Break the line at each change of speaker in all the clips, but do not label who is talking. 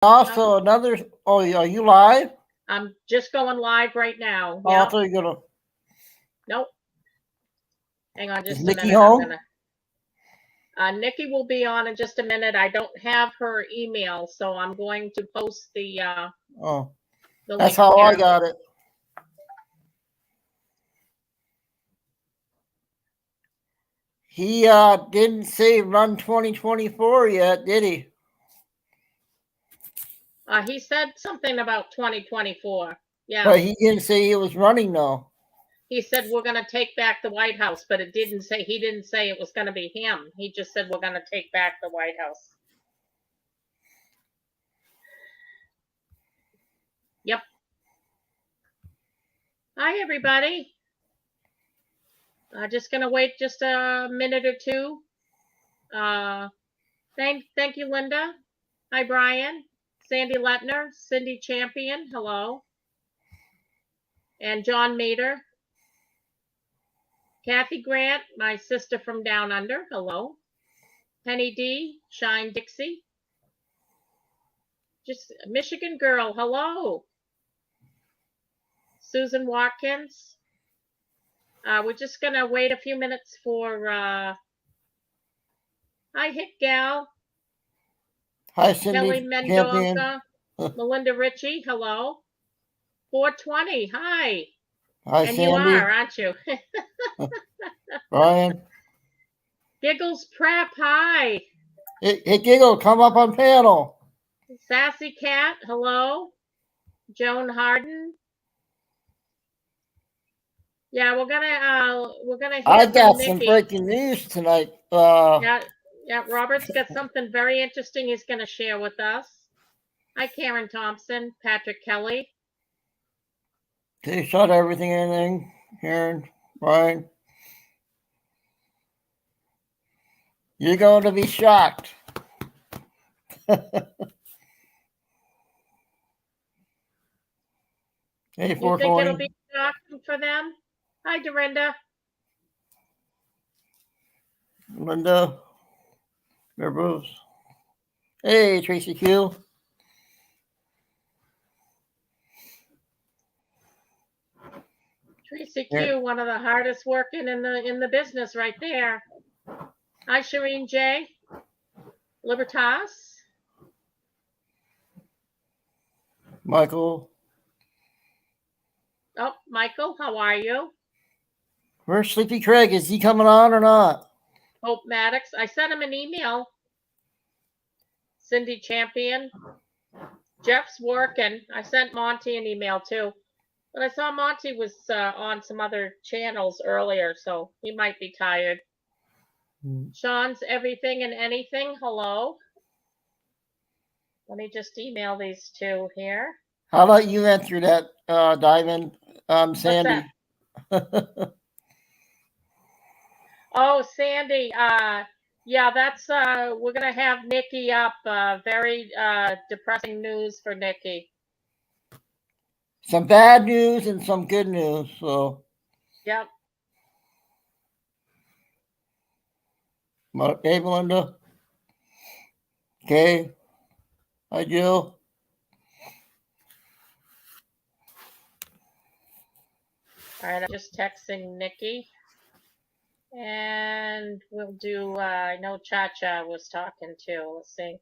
Also, another. Oh, are you live?
I'm just going live right now.
Oh, I thought you were gonna.
Nope. Hang on just
Is
a
Nikki
minute.
home?
Nikki will be on in just a minute. I don't have her email, so I'm going to post the
Oh,
the
that's
link
how
here.
I got it. He didn't say run 2024 yet, did he?
He said something about 2024. Yeah.
But he didn't say he was running though.
He said we're going to take back the White House, but he didn't say it was going to be him. He just said we're going to take back the White House. Yep. Hi, everybody. Just going to wait just a minute or two. Thank you, Linda. Hi, Brian. Sandy Letner, Cindy Champion, hello. And John Mater. Kathy Grant, my sister from Down Under, hello. Penny D, Shine Dixie. Just Michigan Girl, hello. Susan Watkins. We're just going to wait a few minutes for, hi, Hit Gal.
Hi, Cindy.
Kelly Mendoza. Melinda Ritchie, hello. 420, hi.
Hi,
and
Sandy.
You are, aren't you?
Brian.
Giggles Prep, hi.
Hey, Giggle, come up on panel.
Sassy Cat, hello. Joan Harden. Yeah, we're gonna hear
I got
from
some
Nikki.
breaking news tonight.
Yeah, Robert's got something very interesting he's gonna share with us. Hi, Karen Thompson, Patrick Kelly.
They shot everything, Karen, Brian. You're going to be shocked. Hey,
you think it'll be shocking for them? Hi, Dorinda.
Linda. Bruce. Hey, Tracy Q.
Tracy Q, one of the hardest working in the business right there. Hi, Shireen J. Libertas.
Michael.
Oh, Michael, how are you?
Where's Sleepy Craig? Is he coming on or not?
Hope Maddox. I sent him an email. Cindy Champion. Jeff's working. I sent Monty an email too. But I saw Monty was on some other channels earlier, so he might be tired. Sean's Everything and Anything. Hello. Let me just email these two here.
How about you answer that, Diamond? Sandy.
Oh, Sandy. Yeah, that's we're gonna have Nikki up. Very depressing news for Nikki.
Some bad news and some good news. So.
Yep.
Hey, Melinda. Okay. Hi, Jill.
All right, I'm just texting Nikki. And we'll do, I know Cha-Cha was talking too. Let's see.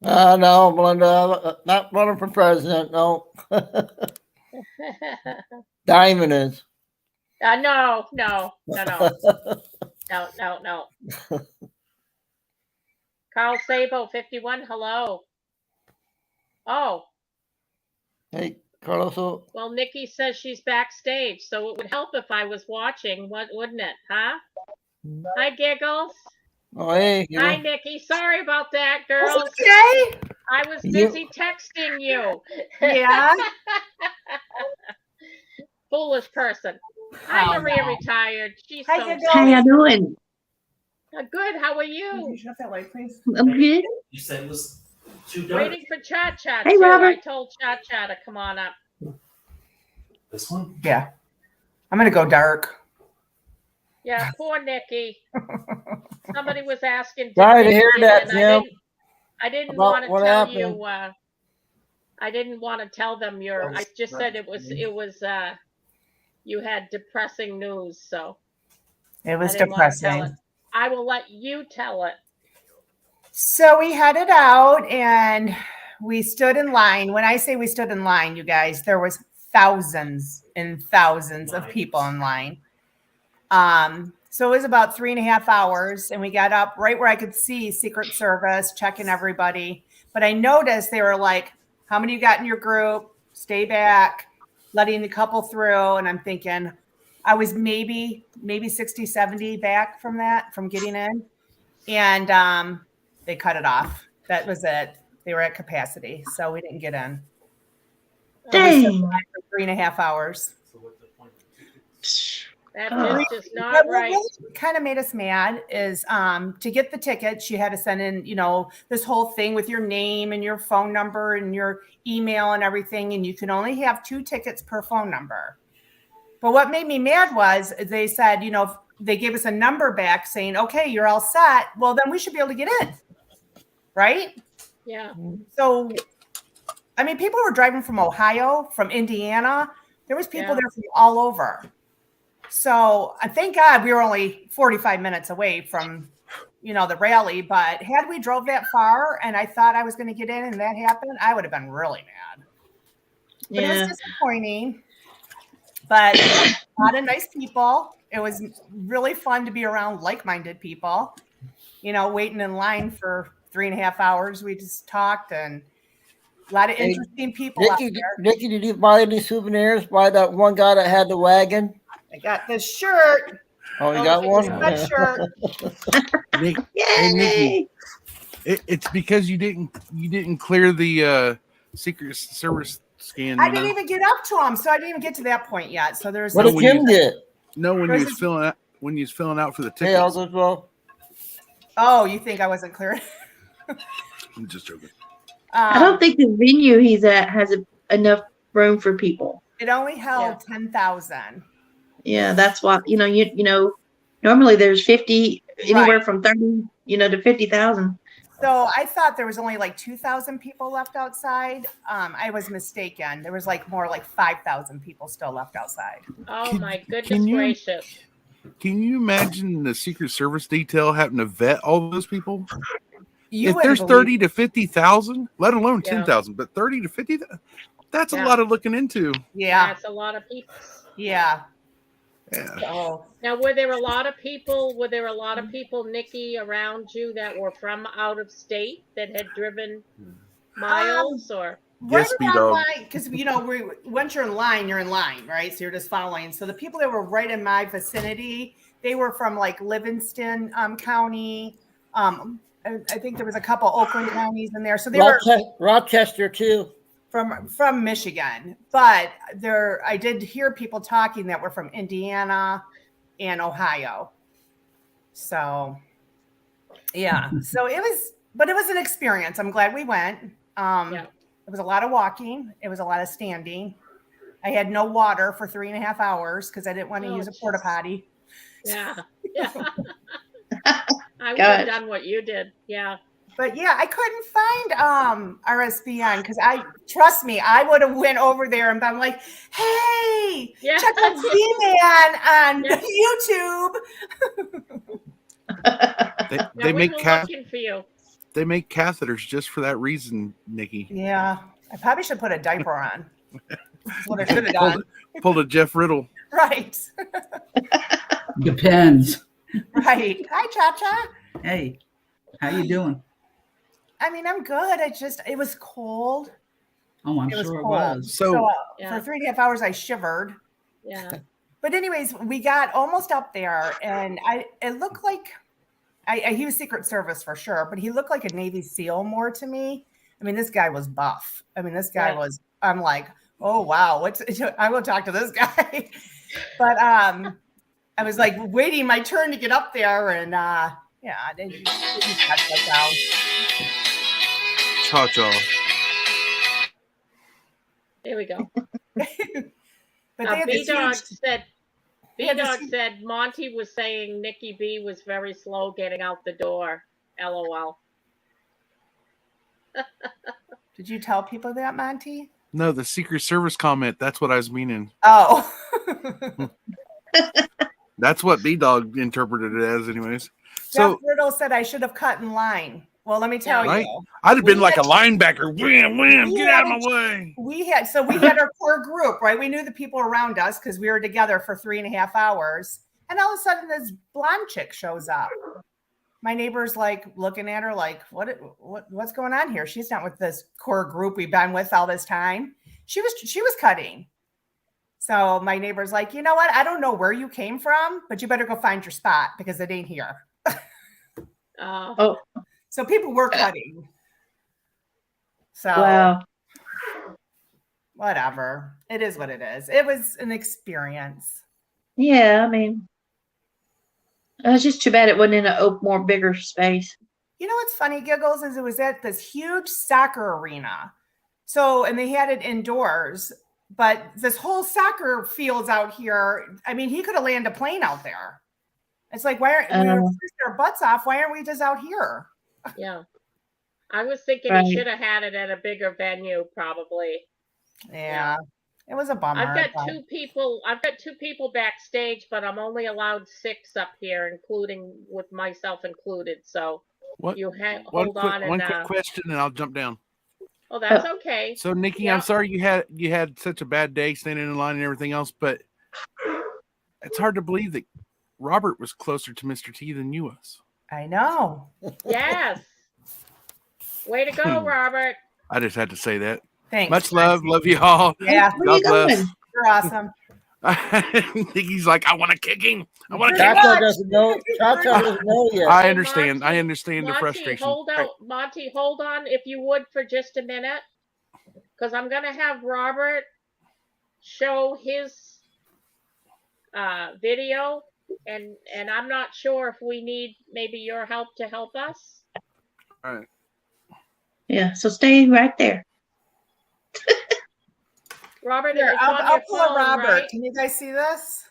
No, Melinda, not running for president, no. Diamond is.
No. No. Carl Sabo, 51, hello. Oh.
Hey, Carlos.
Well, Nikki says she's backstage, so it would help if I was watching, wouldn't it, huh? Hi, Giggles.
Oh, hey.
Hi, Nikki. Sorry about that, girls.
That's okay.
I was busy texting you.
Yeah.
Foolish person. Hi, Maria retired. She's
Hi,
so
Giggles.
How you doing?
Good. How are
Can
you?
you shut that light, please?
I'm good.
You said it was too dark.
Waiting for Cha-Cha,
Hey,
too.
Robert.
I told Cha-Cha to come on up.
This one?
Yeah. I'm going to go dark.
Yeah, poor Nikki. Somebody was asking.
Sorry to hear that, Jim.
I didn't
About
want to
what
tell
happened?
you. I didn't want to tell them your. I just said it was. You had depressing news, so
It
I
was
didn't want to tell it.
depressing.
I will let you tell it.
So we headed out and we stood in line. When I say we stood in line, you guys, there was thousands and thousands of people in line. So it was about 3.5 hours, and we got up right where I could see Secret Service checking everybody. But I noticed they were like, how many you got in your group? Stay back, letting the couple through. And I'm thinking, I was maybe 60, 70 back from getting in. And they cut it off. That was it. They were at capacity, so we didn't get in. We stood in line for 3.5 hours.
That is just not right.
What really kind of made us mad is to get the tickets, you had to send in, this whole thing with your name and your phone number and your email and everything, and you can only have 2 tickets per phone number. But what made me mad was they said, they gave us a number back saying, okay, you're all set. Well, then we should be able to get in, right?
Yeah.
So, I mean, people were driving from Ohio, from Indiana. There was people there from all over. So thank God we were only 45 minutes away from, the rally. But had we drove that far and I thought I was going to get in and that happened, I would have been really mad. But it was disappointing. But a lot of nice people. It was really fun to be around like-minded people. Waiting in line for 3.5 hours. We just talked and a lot of interesting people out there.
Nikki, did you buy any souvenirs by that one guy that had the wagon?
I got this shirt.
Oh, you got one?
Sweatshirt.
Hey, Nikki, it's because you didn't clear the Secret Service scan.
I didn't even get up to him, so I didn't even get to that point yet. So there's
what did Kim get?
No, when you was filling out for the tickets.
Hey, Elder, well.
Oh, you think I wasn't clear?
I'm just joking.
I don't think the venue he's at has enough room for people.
It only held 10,000.
Yeah, that's why normally there's 50, anywhere from 30, to 50,000.
So I thought there was only like 2,000 people left outside. I was mistaken. There was more like 5,000 people still left outside.
Oh my goodness gracious!
Can you imagine the Secret Service detail having to vet all those people?
If
there's 30 to 50,000, let alone 10,000, but 30 to 50, that's a lot of looking into.
Yeah,
that's a lot of people.
Yeah.
So, now, were there a lot of people? Were there a lot of people, Nikki, around you that were from out of state that had driven miles, or?
Yes,
because once you're in line, right? So you're just following. So the people that were right in my vicinity, they were from Livingston County. I think there was a couple Oakland counties in there. So they were
Rochester too.
From Michigan, but I did hear people talking that were from Indiana and Ohio. So yeah, so it was an experience. I'm glad we went. It was a lot of walking. It was a lot of standing. I had no water for 3.5 hours because I didn't want to use a porta potty.
Yeah. I would have done what you did. Yeah.
But yeah, I couldn't find RSBN because trust me, I would have went over there and been like, hey, check out Z-Man on YouTube.
They make
looking for you.
They make catheters just for that reason, Nikki.
Yeah, I probably should put a diaper on. That's what I should have done.
Pulled a Jeff Riddle.
Right.
Depends.
Right. Hi, Cha-Cha.
Hey, how you doing?
I mean, I'm good. It was cold.
Oh, I'm sure it was.
So for 3.5 hours, I shivered.
Yeah.
But anyways, we got almost up there, and it looked like he was Secret Service for sure, but he looked like a Navy SEAL more to me. I mean, this guy was buff. I mean, this guy was. I'm like, oh wow, I will talk to this guy. But I was like waiting my turn to get up there, and they just got shut down.
Cha-cha.
There we go.
But
B-Dog said Monty was saying Nikki B was very slow getting out the door. LOL.
Did you tell people that, Monty?
No, the Secret Service comment. That's what I was meaning.
Oh.
That's what B-Dog interpreted it as, anyways.
Jeff
So,
Riddle said I should have cut in line. Well, let me tell
right?
you.
I'd have been
We
like a
had-
linebacker. Wham, wham,
we
get
had
out of
a-
my way.
We had our core group, right? We knew the people around us because we were together for 3.5 hours. And all of a sudden this blonde chick shows up. My neighbor's like looking at her like, what's going on here? She's not with this core group we've been with all this time. She was cutting. So my neighbor's like, you know what? I don't know where you came from, but you better go find your spot because it ain't here.
Oh,
So people were cutting. So
wow.
whatever. It is what it is. It was an experience.
Yeah, I mean, it's just too bad it wasn't in a more bigger space.
You know what's funny, Giggles, is it was at this huge soccer arena. So, and they had it indoors, but this whole soccer field's out here. I mean, he could have landed a plane out there. It's like, why aren't we were our butts off? Why aren't we just out here?
Yeah. I was thinking
Right.
he should have had it at a bigger venue, probably.
Yeah. It was a bummer.
I've got
but-
two people backstage, but I'm only allowed 6 up here, including with myself included. So
What?
you
One
hold
quick,
on
one
and
quick question, and I'll jump down.
oh, that's okay.
So, Nikki,
Yeah.
I'm sorry you had such a bad day standing in line and everything else, but it's hard to believe that Robert was closer to Mr. T than you was.
I know.
Yes. Way to go, Robert.
I just had to say that.
Thanks.
Much love you all.
Yeah.
Where you
God bless.
going?
You're awesome.
Nikki's like, I want to kick him. I want to
Pretty
kick him.
much.
Chacha doesn't know yet.
I
Hey,
understand. I
Monty,
understand the frustration.
Monty, hold on if you would for just a minute. Because I'm going to have Robert show his video. And I'm not sure if we need maybe your help to help us.
All right.
Yeah, so stay right there.
Robert,
Here,
it's on
I'll
your
pull
phone,
a Robert.
right?
Can you guys see this?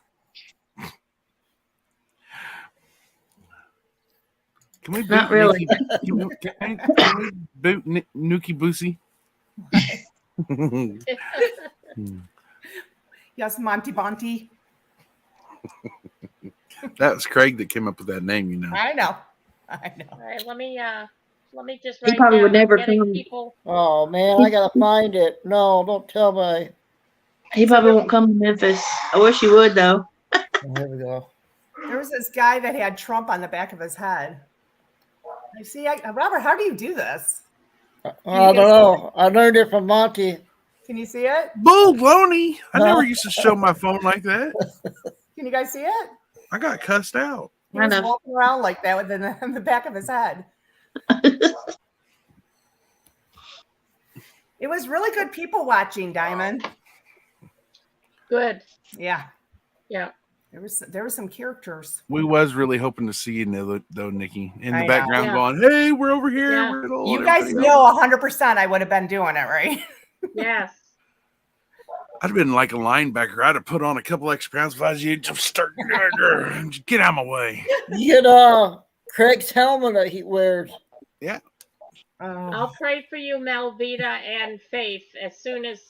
Can we boot
Not really.
Nikki? Can we boot Nuki Boosie?
Yes, Monty Bonty.
That was Craig that came up with that name, you know.
I know.
All right, let me just
He
write
probably
down.
would never
I'm getting
come.
people.
Oh man, I gotta find it. No, don't tell me.
He probably won't come to Memphis. I wish he would, though.
Oh, here we go.
There was this guy that had Trump on the back of his head. You see, Robert, how do you do this?
I don't know. I learned it from Monty.
Can you see it?
Bull Loney. I
No.
never used to show my phone like that.
Can you guys see it?
I got cussed out.
He was
Kind of.
walking around like that with it in the back of his head. It was really good people watching, Diamond.
Good.
Yeah,
Yeah.
there were some characters.
We was really hoping to see you though, Nikki, in
I
the
know.
background
Yeah.
going, "Hey, we're over here."
Yeah.
Riddle,"
You
and
guys
everything
know
else.
100% I would have been doing it, right?
Yes.
I'd have been like a linebacker. I'd have put on a couple extra pounds if I was you. Just start, just get out of my way.
You get Craig's helmet that he wears.
I'll pray for you, Melvita and Faith, as soon as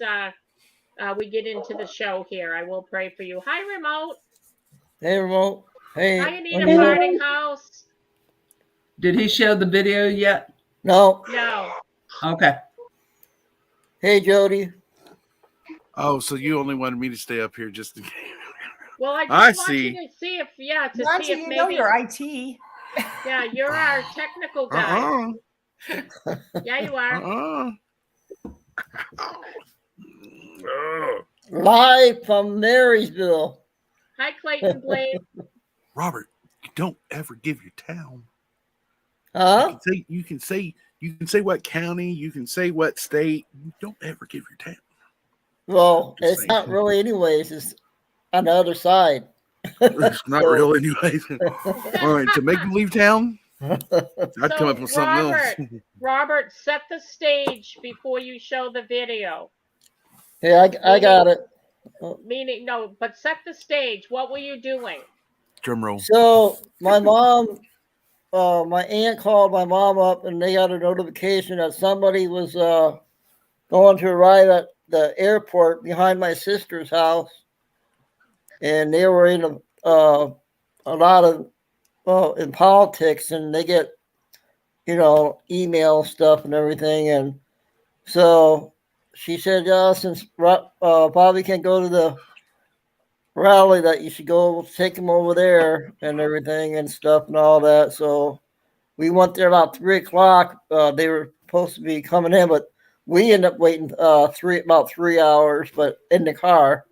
we get into the show here. I will pray for you. Hi, Remote.
Hey, remote. Hey.
Hi, Anita
remote.
Harding House.
Did he show the video yet?
No.
No.
Okay.
Hey, Jody.
Oh, so you only wanted me to stay up here just in case.
Well, I
I
just want
see.
you to see if, to
Monty,
see if
you
maybe,
know your IT.
yeah, you're our technical guy. Yeah, you are.
Live from Marysville.
Hi, Clayton Blade.
Robert, you don't ever give your town.
Huh?
You can say what county, you can say what state. You don't ever give your town.
Well,
Just
it's
saying.
not really anyways. It's on the other side.
It's not real anyway. All right, to make believe town, I'd come up with something else.
Robert, set the stage before you show the video.
Yeah, I got it.
Meaning, no, but set the stage. What were you doing?
Drum roll.
So my mom, my aunt called my mom up and they got a notification that somebody was going to arrive at the airport behind my sister's house, and they were in a lot of in politics, and they get email stuff and everything, and so she said, yeah, since Bobby can't go to the rally, that you should go take him over there and everything and stuff and all that. So we went there about 3:00. They were supposed to be coming in, but we ended up waiting about 3 hours, but in the car.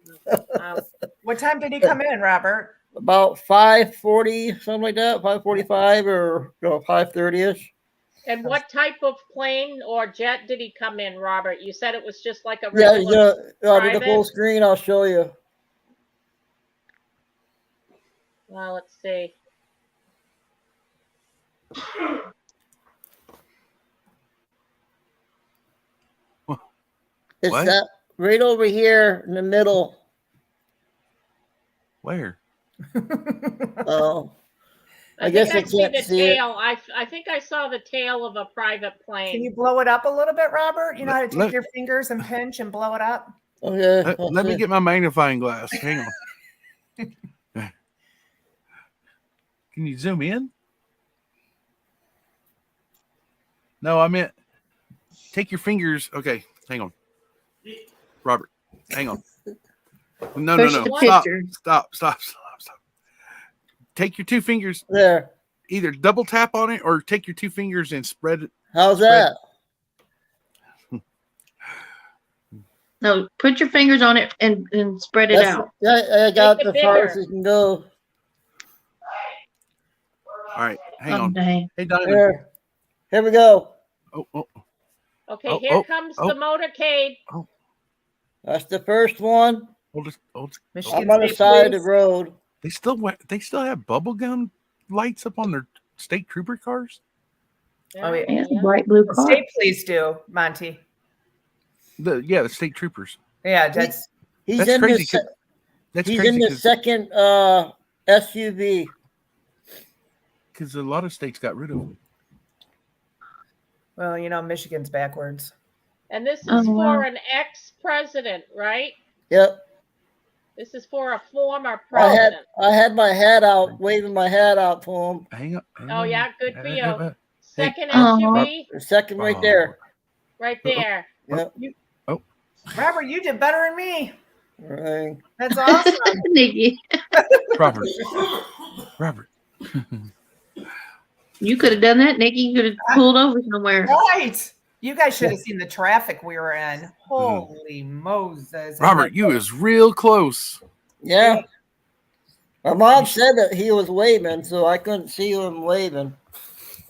What time did he come in, Robert?
About 5:40, something like that, 5:45 or 5:30ish.
And what type of plane or jet did he come in, Robert? You said it was just like a
Yeah,
regular.
do the full screen. I'll show you.
Well, let's see.
It's
What?
that right over here in the middle.
Where?
Oh, I
think
guess
I
I
see
can't
the
see it.
tail. I think I saw the tail of a private plane.
Can you blow it up a little bit, Robert? You know how to take
Let-
your fingers and pinch and blow it up?
Okay.
Let me get my magnifying glass. Hang on. Can you zoom in? No, I meant take your fingers. Okay, hang on. Robert, hang on. No.
Push the
Stop. Take your two fingers,
there.
either double tap on it or take your two fingers and spread it.
How's that?
No, put your fingers on it and spread it out.
I got
Make it
the far as
bigger.
it can go.
All right, hang
Oh,
on.
dang.
Hey, Diamond.
There. Here we go.
Oh.
Okay,
Oh,
here
oh,
comes
oh.
the motorcade.
That's the first one.
Hold it.
Michigan
I'm on the
State
side of the
Police.
road.
They still have bubble gun lights up on their state trooper cars.
Oh, yeah.
Yeah, bright blue
The
car.
state police do, Monty.
The state troopers.
Yeah, that's
He's
That's
in
crazy.
the
That's
he's
crazy
in the second SUV.
because a lot of states got rid of them.
well, Michigan's backwards.
And this is
Oh,
for
wow.
an ex-president, right?
Yep.
This is for a former
I
president.
had my hat out, waving my hat out to him.
Hang on.
Oh, yeah, good for you. Second
Oh.
SUV,
The second right there.
right there.
Yep.
Robert, you did better than me.
Right.
That's awesome.
Nikki,
Robert.
you could have done that. Nikki, you could have pulled over somewhere.
Right. You guys should have seen the traffic we were in. Holy Moses.
Robert, you was real close.
Yeah. My mom said that he was waving, so I couldn't see him waving.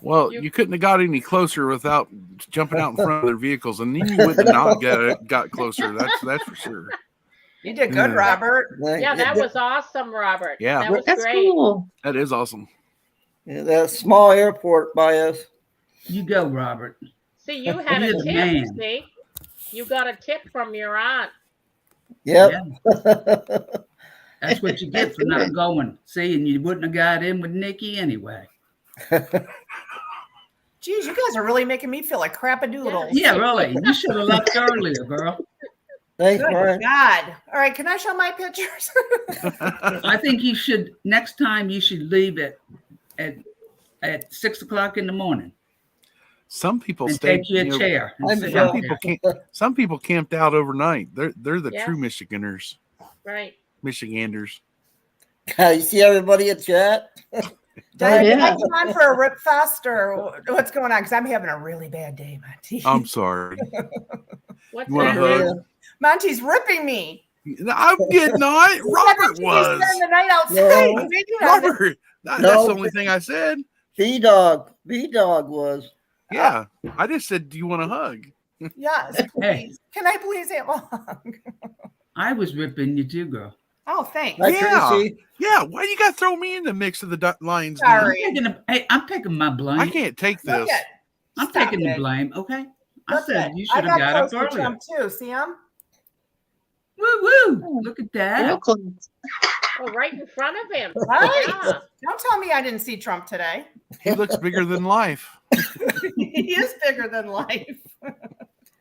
Well, you couldn't have got any closer without jumping out in front of their vehicles, and then you would have not got closer. That's for sure.
You did good, Robert.
Yeah, that was awesome, Robert.
Yeah.
That was
That's
great.
cool.
That is awesome.
that small airport by us.
You go, Robert.
See, you had a
You're the
tip,
man.
see? You got a tip from your aunt.
Yep.
Yeah, that's what you get for not going. See, and you wouldn't have got in with Nikki anyway.
Geez, you guys are really making me feel like crap-a-doodle.
Yeah, really. You should have left earlier, girl.
Thanks,
Good
Brian.
God. All right, can I show my pictures?
I think you should, next time you should leave it at 6 o'clock in the morning
Some people
and
stayed.
take you a chair. and
I'm
sit
sure
out there.
Some people camped out overnight. They're the
Yes.
true Michiganders.
Right.
Michiganders.
You see everybody in chat?
Did
Yeah.
I come on for a rip fest or what's going on? Because I'm having a really bad day, Monty.
I'm sorry.
What's
You wanna
that?
hug?
Monty's ripping me.
I did not. Robert
He
was.
spent the night outside.
No.
You made me have it.
Robert. That's
No.
the only thing I said.
B-Dog was.
Yeah. I just said, do you want a hug?
Yes, please. Can I please have a hug?
I was ripping you too, girl.
Oh, thanks.
Hi,
Yeah.
Tracy.
Yeah. Why you got to throw me in the mix of the Lions? game?
Sorry.
I'm taking my blame.
I can't take
Look
this.
at,
I'm
Stop
taking the
it.
blame, okay? I
look
said
at.
you
I
should have got up
close to
earlier.
Trump too. See him?
Woo woo! Look at
Real
that.
close.
Oh, right in front of him.
Right.
Yeah.
Don't tell me I didn't see Trump today.
He looks bigger than life.
He is bigger than life.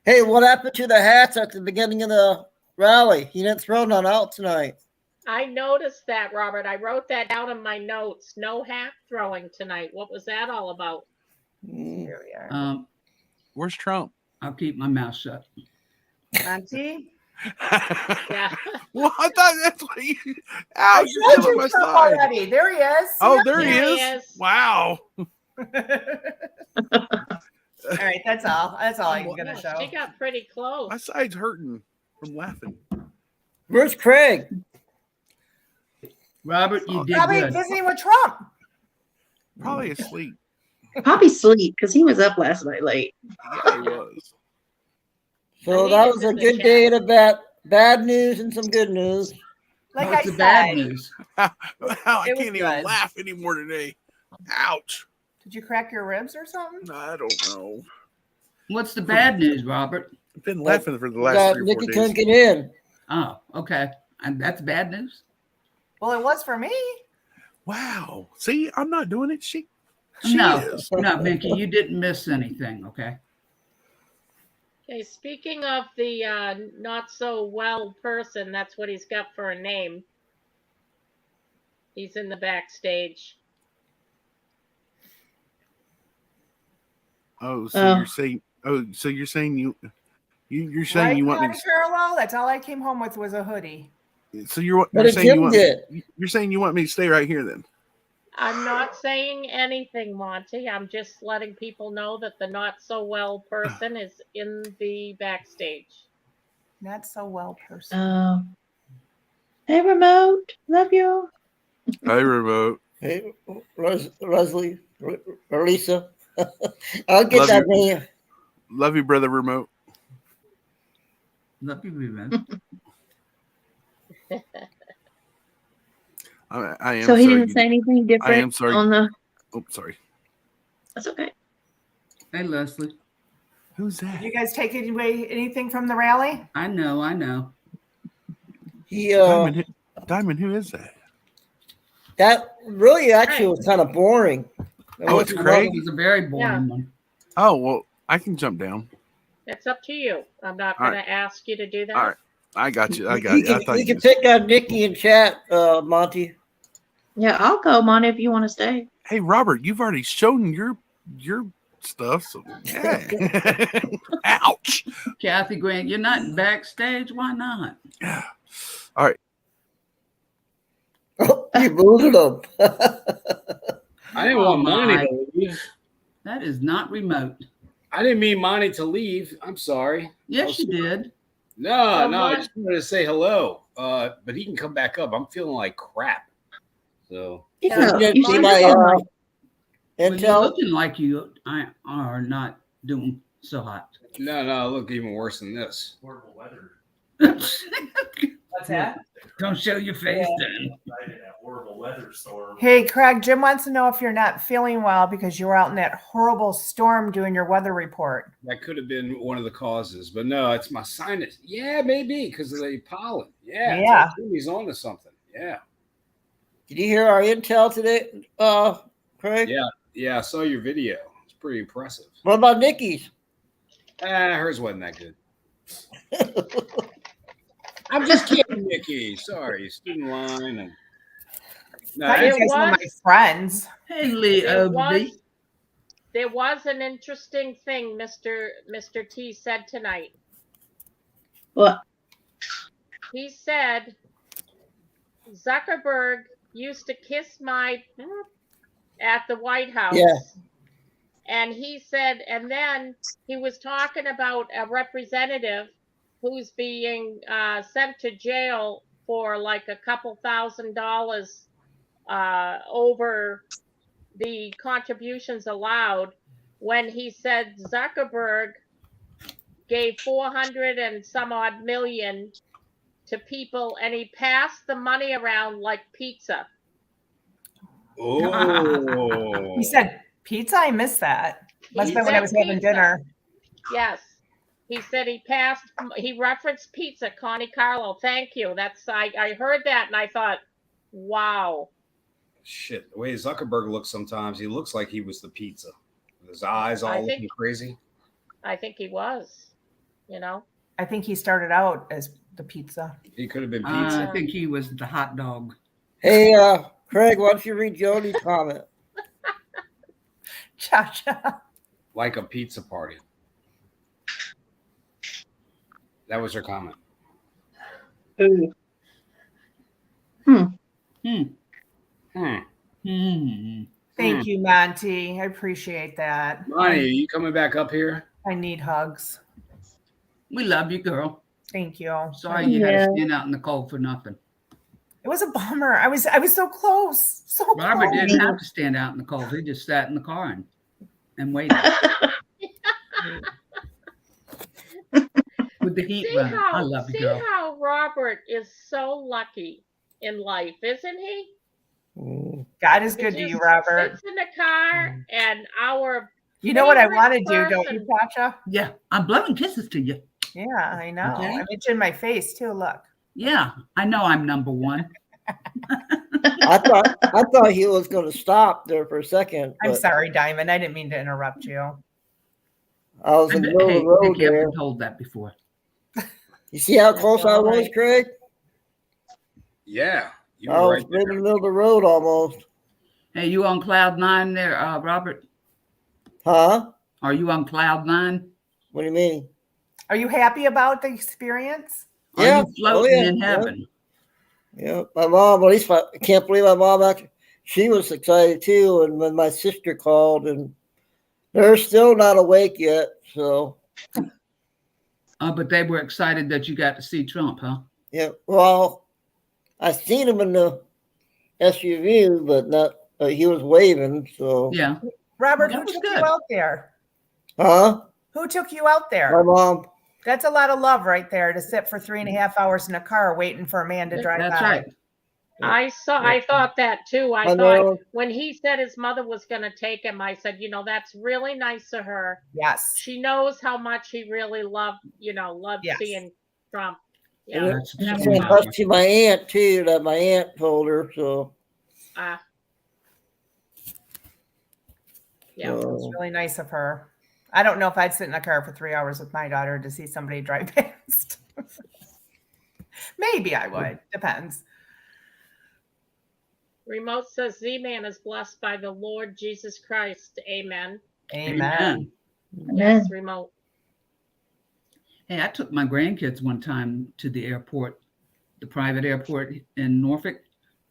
Hey, what happened to the hats at the beginning of the rally? He didn't throw none out tonight.
I noticed that, Robert. I wrote that down in my notes. No hat throwing tonight. What was that all about?
Mm.
Here we are.
Where's Trump?
I'll keep my mouth shut.
Auntie?
Yeah.
Well, I thought that's what you.
I
Ow, you're
showed
killing
you
my
Trump
side.
already. There he is.
Oh, there he
There he
is.
is.
Wow.
All right, that's all. That's all I'm
Oh,
gonna
she
show.
got pretty close.
My side's hurting from laughing.
Where's Craig?
Robert, you did
Probably
good.
visiting with Trump.
Probably asleep.
Probably sleep because he was up last night late.
Yeah, he was.
So
I
that
need
was
him
a
in the
good
chat.
day to bad news and some good news.
Like
What's
I
the bad
said,
news?
I
It was
can't even
good.
laugh anymore today. Ouch.
did you crack your ribs or something?
I don't know.
What's the bad news, Robert?
I've been laughing for the last
That
3 or 4
Nikki
days.
couldn't get in.
Oh, okay. And that's bad news?
Well, it was for me.
Wow. See, I'm not doing it. She
No,
is.
no, Mickey, you didn't miss anything, okay?
Okay, speaking of the not so well person, that's what he's got for a name. He's in the backstage.
Oh, so
Oh.
you're saying? Oh, so you're saying you're saying
Right,
you want me?
Connie Parallel? That's all I came home with was a hoodie.
So you're
What
you're
did
saying you
Jim
want
get?
you're saying you want me to stay right here then?
I'm not saying anything, Monty. I'm just letting people know that the not so well person is in the backstage.
Not so well person.
Hey, remote. Love you.
Hi, remote.
Hey, Leslie or Lisa. I'll get
Love
that
you.
name.
Love you, brother. Remote.
Love you, man.
I am.
So he
sorry
didn't say anything different
I am sorry.
on the.
Oh, sorry.
That's okay.
Hey, Leslie.
Who's
Did
that?
you guys take away anything from the rally?
I know.
He
Diamond. Who is that?
that really actually was kind of boring.
Oh, it's Craig?
It was a very boring
Yeah.
one.
Oh well, I can jump down.
It's up to you. I'm not
All
going to ask you to do that.
All right. I got you. I got
You
you. I
can,
thought
you
you
can
just...
pick on Nikki in chat, Monty.
Yeah, I'll go, Monty, if you want to stay.
Hey, Robert, you've already shown your stuff. So yeah. Ouch.
Kathy Grant, you're not backstage. Why not?
Yeah. All right.
You booted him.
I didn't want Monty to leave.
That is not remote.
I didn't mean Monty to leave. I'm sorry.
Yes, you did.
No,
Well,
I just wanted to say hello. But he can come back up. I'm feeling like crap. So
Yeah,
You didn't
you
see
seem
my
to
uh,
But you're
intel.
looking like you are not doing so hot.
no, I look even worse than this.
Horrible weather.
What's that?
Don't show your face then.
Right in that horrible weather storm.
Hey, Craig, Jim wants to know if you're not feeling well because you were out in that horrible storm doing your weather report.
That could have been one of the causes, but no, it's my sinus. Yeah, maybe because of the pollen. Yeah,
Yeah.
He's on to something. Yeah,
Did you hear our intel today, Craig?
yeah. I saw your video. It's pretty impressive.
What about Nikki's?
Hers wasn't that good. I'm just kidding, Nikki. Sorry, student line and no,
Thought you
It
guys were my
was-
friends.
Hey, Lee
There was an interesting thing Mr. T said tonight.
What?
He said Zuckerberg used to kiss my at the White House.
Yeah.
And he said, and then he was talking about a representative who's being sent to jail for like a couple $1,000 over the contributions allowed, when he said Zuckerberg gave 400 and some odd million to people, and he passed the money around like pizza.
Oh,
He said pizza. I missed that. Must have been when I was
said
having
pizza.
dinner.
Yes. He said he referenced pizza, Connie Carlo. Thank you. I heard that and I thought, wow.
shit. The way Zuckerberg looks sometimes, he looks like he was the pizza. With his eyes all
I think-
looking crazy.
I think he was. you know?
I think he started out as the pizza.
He could have been pizza.
I think he was the hot dog.
Hey, Craig, why don't you read Jody's comment?
Cha-cha.
Like a pizza party. That was her comment.
Ooh.
Hmm.
Hmm.
Hmm.
Thank you, Monty. I appreciate that.
Monty, are you coming back up here?
I need hugs.
We love you, girl.
Thank you.
Sorry you had
Yeah.
to stand out in the cold for nothing.
It was a bummer. I was so close. So
Robert
close.
didn't have to stand out in the cold. He just sat in the car and waited with the heat running. I love you, girl.
how Robert is so lucky in life, isn't he?
God is
He
good to
just
you, Robert.
sits in the car and our
You know what I
favorite
want to do, don't you,
person-
Tasha?
Yeah, I'm blowing kisses to you.
Yeah, I know.
Okay.
I'm itching my face too. Look.
Yeah, I know I'm number one.
I thought he was going to stop there for a second,
I'm
but
sorry, Diamond. I didn't mean to interrupt you.
I was in the middle
Hey,
of the road
Nikki, I've
there.
been told that before.
You see how
That's
close I
all
was,
right.
Craig?
Yeah. You
I
were
was
right
right in the
there.
middle of the road almost.
Hey, you on cloud nine there, Robert?
Huh?
Are you on cloud nine?
What do you mean?
Are you happy about the experience?
Are
Yeah.
you floating
Oh, yeah.
in heaven?
Yeah. My mom, at least I can't believe my mom actually, she was excited too. And when my sister called, and they're still not awake yet. So,
But they were excited that you got to see Trump, huh?
yeah. Well, I seen him in the SUV, but not, he was waving. So,
Yeah.
Robert,
That
who
was
took
good.
you out there?
huh?
Who took you out
My
there?
mom.
That's a lot of love right there to sit for 3.5 hours in a car waiting for a man to drive
That's
by.
right.
I thought that too. I
I
thought
know.
when he said his mother was going to take him, I said, that's really nice of her.
Yes.
She knows how much he really loved
Yes.
seeing Trump.
And
Yeah.
That's
she
that
true,
was
sent us
Mama.
to my aunt too, that my aunt told her. So,
yeah.
It's really nice of her. I don't know if I'd sit in a car for 3 hours with my daughter to see somebody drive past. Maybe I would. Depends.
Remote says Z-Man is blessed by the Lord Jesus Christ. Amen.
Amen.
Yes, remote.
Hey, I took my grandkids one time to the airport, the private airport in Norfolk,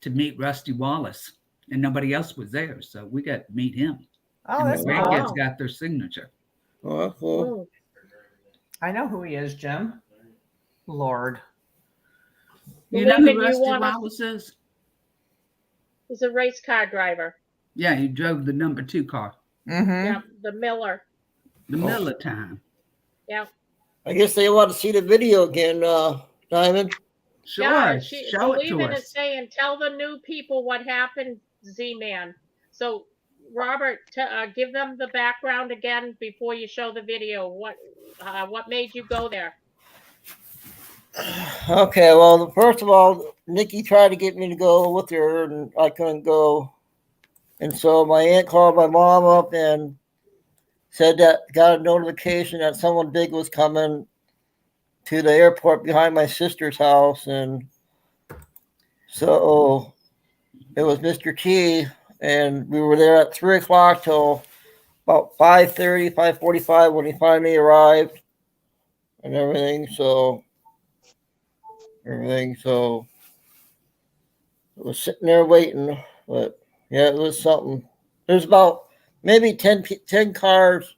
to meet Rusty Wallace, and nobody else was there, so we got to meet him.
Oh,
And my
that's
grandkids
cool.
got their signature.
oh, that's cool.
Ooh.
I know who he is, Jim. Lord.
You know
Believe
who
it, you
Rusty
wanna-
Wallace is?
He's a race car driver.
Yeah, he drove the number 2 car,
Mm-hmm.
Yeah, the Miller.
the Miller time.
Yeah.
I guess they want to see the video again, Diamond.
Sure,
Yeah,
show it
Believe
to
it is
us.
saying, tell the new people what happened, Z-Man. So, Robert, give them the background again before you show the video. What made you go there?
Okay, well, first of all, Nikki tried to get me to go with her, and I couldn't go. And so my aunt called my mom up and said that got a notification that someone big was coming to the airport behind my sister's house. And so it was Mr. T, and we were there at 3 o'clock till about 5:30, 5:45 when he finally arrived and everything. So I was sitting there waiting, but yeah, it was something. There's about maybe 10 cars,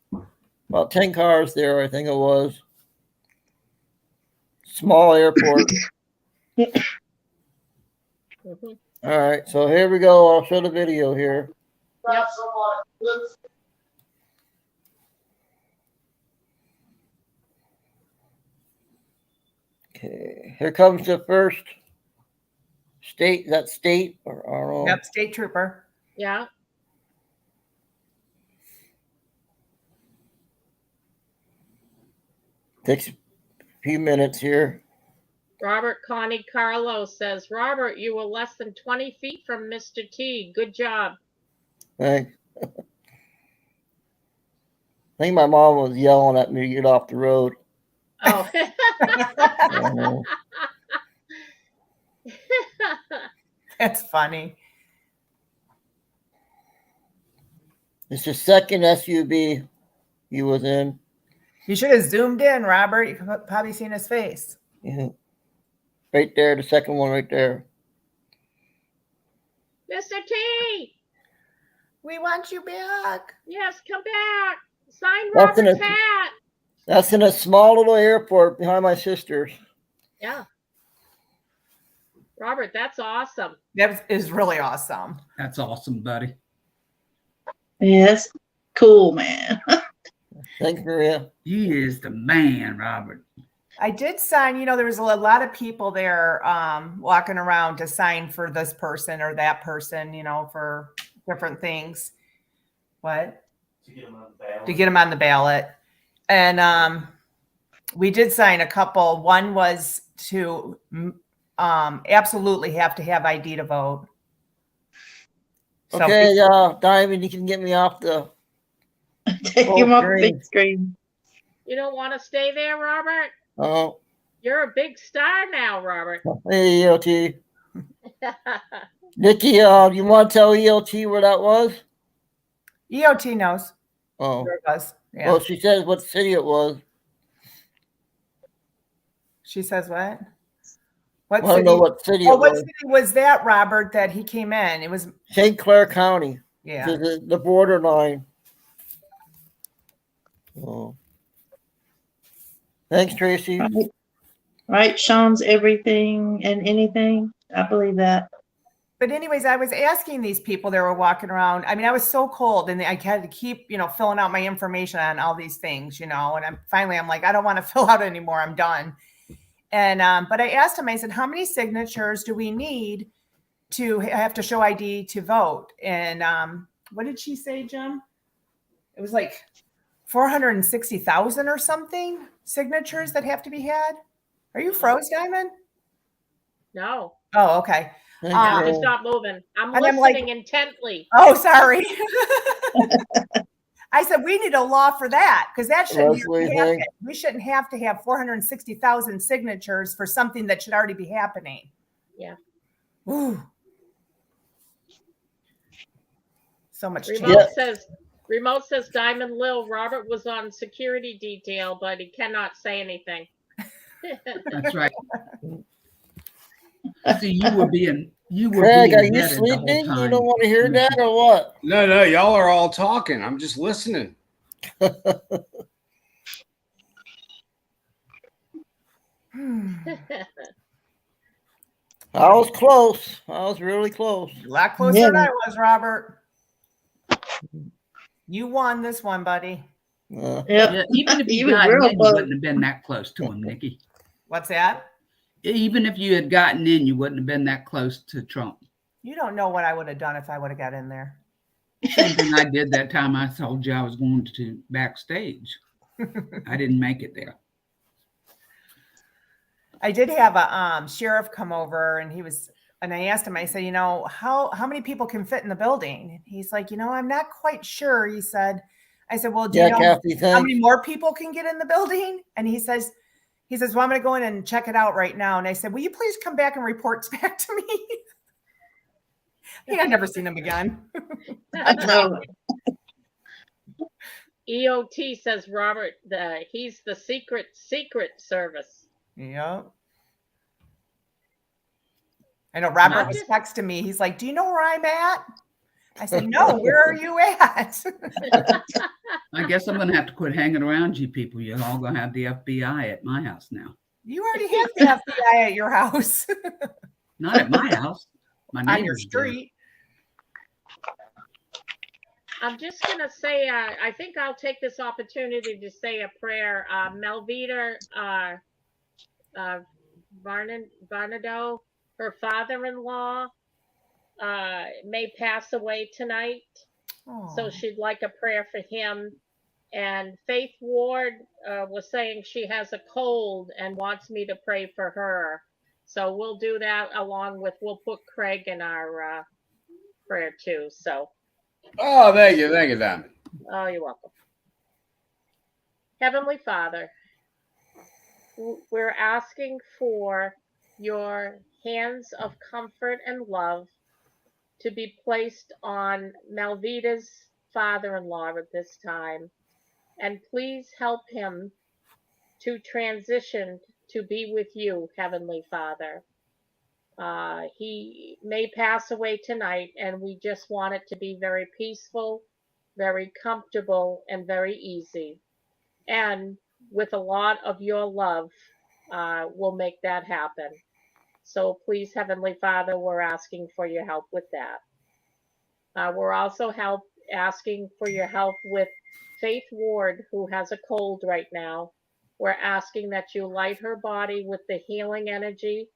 about 10 cars there, I think it was. Small airport.
Mhm.
All right, so here we go. I'll show the video here.
Yep.
Okay, here comes the first state. That state, or I don't know.
Yep, state trooper.
Yeah.
Takes a few minutes here.
Robert Connie Carlos says, Robert, you were less than 20 feet from Mr. T. Good job.
Thanks. I think my mom was yelling at me to get off the road.
Oh.
Uh,
That's funny.
it's the second SUV he was in.
You should have zoomed in, Robert. You could have probably seen his face.
Yeah. Right there, the second one right there.
Mr. T,
We want you back.
yes, come back. Sign
That's in
Robert's
a-
hat.
That's in a small little airport behind my sister's.
Yeah. Robert, that's awesome.
That is really awesome.
That's awesome, buddy.
Yeah, that's cool, man.
Thanks, Maria.
He is the man, Robert.
I did sign, there was a lot of people there walking around to sign for this person or that person, for different things. What?
To get them on the ballot.
To get them on the ballot. And we did sign a couple. One was to absolutely have to have ID to vote. So
Okay, Diamond, you can get me off the.
Take him off the big screen.
You don't want to stay there, Robert?
Oh,
You're a big star now, Robert.
hey, ELT. Nikki, you want to tell ELT where that was?
EOT knows
Oh,
where it was. Yeah.
well, she says what city it was.
She says what? What
I don't know what city it
Oh, what
was.
city was that, Robert, that he came in? It was,
St. Clair County.
yeah.
The borderline. Oh. Thanks, Tracy.
Right, Sean's everything and anything. I believe that.
But anyways, I was asking these people that were walking around. I mean, I was so cold and I had to keep, filling out my information on all these things, and I'm like, I don't want to fill out anymore. I'm done. And, but I asked him, I said, how many signatures do we need to have to show ID to vote? And, what did she say, Jim? It was like 460,000 or something signatures that have to be had. Are you froze, Diamond?
No.
Oh, okay.
Thanks,
Yeah,
Joel.
just stop moving. I'm
And I'm
listening
like-
intently.
Oh, sorry. I said, we need a law for that because that shouldn't
Leslie,
happen.
thanks.
We shouldn't have to have 460,000 signatures for something that should already be happening.
Yeah.
Ooh. So much change.
Remote says Diamond Lil. Robert was on security detail, but he cannot say anything.
That's right. See, you were being
Craig, are you
vetted the whole
sleeping? You
time.
don't want to hear that or what?
No, y'all are all talking. I'm just listening.
I was close. I was really close.
A lot closer than I was, Robert. You won this one, buddy.
Uh,
Yep.
Yeah, even if
He
you
was
got
real
in, you
close.
wouldn't have been that close to him, Nikki.
What's that?
Even if you had gotten in, you wouldn't have been that close to Trump.
You don't know what I would have done if I would have got in there.
Same thing I did that time I told you I was going to backstage. I didn't make it there.
I did have a sheriff come over and I asked him, I said, how many people can fit in the building? And he's like, I'm not quite sure. He said, I said, well, do you know
Kathy,
how
thanks.
many more people can get in the building? And he says, well, I'm going to go in and check it out right now. And I said, will you please come back and report back to me? I think I've never seen him again.
I know.
EOT says Robert, he's the secret service.
Yeah. I know Robert
Nice.
was texting me. He's like, do you know where I'm at? I said, no, where are you at?
I guess I'm going to have to quit hanging around you people. You're all going to have the FBI at my house now.
You already have the FBI at your house.
Not at my house. My
On your
neighbor's do.
street.
I'm just going to say, I think I'll take this opportunity to say a prayer. Melvita Varnado, her father-in-law, may pass away tonight. So she'd like a prayer for him. And Faith Ward was saying she has a cold and wants me to pray for her. So we'll do that we'll put Craig in our prayer too. So.
Oh, thank you, Diamond.
Oh, you're welcome. Heavenly Father, we're asking for your hands of comfort and love to be placed on Malvita's father-in-law at this time. And please help him to transition to be with you, Heavenly Father. He may pass away tonight, and we just want it to be very peaceful, very comfortable, and very easy. And with a lot of your love, we'll make that happen. So please, Heavenly Father, we're asking for your help with that. We're also asking for your help with Faith Ward, who has a cold right now. We're asking that you light her body with the healing energy,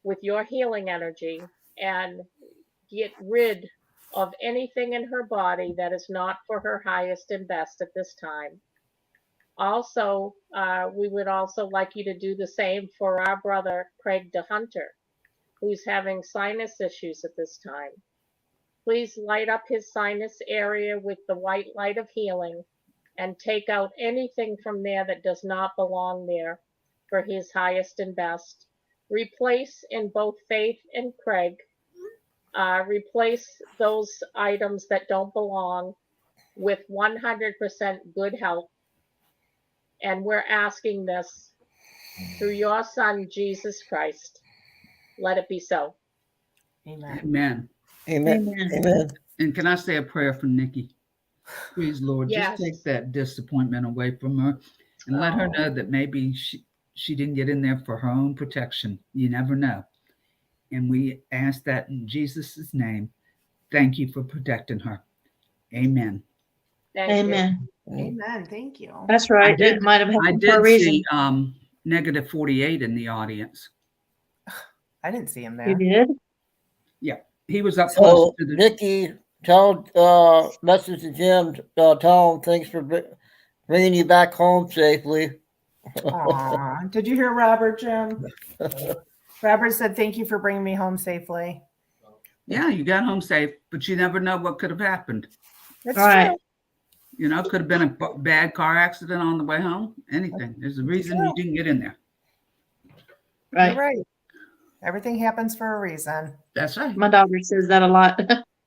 with your healing energy, and get rid of anything in her body that is not for her highest and best at this time. Also, we would also like you to do the same for our brother, Craig DeHunter, who's having sinus issues at this time. Please light up his sinus area with the white light of healing and take out anything from there that does not belong there for his highest and best. Replace in both Faith and Craig, replace those items that don't belong with 100% good health. And we're asking this through your Son, Jesus Christ. Let it be so.
Amen.
Amen.
Amen.
Amen.
Amen.
And can I say a prayer for Nikki? Please, Lord,
Yes.
just take that disappointment away from her and let her know that maybe she didn't get in there for her own protection. You never know. And we ask that in Jesus' name. Thank you for protecting her. Amen.
Thank you.
Amen.
Amen. Thank you.
That's right. It might have
I
happened for a
did
reason.
see negative 48 in the audience.
I didn't see him
You
there.
did?
He was up
So,
close to the
Nikki, message to Jim, tell him thanks for bringing you back home safely.
Aw. Did you hear Robert, Jim? Robert said, thank you for bringing me home safely.
Yeah, you got home safe, but you never know what could have happened.
That's
Right.
true.
You know, it could have been a bad car accident on the way home. Anything. There's a reason you didn't get in there.
Right.
You're right. Everything happens for a reason.
That's right.
My daughter says that a lot.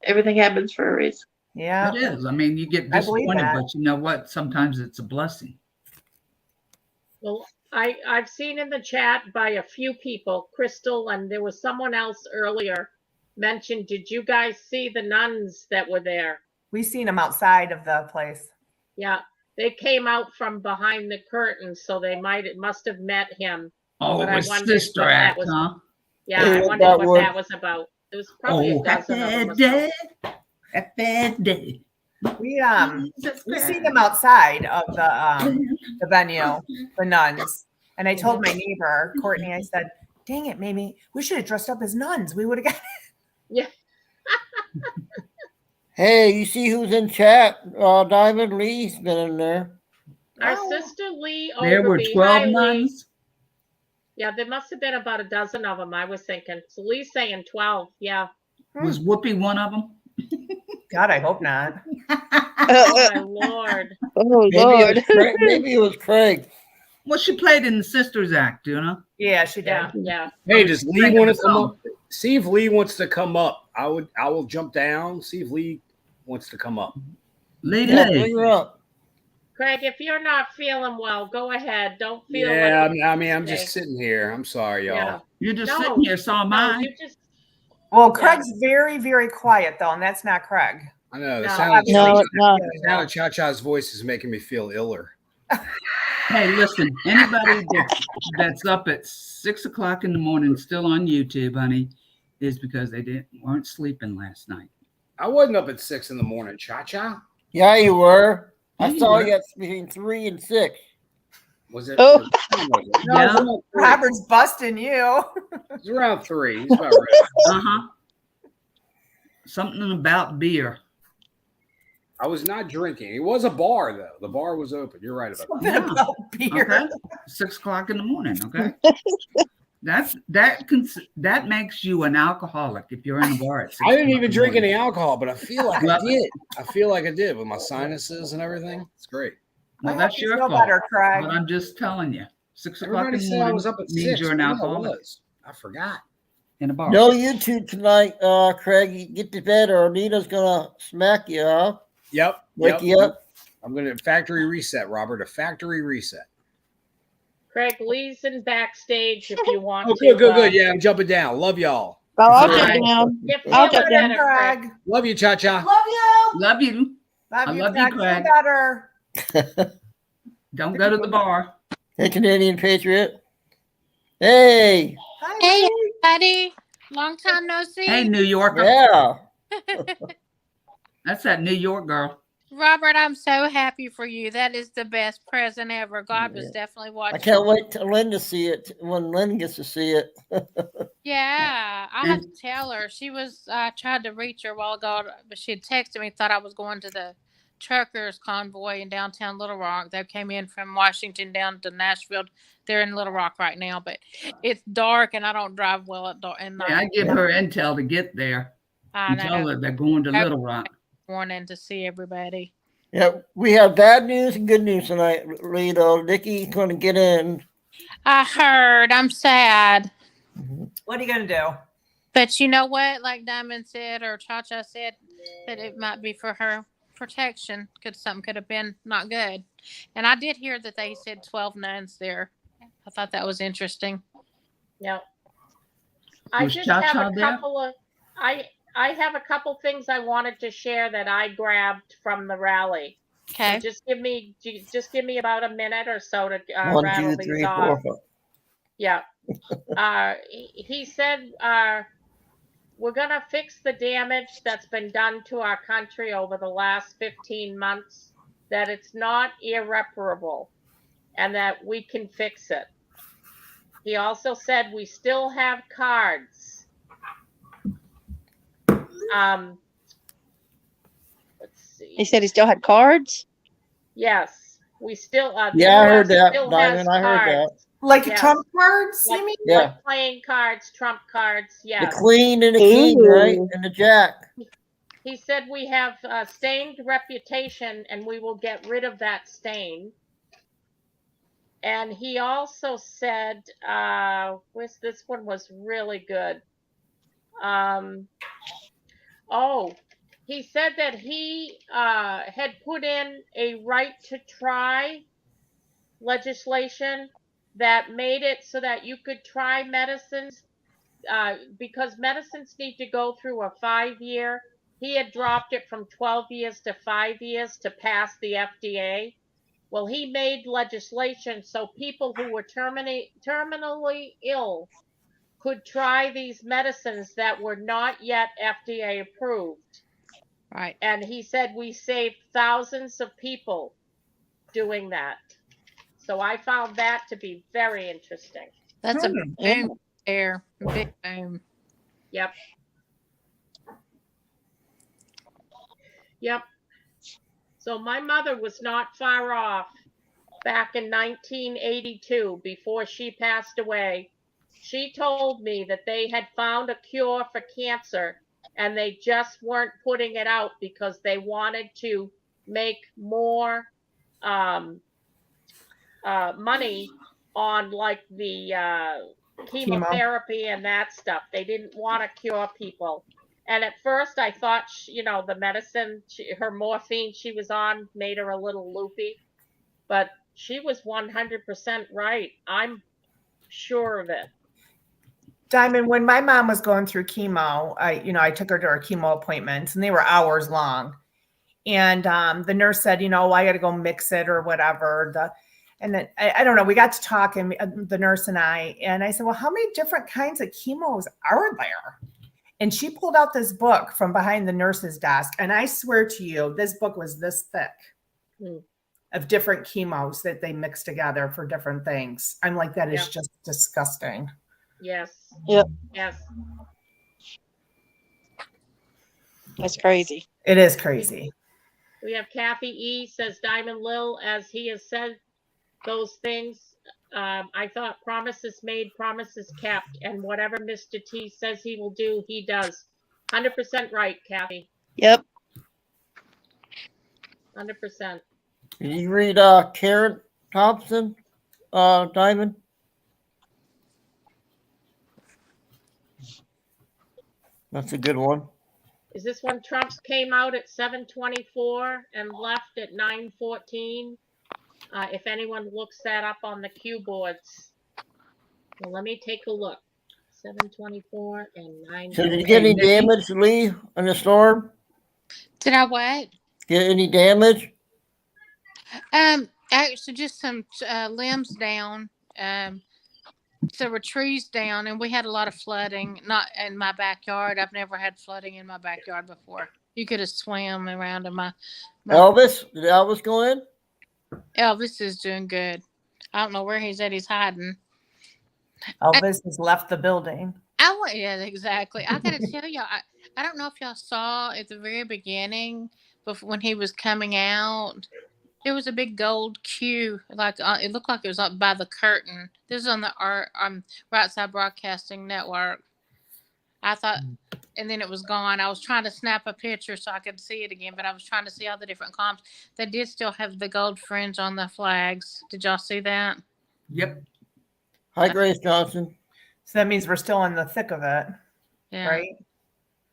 Everything happens for a reason.
Yeah.
It is. I mean, you get
I believe
disappointed,
that.
but you know what? Sometimes it's a blessing.
Well, I've seen in the chat by a few people, Crystal, and there was someone else earlier mentioned, did you guys see the nuns that were there?
We seen him outside of the place.
Yeah, they came out from behind the curtain, so it must have met him.
Oh,
But
it
I
was
wondered
Sister
what that
Act,
was.
huh?
Yeah,
Hey,
I
what
wondered
that
what
was-
that was about. It was probably a dozen of them. or so.
Happy day.
We see them outside of the venue, the nuns. And I told my neighbor, Courtney, I said, dang it, maybe we should have dressed up as nuns. We would have got
Yeah,
Hey, you see who's in chat? Diamond Lee's been in there.
our
Oh.
sister Lee
There were
Overby.
12
Hi, Lee.
nuns.
Yeah, there must have been about a dozen of them, I was thinking. So Lee's saying 12. Yeah.
Was Whoopi one of them?
God, I hope not.
Oh, my Lord.
Oh
Maybe
Lord.
Maybe it was Craig.
Well, she played in the Sisters Act, you know?
Yeah, she did.
Yeah, yeah.
Hey, does Lee
Think of
want
a
to come
song.
up? See if Lee wants to come up. I will jump down. See if Lee wants to come up.
Lady
Yeah,
Lee.
bring her up.
Craig, if you're not feeling well, go ahead. Don't feel
Yeah,
like
I mean, I'm just sitting here. I'm sorry, y'all.
Yeah.
You're just
No,
sitting here, so am
No,
I.
you just
Well, Craig's very, very quiet though, and that's not Craig.
I know the
No,
sound,
No, it's not.
the sound of Cha Cha's voice is making me feel iller.
Hey, listen, anybody that's up at 6 o'clock in the morning still on YouTube, honey, is because they weren't sleeping last night.
I wasn't up at 6 in the morning, Cha Cha.
Yeah, you were.
Yeah,
I
you
saw
were.
you at between 3 and 6.
Was it?
Oh.
What time was it? No,
Yeah.
it was around 3.
Robert's busting you.
It was around 3. He's about right.
Uh-huh. Something about beer.
I was not drinking. It was a bar, though. The bar was open. You're right about that.
Something about beer.
Okay. 6 o'clock in the morning. Okay. That makes you an alcoholic if you're in a bar at 6
I didn't
o'clock
even
in the
drink
morning.
any alcohol, but I feel like I
Well-
did. I feel like I did with my sinuses and everything. It's great.
Well,
I
that's
hope you
your
feel
fault.
better, Craig.
But I'm just telling you. 6 o'clock
Everybody
in the
said I
morning
was up at
means
6.
you're an
Maybe I
alcoholic
was. I forgot.
in a bar.
No YouTube tonight, Craig. You get to bed or Anita's gonna smack you, huh?
Yep.
Wake you up.
I'm going to factory reset, Robert. A factory reset.
Craig, Lee's in backstage if you want
Oh,
to.
good. Yeah, I'm jumping down. Love y'all.
Oh, I'll
Bye.
jump down.
You're
I'll
feeling
jump down.
better, Craig.
Craig.
Love you, Cha Cha.
Love you.
Love you.
Love
I
you,
love you,
Craig.
Craig.
Feel better.
Don't go to the bar.
Hey, Canadian Patriot. Hey.
Hi,
Hey,
Lee.
everybody. Long time no see.
Hey, New Yorker.
Yeah.
That's that New York girl.
Robert, I'm so happy for you. That is the best present ever. God was
Yeah.
definitely
I
watching.
can't wait till Lynn to see it when Lynn gets to see it.
Yeah, I have to tell her. She was tried to reach her a while ago, but she had texted me, thought I was going to the truckers convoy in downtown Little Rock. They came in from Washington down to Nashville. They're in Little Rock right now, but it's dark and I don't drive well at dark. And
Yeah, I give her intel to get there
I
and tell
know.
her they're going to Little Rock.
Wanting to see everybody.
Yeah, we have bad news and good news tonight, Lee. Though Nikki's going to get in.
I heard. I'm sad.
What are you gonna do?
But you know what? Like Diamond said, or Cha-Cha said, that it might be for her protection because something could have been not good. And I did hear that they said 12 nuns there. I thought that was interesting.
Yep. I
Was
just
Cha-Cha
have a
there?
couple of I have a couple things I wanted to share that I grabbed from the rally.
Okay.
So just give me about a minute or so to
1,
rattle
2,
these
3,
off.
4, 5.
Yeah. He said we're going to fix the damage that's been done to our country over the last 15 months, that it's not irreparable and that we can fix it. He also said we still have cards. Let's see.
He said he still had cards.
Yes, we still.
Yeah, I heard
the US
that,
still
Diamond.
has
I heard that.
cards.
Like
Yes.
Trump cards,
Like,
you mean?
Yeah.
like playing cards, trump cards.
The
Yes.
Queen and the King, right?
Ooh.
And the Jack.
He said we have a stained reputation and we will get rid of that stain. And he also said, this one was really good. He said that he had put in a right to try legislation that made it so that you could try medicines because medicines need to go through a 5-year. He had dropped it from 12 years to 5 years to pass the FDA. Well, he made legislation so people who were terminally ill could try these medicines that were not yet FDA approved.
Right.
And he said we saved thousands of people doing that. So I found that to be very interesting.
That's a
Yeah.
boom there. Big boom.
Yep. Yep. So my mother was not far off back in 1982 before she passed away. She told me that they had found a cure for cancer and they just weren't putting it out because they wanted to make more money on like the chemotherapy and that stuff. They didn't want to cure people. And at first I thought, the medicine, her morphine she was on made her a little loopy. But she was 100% right. I'm sure of it.
Diamond, when my mom was going through chemo, I took her to her chemo appointments and they were hours long. And the nurse said, I got to go mix it or whatever. And then I don't know, we got to talking, the nurse and I said, well, how many different kinds of chemos are there? And she pulled out this book from behind the nurse's desk. And I swear to you, this book was this thick of different chemos that they mix together for different things. I'm like, that is just disgusting.
Yes.
Yep.
Yes.
That's crazy.
It is crazy.
We have Kathy E. says Diamond Lil, as he has said those things. I thought promises made, promises kept, and whatever Mr. T says he will do, he does. 100% right, Kathy.
Yep.
100%.
Did you read Karen Thompson? Diamond? That's a good one.
Is this when Trump's came out at 7:24 and left at 9:14? If anyone looks that up on the cue boards. Well, let me take a look. 7:24 and 9.
So did you get any
Nikki?
damage, Lee, in the storm?
Did I what?
Get any damage?
Actually, just some limbs down. There were trees down, and we had a lot of flooding. Not in my backyard. I've never had flooding in my backyard before. You could have swam around in my
Elvis? Did Elvis go in?
Elvis is doing good. I don't know where he's at. He's hiding.
Elvis has left the building.
Yeah, exactly. I gotta tell y'all, I don't know if y'all saw at the very beginning, before when he was coming out, there was a big gold queue. Like it looked like it was up by the curtain. This is on the Right Side Broadcasting Network. I thought, and then it was gone. I was trying to snap a picture so I could see it again, but I was trying to see all the different comps. They did still have the gold fringe on the flags. Did y'all see that?
Yep.
Hi, Grace Johnson.
So that means we're still in the thick of it,
Yeah.
right?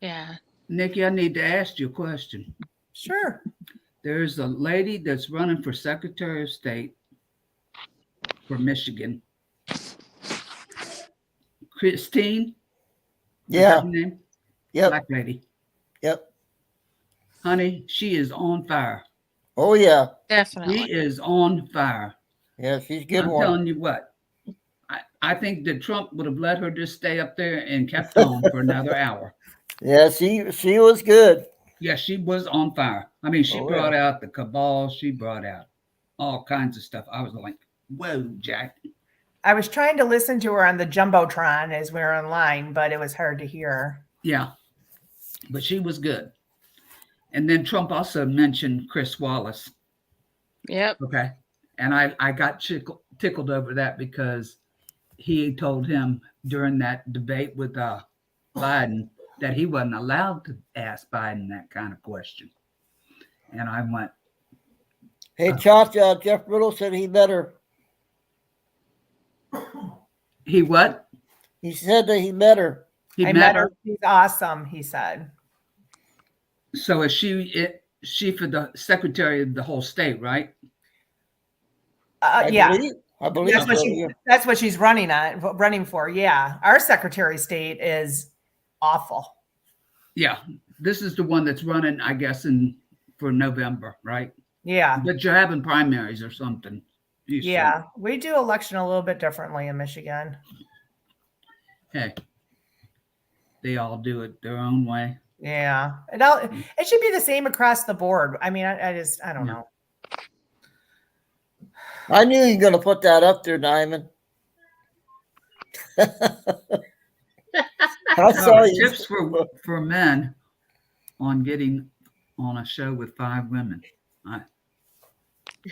Yeah.
Nikki, I need to ask you a question.
Sure.
There's a lady that's running for Secretary of State for Michigan. Christine? Is that
Yeah.
her name?
Yep.
Black lady.
Yep.
Honey, she is on fire.
Oh yeah.
Definitely.
She is on fire.
Yeah, she's a good
I'm
one.
telling you what. I think that Trump would have let her just stay up there and kept on for another hour.
Yeah, she was good.
Yeah, she was on fire. I mean, she
Oh,
brought out the cabal. She brought out all kinds of stuff. I was like, whoa, Jack.
I was trying to listen to her on the Jumbotron as we were online, but it was hard to hear.
Yeah, but she was good. And then Trump also mentioned Chris Wallace.
Yep.
Okay. And I got tickled over that because he told him during that debate with Biden that he wasn't allowed to ask Biden that kind of question. And I went,
Hey, Cha-Cha, Jeff Riddle said he met her.
he what?
He said that he met her.
He
I met her. She's awesome, he said.
So is she for the secretary of the whole state, right?
Yeah.
I believe
That's what
so,
she.
yeah.
That's what she's running for. Yeah, our Secretary of State is awful.
Yeah, this is the one that's running, I guess, for November, right?
Yeah,
But you're having primaries or something.
yeah. We do election a little bit differently in Michigan.
Hey, they all do it their own way.
Yeah, it should be the same across the board. I mean, I don't know.
I knew you were going to put that up there, Diamond. I saw you.
Tips for men on getting on a show with 5 women.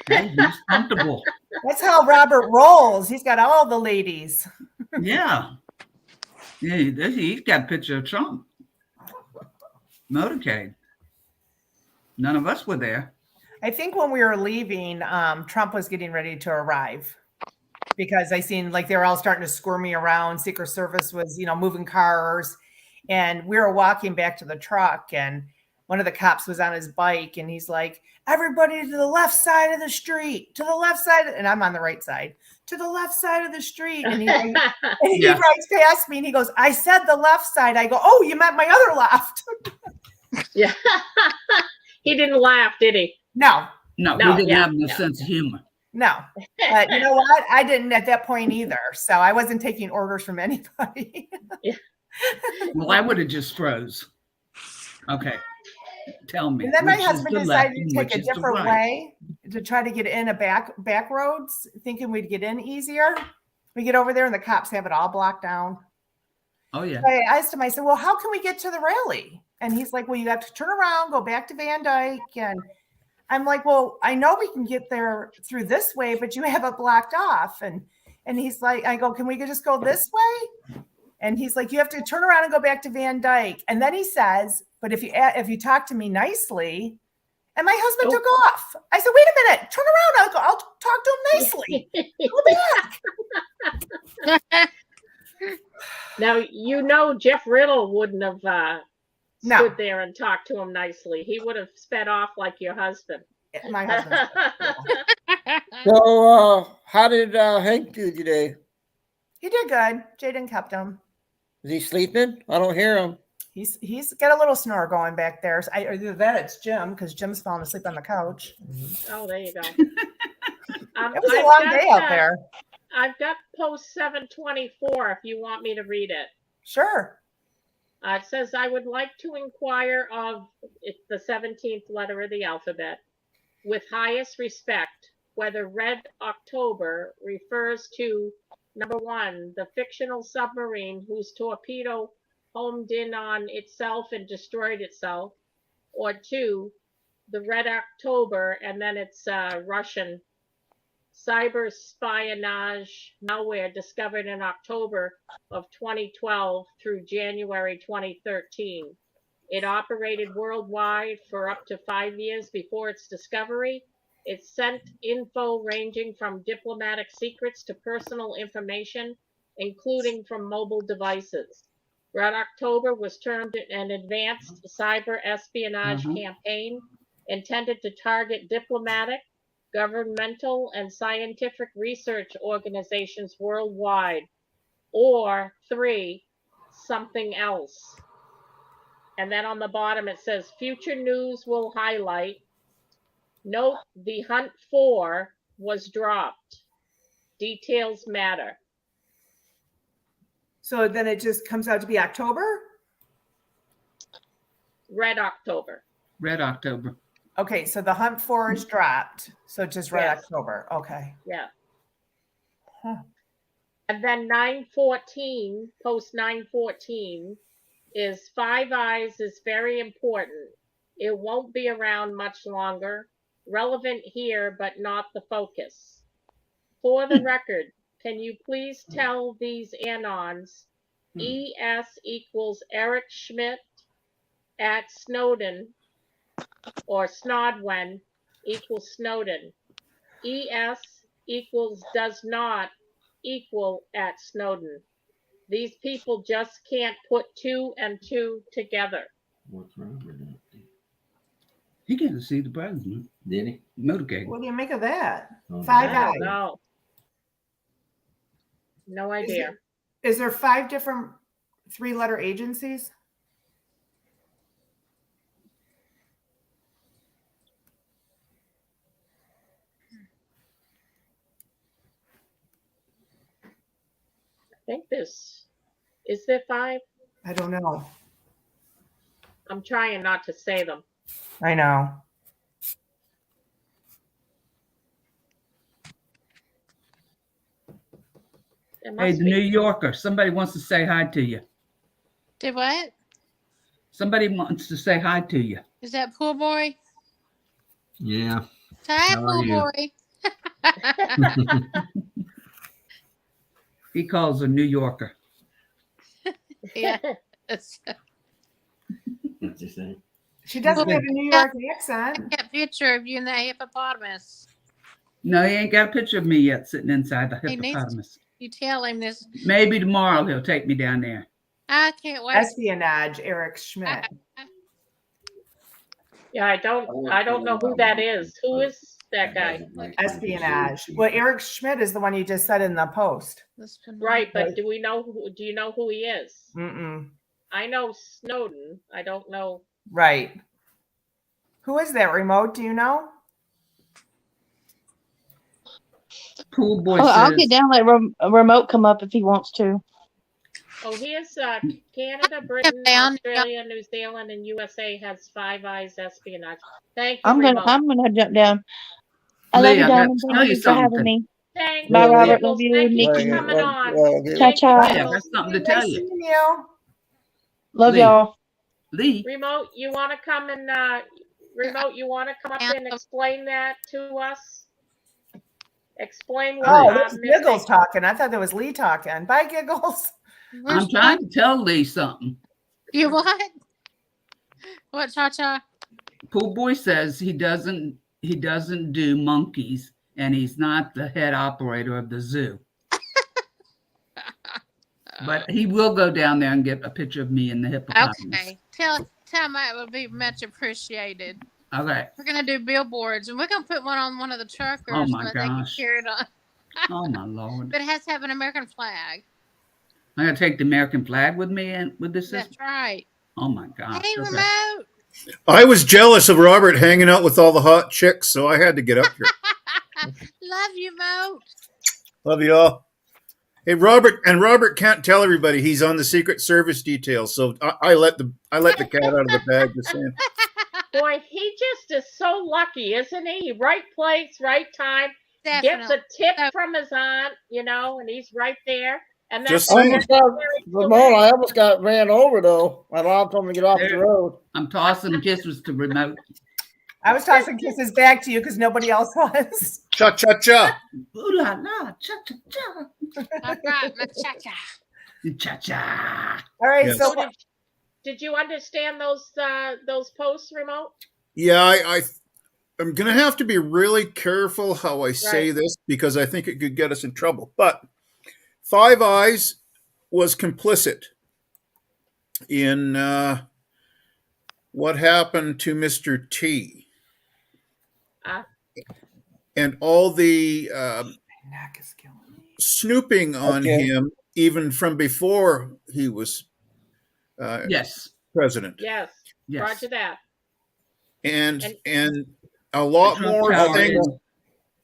Hey, he's comfortable.
That's how Robert rolls. He's got all the ladies.
Yeah. Yeah, he's got a picture of Trump. Motorcade. None of us were there.
I think when we were leaving, Trump was getting ready to arrive because I seen like they were all starting to squirmy around. Secret Service was, moving cars, and we were walking back to the truck, and one of the cops was on his bike, and he's like, "Everybody to the left side of the street, to the left side," and I'm on the right side, to the left side of the street, and he rides past me, and he goes, "I said the left side." I go, "Oh, you meant my other left."
Yeah. He didn't laugh, did he?
No,
we didn't have no sense of humor.
no. But you know what? I didn't at that point either. So I wasn't taking orders from anybody.
Well, I would have just froze. Okay. Tell me.
And then my
which is
husband
the
decided
left
to
and
take
which
a
is the
different
right?
way to try to get in a back roads, thinking we'd get in easier. We get over there and the cops have it all blocked down.
Oh, yeah.
So I asked him, I said, "Well, how can we get to the rally?" And he's like, "Well, you have to turn around, go back to Van Dyke." And I'm like, "Well, I know we can get there through this way, but you have it blocked off." And he's like, I go, "Can we just go this way?" And he's like, "You have to turn around and go back to Van Dyke." And then he says, "But if you talk to me nicely," And my husband
Oh.
took off. I said, wait a minute, turn around. I'll talk to him nicely. Go back.
Now, you know, Jeff Riddle wouldn't have
No.
stood there and talked to him nicely. He would have sped off like your husband.
My husband.
So, how did Hank do today?
He did good. Jaden kept him.
Is he sleeping? I don't hear him.
He's got a little snore going back there. So either that it's Jim, because Jim's falling asleep on the couch.
Oh, there you go.
It was a long day out there.
I've got post 724 if you want me to read it.
Sure.
It says, I would like to inquire of it's the 17th letter of the alphabet, with highest respect, whether Red October refers to, number one, the fictional submarine whose torpedo homed in on itself and destroyed itself, or two, the Red October, and then it's Russian cyber espionage malware discovered in October of 2012 through January 2013. It operated worldwide for up to 5 years before its discovery. It sent info ranging from diplomatic secrets to personal information, including from mobile devices. Red October was termed an advanced cyber espionage campaign intended to target diplomatic, governmental, and scientific research organizations worldwide. Or three, something else. And then on the bottom it says, future news will highlight. Note the hunt for was dropped. Details matter.
So then it just comes out to be October?
Red October.
Red October.
Okay, so the hunt for is dropped. So just Red
Yes.
October. Okay.
Yeah.
Huh.
And then 914, post 914, is Five Eyes is very important. It won't be around much longer. Relevant here, but not the focus. For the record, can you please tell these anons ES equals Eric Schmidt at Snowden, or Snodwen equals Snowden. ES equals does not equal at Snowden. These people just can't put two and two together.
What's wrong with that?
He came to see the president.
Did he?
Motorcade.
What do you make of that?
Oh,
Five
I
Eyes.
don't know. No idea.
Is there 5 different 3-letter agencies?
I think is there 5?
I don't know.
I'm trying not to say them.
I know.
There
Hey,
must
the
be.
New Yorker. Somebody wants to say hi to you.
Did what?
Somebody wants to say hi to you.
Is that pool boy?
Yeah.
Hi,
How are
pool
you?
boy.
He calls a New Yorker.
Yeah.
What's he saying?
She doesn't have a New York accent.
That picture of you in that hippopotamus.
No, he ain't got a picture of me yet sitting inside the
He needs to.
hippopotamus.
You tell him this.
Maybe tomorrow he'll take me down there.
I can't wait.
Espionage, Eric Schmidt.
Yeah, I don't know who that is. Who is that guy?
Espionage. Well, Eric Schmidt is the one you just said in the post.
Right, but do you know who he is?
Mm-mm.
I know Snowden. I don't know.
Right. Who is that? Remote? Do you know?
Pool boy
I'll
says,
get down, let a remote come up if he wants to.
Oh, here's Canada, Britain,
down.
Australia, New Zealand, and USA has Five Eyes espionage. Thank you,
I'm
Remote.
gonna jump down. I love
Lee,
you,
I got
darling.
to tell
Thank
you
you for having
something.
me.
Thank
Bye,
you,
Robert.
Giggles.
Love you,
Thank you
Nikki.
for coming on.
Well,
Thank you,
Ciao, ciao.
Lee, I got
Giggles.
something to tell
Nice
you.
seeing you.
Love
Lee.
y'all.
Lee,
Remote, you want to come and Remote, you want to come up and explain that to us? Explain what
Oh,
Lee.
there's Giggles talking. I thought that was Lee talking. Bye, Giggles.
I'm trying to tell Lee something.
You what? What, Cha Cha?
Pool Boy says he doesn't do monkeys, and he's not the head operator of the zoo. But he will go down there and get a picture of me and the hippopotamus.
Okay. Tell him it would be much appreciated.
Okay.
We're gonna do billboards, and we're gonna put one on one of the truckers
Oh my
so they can
gosh.
carry it on.
Oh my Lord.
But it has to have an American flag.
I'm gonna take the American flag with me and with this system.
That's right.
Oh my gosh.
Hey,
Okay.
remote.
I was jealous of Robert hanging out with all the hot chicks, so I had to get up here.
Love you, Moat.
Love you all. Hey, Robert can't tell everybody he's on the Secret Service details, so I let the cat out of the bag. Just saying.
Boy, he just is so lucky, isn't he? Right place, right time.
Definitely.
Gets a tip from his aunt, and he's right there. And that's
Just
I
saying.
almost got, Ramon, I almost got ran over though. My mom told me to get off the
There.
road.
I'm tossing kisses to remote.
I was tossing kisses back to you because nobody else was.
Cha cha cha.
Ooh la la, cha cha cha.
All right, cha-cha.
Cha cha.
All right,
Yes.
so
Did you understand those posts, Remote?
Yeah, I'm gonna have to be really careful how I say
Right.
this because I think it could get us in trouble. But Five Eyes was complicit in what happened to Mr. T and all the
neck is killing me.
snooping on
Okay.
him, even from before he was
Yes.
president,
Yes.
Yes.
Roger that.
and
And-
and a lot
The Trump
more
Tower
things.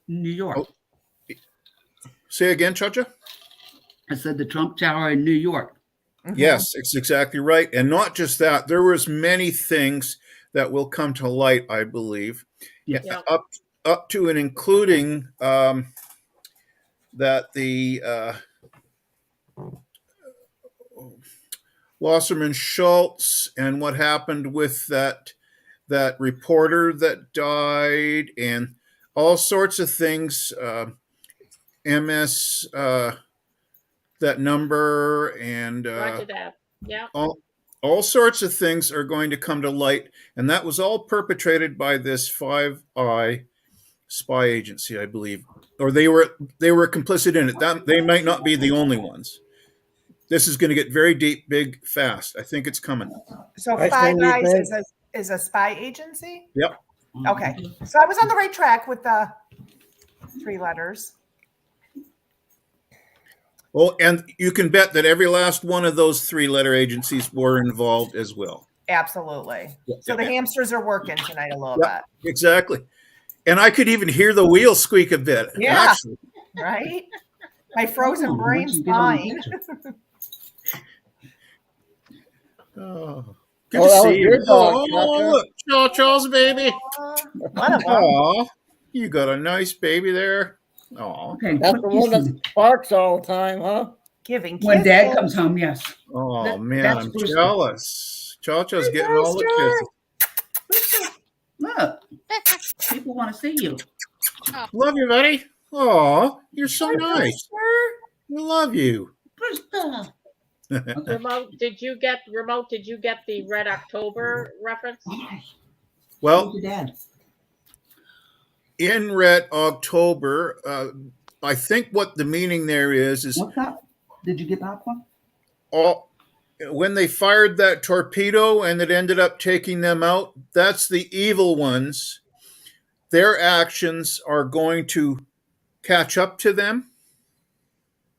in New York.
Oh. Say again, Chacha?
I said the Trump Tower in New York.
Mhm.
Yes, it's exactly right. And not just that, there was many things that will come to light, I believe,
Yes.
Yeah.
up to and including that the Wasserman Schultz and what happened with that reporter that died and all sorts of things, MS that number and
Roger that. Yeah.
all sorts of things are going to come to light, and that was all perpetrated by this Five Eye spy agency, I believe, or they were complicit in it. That they might not be the only ones. This is going to get very deep, big, fast. I think it's coming.
So
I
Five
think you
Eyes
think-
is a spy agency?
Yep.
Okay. So I was on the right track with the 3 letters.
Well, and you can bet that every last one of those 3-letter agencies were involved as well.
Absolutely. So the
Yeah.
hamsters are working tonight a little
Yep, exactly. And I could even hear the wheel squeak a bit.
Yeah.
Actually.
bit, right? My frozen
Oh, once
brain's
you get on the
fine.
picture.
Oh, good
Oh,
to
that
see
was
you.
your dog,
Oh, look, Charles, baby.
One of them.
Oh, you got a nice baby there. Oh,
Okay,
That's
put
the
these
one
in-
that barks all the time, huh?
Giving
when
kisses.
Dad comes home, yes.
oh man,
that's
I'm
Brewster.
jealous. Cha-Cha's getting all the kisses.
Look, people want to see you.
Love you, buddy. Oh, you're so nice. We love you.
Brewster. Okay.
Remote, did you get the Red October reference?
Well,
Look at Dad.
in Red October, I think what the meaning there is
What's that? Did you get popcorn?
all when they fired that torpedo and it ended up taking them out, that's the evil ones. Their actions are going to catch up to them.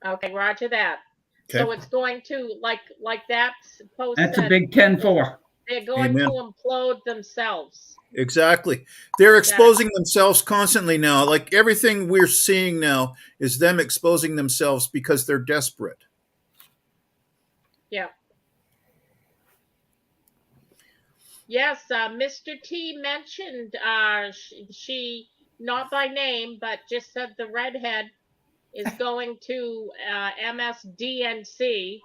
Okay, roger that.
Okay.
So it's going to like that post
That's a
said,
big 10-4.
they're going
Amen.
to implode themselves.
Exactly. They're exposing themselves constantly now. Like everything we're seeing now is them exposing themselves because they're desperate.
Yeah. Yes, Mr. T mentioned she not by name, but just said the redhead is going to MSDNC.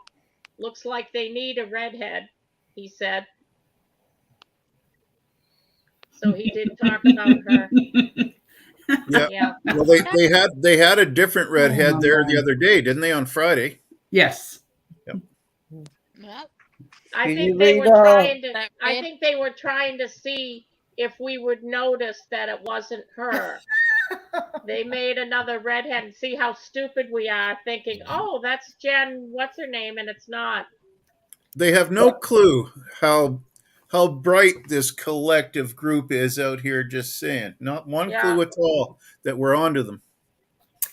Looks like they need a redhead, he said. So he did talk about her.
Yeah.
Yeah.
Well, they had a different redhead there the other day, didn't they? On Friday.
Yes.
I
Can
think
you
they
read,
were trying to.
that
I
red?
think they were trying to see if we would notice that it wasn't her. They made another redhead and see how stupid we are thinking, oh, that's Jen, what's her name? And it's not.
They have no clue how bright this collective group is out here. Just saying, not one
Yeah.
clue at all that we're onto them.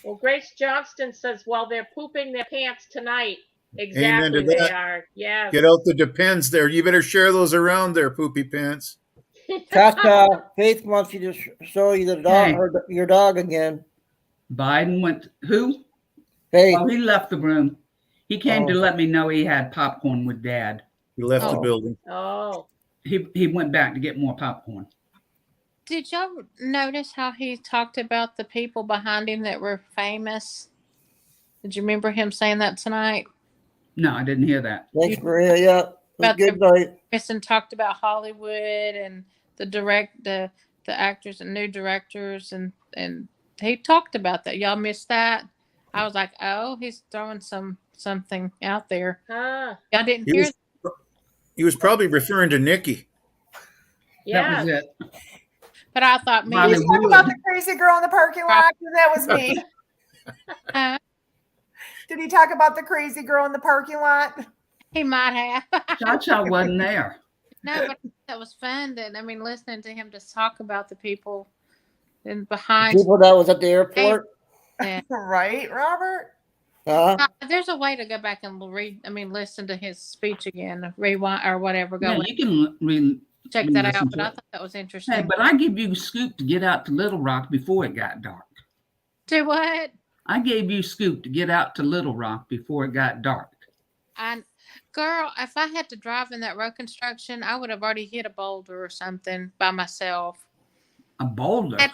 Well, Grace Johnston says, well, they're pooping their pants tonight.
Amen to
Exactly, they
that.
are. Yes.
Get out the depends there. You better share those around there, poopy pants.
Tasha, Faith wants you to show you the dog, your dog again.
Biden went, who?
Faith.
Oh, he left the room. He came to
Oh.
let me know he had popcorn with Dad.
He left the
Oh.
building.
Oh.
He went back to get more popcorn.
Did y'all notice how he talked about the people behind him that were famous? Did you remember him saying that tonight?
No, I didn't hear that.
Thanks, Maria. Yeah.
About
Good night.
And talked about Hollywood and the actors and new directors and he talked about that. Y'all missed that? I was like, oh, he's throwing something out there.
Ah.
Y'all didn't hear that?
He was probably referring to Nikki.
Yeah.
That was it.
But I thought
Did
maybe
you talk about the crazy girl in the parking lot? That was me. Did he talk about the crazy girl in the parking lot?
He might have.
Cha-Cha wasn't there.
No, but that was fun. Listening to him just talk about the people and behind
People that was at the airport.
Yeah.
Right, Robert?
There's a way to go back and listen to his speech again, rewind or whatever. Go
Yeah, you can
check that out. But I thought that was interesting.
Hey, but I give you scoop to get out to Little Rock before it got dark.
Do what?
I gave you scoop to get out to Little Rock before it got dark.
Girl, if I had to drive in that road construction, I would have already hit a boulder or something by myself.
A boulder?
I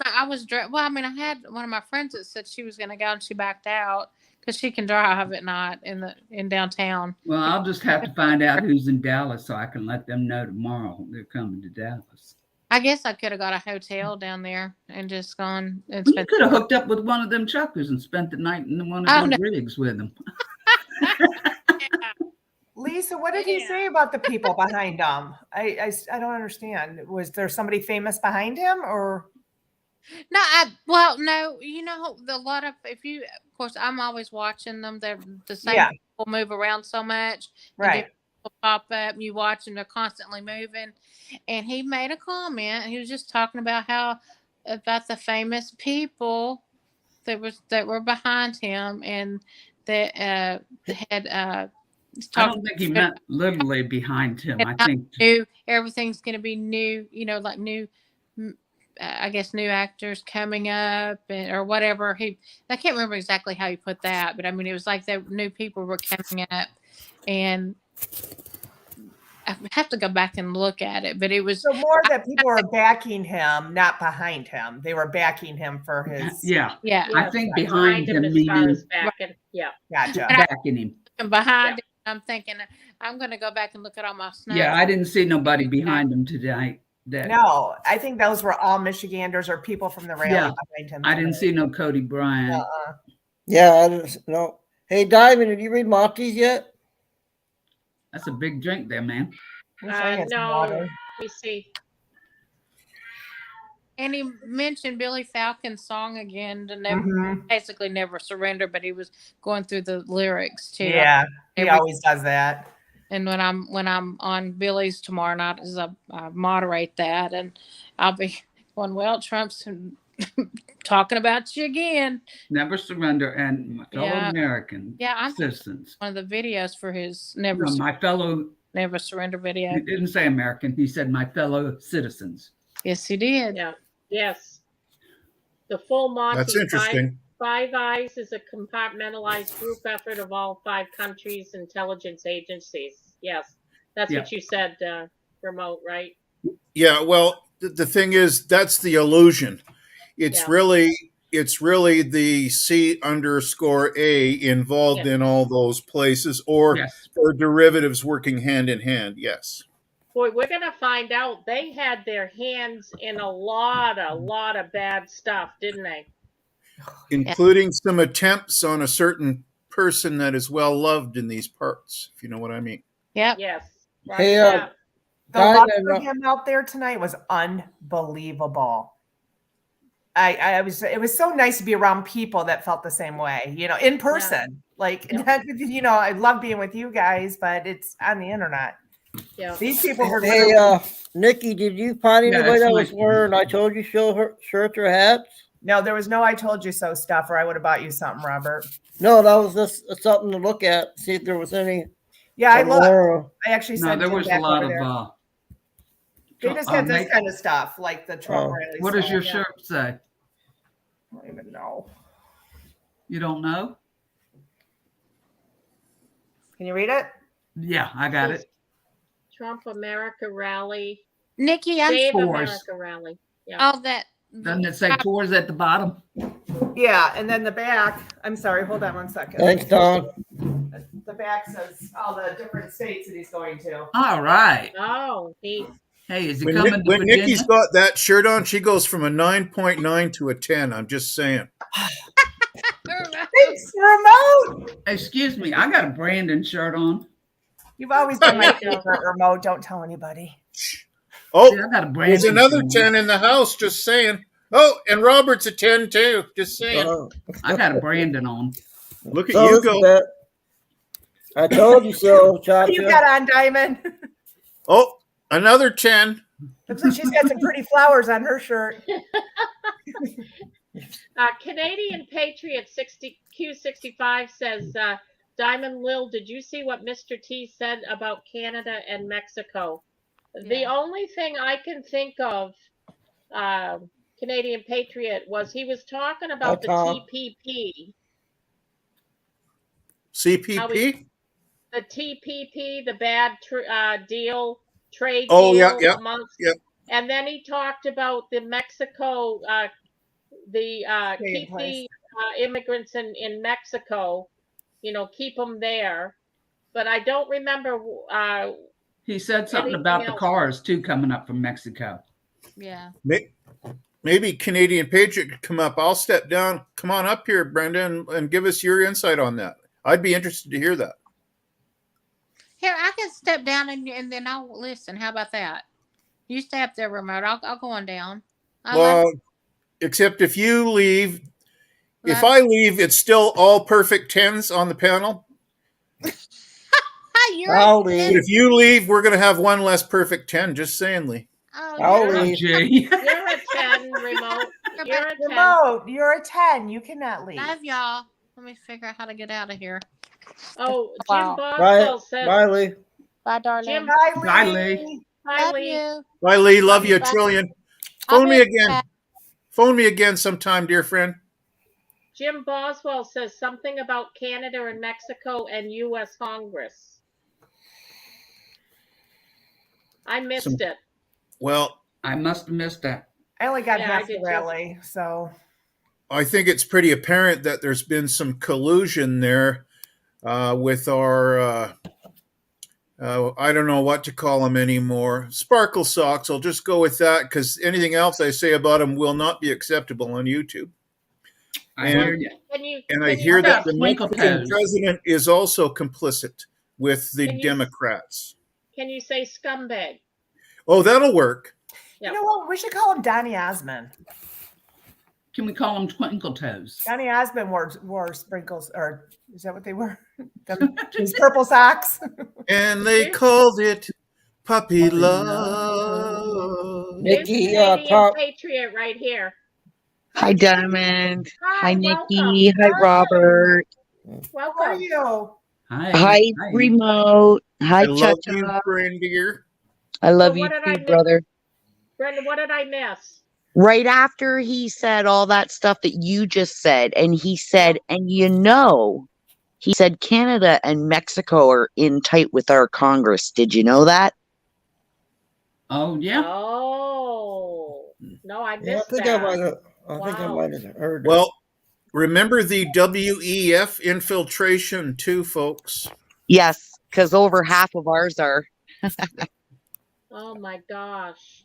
had one of my friends that said she was going to go and she backed out because she can drive at night in downtown.
Well, I'll just have to find out who's in Dallas so I can let them know tomorrow they're coming to Dallas.
I guess I could have got a hotel down there and just gone. And
you could have hooked up with one of them truckers and spent the night in one of those rigs with them.
Lisa, what did he say about the people behind him? I don't understand. Was there somebody famous behind him or?
No, no. You know, of course, I'm always watching them. They're the same people move around so much.
Right.
People pop up and you watch them. They're constantly moving. And he made a comment. He was just talking about about the famous people that were behind him and that had.
I don't think he meant literally behind him. I think
everything's going to be new, like new, I guess, new actors coming up or whatever. I can't remember exactly how he put that, but it was like the new people were coming up, and I have to go back and look at it. But it was
so more that people were backing him, not behind him. They were backing him for his.
Yeah.
I think behind him meaning
Gotcha.
Backing him.
And behind him, I'm thinking I'm going to go back and look at all my snow.
Yeah, I didn't see nobody behind him tonight.
No, I think those were all Michiganders or people from the rally behind him.
I didn't see no Cody Bryant.
Yeah, I didn't know. Hey, Diamond, did you read Monty's yet?
That's a big drink there, man.
No, let me see.
And he mentioned Billy Falcon's song again, basically Never Surrender, but he was going through the lyrics too.
Yeah, he always does that.
And when I'm on Billy's tomorrow night, as I moderate that, and I'll be going, well, Trump's talking about you again.
Never surrender, and my fellow American citizens.
One of the videos for his
Never
Surrender video.
He didn't say American. He said my fellow citizens.
Yes, he did.
Yeah. Yes. The full Monty.
That's interesting.
Five Eyes is a compartmentalized group effort of all 5 countries' intelligence agencies. Yes. That's what you said, Remote, right?
Yeah. Well, the thing is, that's the illusion. It's really the C_A involved in all those places or derivatives working hand in hand. Yes.
Boy, we're going to find out they had their hands in a lot of bad stuff, didn't they?
Including some attempts on a certain person that is well loved in these parts, if you know what I mean.
Yeah.
Yes.
Hey,
The luck
Diamond,
for him out there tonight was unbelievable. It was so nice to be around people that felt the same way, you know, in person. Like, you know, I love being with you guys, but it's on the internet.
Yeah.
These people were
Hey,
literally.
Nikki, did you find
Yeah,
anybody
it's
that
nice
was
to
wearing I told you so shirts or hats?
No, there was no I told you so stuff, or I would have bought you something, Robert.
No, that was just something to look at, see if there was any.
Yeah, I looked.
Somewhere.
I actually
No,
sent
there
Jim
was a
back
lot
over
of.
there. They just had this
Nate,
kind of stuff, like the Trump
Oh.
rally.
what does
stuff.
your
Yeah.
shirt say?
I don't even know.
You don't know?
Can you read it?
Yeah, I got it.
Trump America rally.
Nikki, I'm
Save
Tours.
America rally. Yeah.
all that.
Doesn't it say tours at the bottom?
Yeah, and then the back. I'm sorry, hold on one second.
Thanks, Don.
The back says all the different states that he's going to.
All right.
Oh, neat.
Hey, is he
When,
coming to
when
Virginia?
Nikki's got that shirt on, she goes from a 9.9 to a 10. I'm just saying.
Thanks, remote.
Excuse me, I got a Brandon shirt on.
You've always been my
There you go.
favorite, remote. Don't tell anybody.
Oh,
See, I got a
there's
Brandon
another
shirt on.
10 in the house. Just saying. Oh, and Robert's a 10 too. Just saying.
I got a Brandon on.
Look at
So
you
listen,
go.
Bet, I told you so,
What do you
Chacha.
got on, Diamond?
Oh, another 10.
Looks like she's got some pretty flowers on her shirt.
Canadian Patriot 60Q65 says, Diamond Lil, did you see what Mr. T said about Canada and Mexico? The
Yeah.
only thing I can think of, Canadian Patriot, was he was talking about the
Tom.
TPP.
CPP?
The TPP, the bad deal, trade
Oh,
deal
yeah.
amongst.
Yeah.
And then he talked about the Mexico,
Stay in
keep
place.
the immigrants in Mexico, you know, keep them there. But I don't remember.
He said something
Anything
about the
else?
cars too coming up from Mexico.
Yeah.
Maybe Canadian Patriot could come up. I'll step down. Come on up here, Brenda, and give us your insight on that. I'd be interested to hear that.
Here, I can step down and then I'll listen. How about that? You stay up there, remote. I'll go on down.
Well, except if you leave, if
Love-
I leave, it's still all perfect 10s on the panel.
You're
I'll
a-
leave.
But if you leave, we're going to have one less perfect 10. Just saying, Lee.
Oh,
I'll
you're,
leave.
Gee.
You're a 10, remote. You're a 10.
Remote, you're a 10. You cannot leave.
love y'all. Let me figure out how to get out of here.
Oh,
Wow.
Jim
Bye,
Boswell says,
bye, Lee.
Bye, darling.
Jim,
Bye,
Bye,
Lee.
Lee.
hi,
Love
Lee.
you.
Bye, Lee. Love you a
Bye.
trillion.
I'll
Phone
be
me again.
back.
Phone me again sometime, dear friend.
Jim Boswell says something about Canada and Mexico and U.S. Congress. I missed it.
Well,
I must have missed that.
I only got
Yeah,
half
I did
the rally, so
I think it's pretty apparent that there's been some collusion there with our, I don't know what to call them anymore. Sparkle socks. I'll just go with that because anything else I say about them will not be acceptable on YouTube.
I
And-
hear you.
And I
Can you
hear that
stop
the
twinkle
Mexican
toes?
president is also complicit with the
Can you-
Democrats.
Can you say scumbag?
Oh, that'll work.
Yeah.
you know what? We should call him Donny Osmond.
Can we call them twinkle toes?
Donny Osmond wore sprinkles, or is that what they were? His purple socks.
And they
Here's-
called it puppy
Puppy
love.
Here's
Nikki,
Canadian
Tom.
Patriot right here.
Hi, Diamond. Hi,
welcome.
Nikki. Hi, Robert.
How are
Welcome.
you?
Hi.
Hi, Remote. Hi,
I love you,
Cha-Cha.
friend dear.
I love
So
you
what did I
too,
miss?
brother.
Brenda, what did I miss?
Right after he said all that stuff that you just said, and he said, and you know, he said Canada and Mexico are in tight with our Congress. Did you know that?
Oh, yeah.
Oh, no, I
Yeah, I
missed
think
that.
I think I
Wow.
might have heard that.
Well, remember the WEF infiltration too, folks.
Yes, because over half of ours are.
Oh my gosh.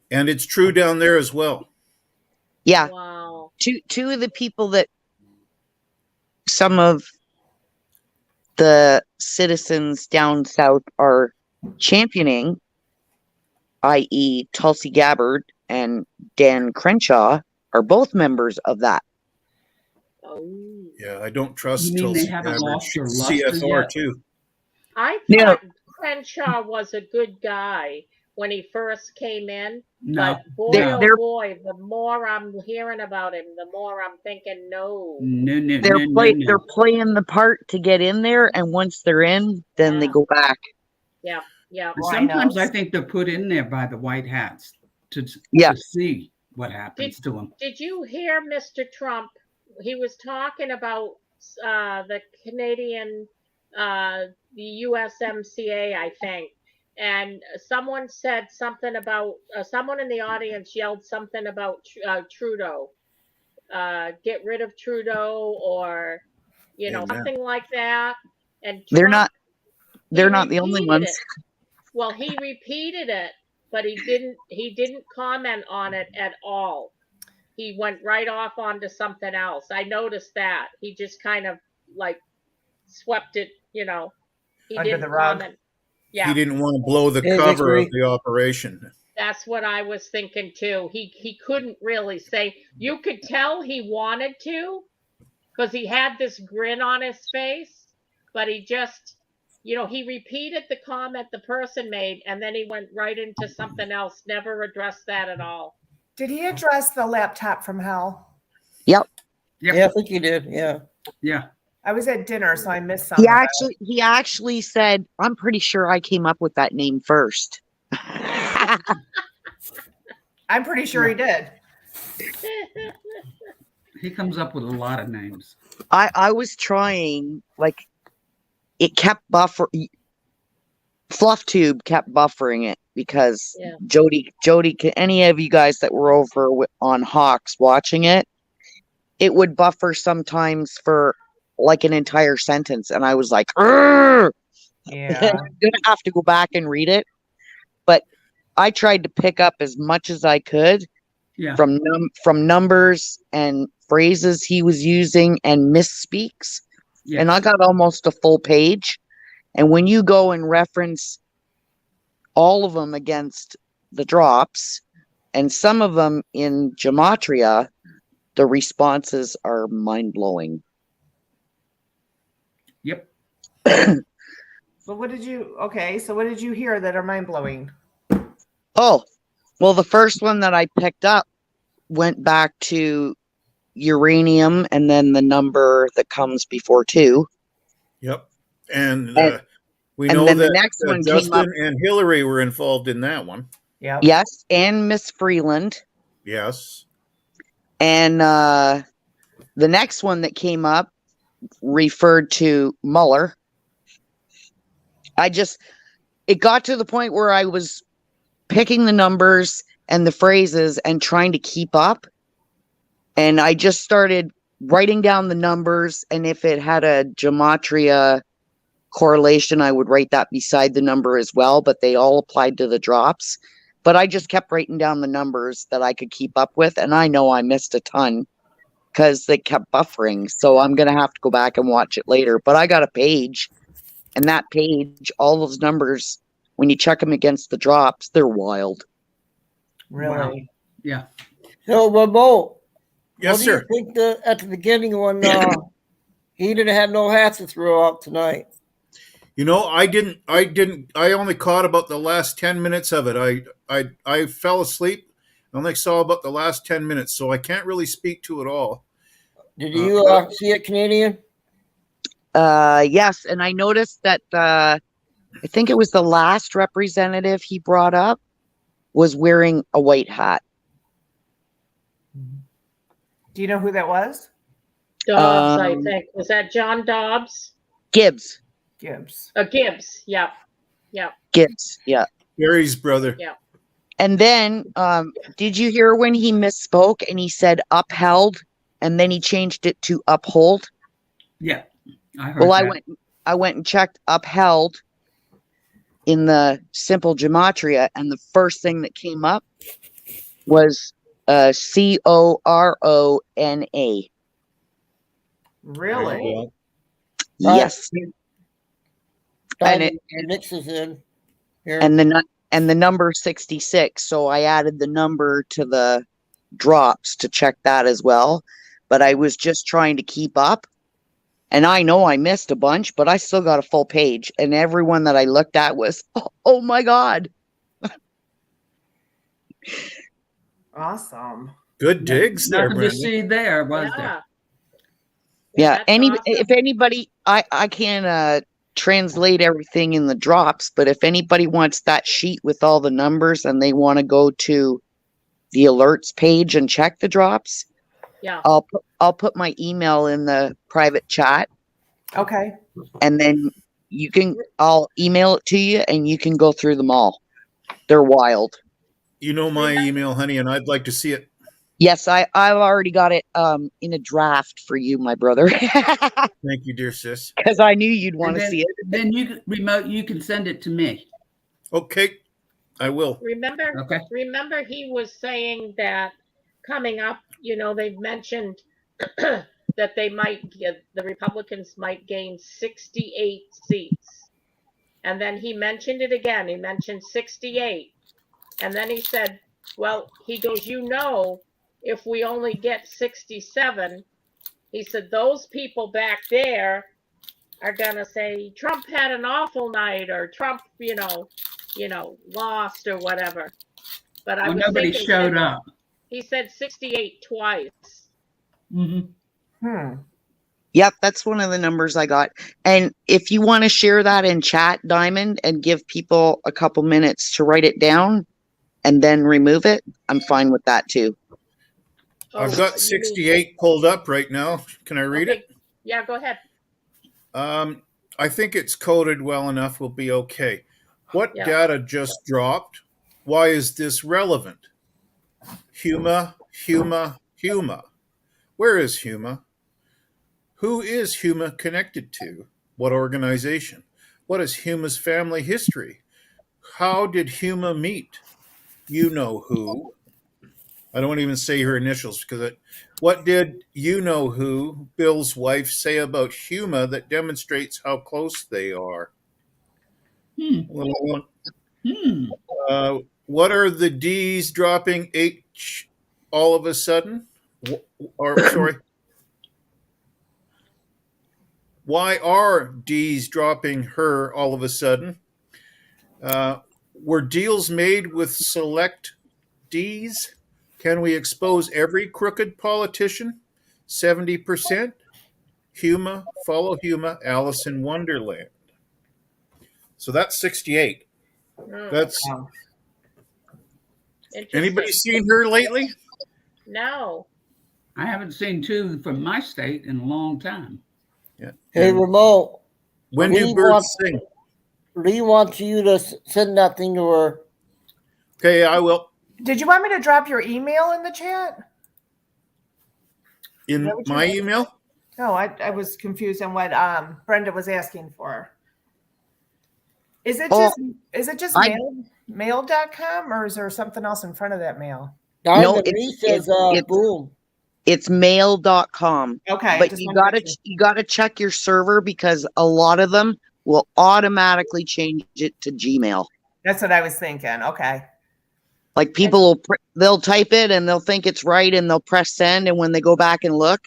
And it's true down there as well.
Yeah,
Wow.
two of the people that some of the citizens down south are championing i.e., Tulsi Gabbard and Dan Crenshaw, are both members of that.
Oh.
Yeah, I don't trust
You mean they
Tulsi
haven't
Gabbard.
lost their
She's
luster
CFR
yet?
too.
I
No.
thought Crenshaw was a good guy when he first came in,
No,
but boy,
no,
oh boy, the more I'm hearing about him, the more I'm thinking, no.
no, no,
They're
no, no,
they're
no.
playing the part to get in there, and once they're in, then they
Yeah.
go back.
Yeah, yeah.
And sometimes I
Rhinos.
think they're put in there by the white hats to
Yeah.
see what happens to them.
Did you hear Mr. Trump? He was talking about the Canadian, the USMCA, I think. And someone said something about, someone in the audience yelled something about Trudeau. Get rid of Trudeau, or,
Amen.
something like that. And
They're
Trump,
they're not the only
repeated
ones.
it. Well, he repeated it, but he didn't comment on it at all. He went right off onto something else. I noticed that. He just kind of like swept it, He
Under
didn't
the rug.
comment.
He
Yeah,
didn't want to blow the
Hey,
cover of
Victory.
the operation.
that's what I was thinking too. He couldn't really say. You could tell he wanted to, because he had this grin on his face, but he just, he repeated the comment the person made, and then he went right into something else, never addressed that at all.
Did he address the laptop from hell?
Yep.
Yep.
Yeah, I think you did. Yeah.
Yeah.
I was at dinner, so I missed some.
He
of it.
actually said, "I'm pretty sure I came up with that name first."
I'm pretty sure he did.
He comes up with a lot of names.
I was trying, like, it kept FluffTube kept buffering it because
Yeah.
Jody, any of you guys that were over on Hawks watching it, it would buffer sometimes for like an entire sentence, and I was like, "Urgh!"
Yeah.
I'm gonna have to go back and read it. But I tried to pick up as much as I could
Yeah.
from numbers and phrases he was using and misspeaks,
Yeah.
and I got almost a full page. And when you go and reference all of them against the drops, and some of them in Gematria, the responses are mind-blowing.
Yep.
So what did you hear that are mind blowing?
Oh, well, the first one that I picked up went back to uranium and then the number that comes before 2.
Yep. And we
and
know
then the
that
next one came
Justin
up.
and Hillary were involved in that one.
Yeah.
Yes, and Miss Freeland.
Yes.
And the next one that came up referred to Mueller. It got to the point where I was picking the numbers and the phrases and trying to keep up. And I just started writing down the numbers. And if it had a Gematria correlation, I would write that beside the number as well. But they all applied to the drops. But I just kept writing down the numbers that I could keep up with. And I know I missed a ton because they kept buffering. So I'm going to have to go back and watch it later. But I got a page. And that page, all those numbers, when you check them against the drops, they're wild.
Really?
Wow. Yeah.
So, Bo,
Yes,
what
sir.
do you think at the beginning when he didn't have no hats to throw out tonight?
I only caught about the last 10 minutes of it. I fell asleep. I only saw about the last 10 minutes, so I can't really speak to it all.
Did you see it, Canadian?
Yes, and I noticed that I think it was the last representative he brought up was wearing a white hat.
Do you know who that was?
Dobbs, I think. Was that John Dobbs?
Gibbs.
Gibbs.
Gibbs. Yep. Yep.
Gibbs. Yeah.
Gary's brother.
Yep.
And then, did you hear when he misspoke and he said upheld, and then he changed it to uphold?
Yeah. I heard
Well,
that.
I went and checked upheld in the simple gematria, and the first thing that came up was Corona.
Really?
Yes.
And it mixes in here.
And and the number 66. So I added the number to the drops to check that as well. But I was just trying to keep up. And I know I missed a bunch, but I still got a full page. And everyone that I looked at was, oh my God.
Awesome.
Good digs there,
Nothing to
Brenda.
see there, was
Yeah.
there?
Yeah.
That's awesome.
If anybody, I can translate everything in the drops, but if anybody wants that sheet with all the numbers and they want to go to the alerts page and check the drops,
Yeah.
I'll put my email in the private chat,
Okay.
and then I'll email it to you and you can go through them all. They're wild.
You know my email, honey, and I'd like to see it.
Yes, I've already got it in a draft for you, my brother.
Thank you, dear sis.
Because I knew you'd want
And
to see it.
Then you can send it to me.
Okay, I will.
Remember he was saying that coming up, they've mentioned that the Republicans might gain 68 seats. And then he mentioned it again. He mentioned 68. And then he said, well, he goes, if we only get 67, he said, those people back there are going to say Trump had an awful night, or Trump, lost or whatever. But I was
nobody
thinking,
showed up.
He said 68 twice.
Mm-hmm.
Yep, that's one of the numbers I got. And if you want to share that in chat, Diamond, and give people a couple minutes to write it down and then remove it, I'm fine with that too.
I've got 68 pulled up right now. Can I read it?
Yeah, go ahead.
I think it's coded well enough. We'll be okay. What data just dropped? Why is this relevant? Huma. Where is Huma? Who is Huma connected to? What organization? What is Huma's family history? How did Huma meet? You know who. I don't even say her initials because what did you know who, Bill's wife, say about Huma that demonstrates how close they are? What are the D's dropping H all of a sudden? Sorry. Why are D's dropping her all of a sudden? Were deals made with select D's? Can we expose every crooked politician? 70%? Huma, follow Huma, Alice in Wonderland. So that's 68. That's anybody seen her lately?
No.
I haven't seen two from my state in a long time.
Yeah.
Hey, remote.
When do birds sing?
Lee wants you to send that thing to her.
Okay, I will.
Did you want me to drop your email in the chat?
In my email?
No, I was confused on what Brenda was asking for. Is it just mail.com, or is there something else in front of that mail?
No, boom. It's mail.com.
Okay.
But you gotta check your server because a lot of them will automatically change it to Gmail.
That's what I was thinking. Okay.
Like people they'll type it and they'll think it's right and they'll press send, and when they go back and look,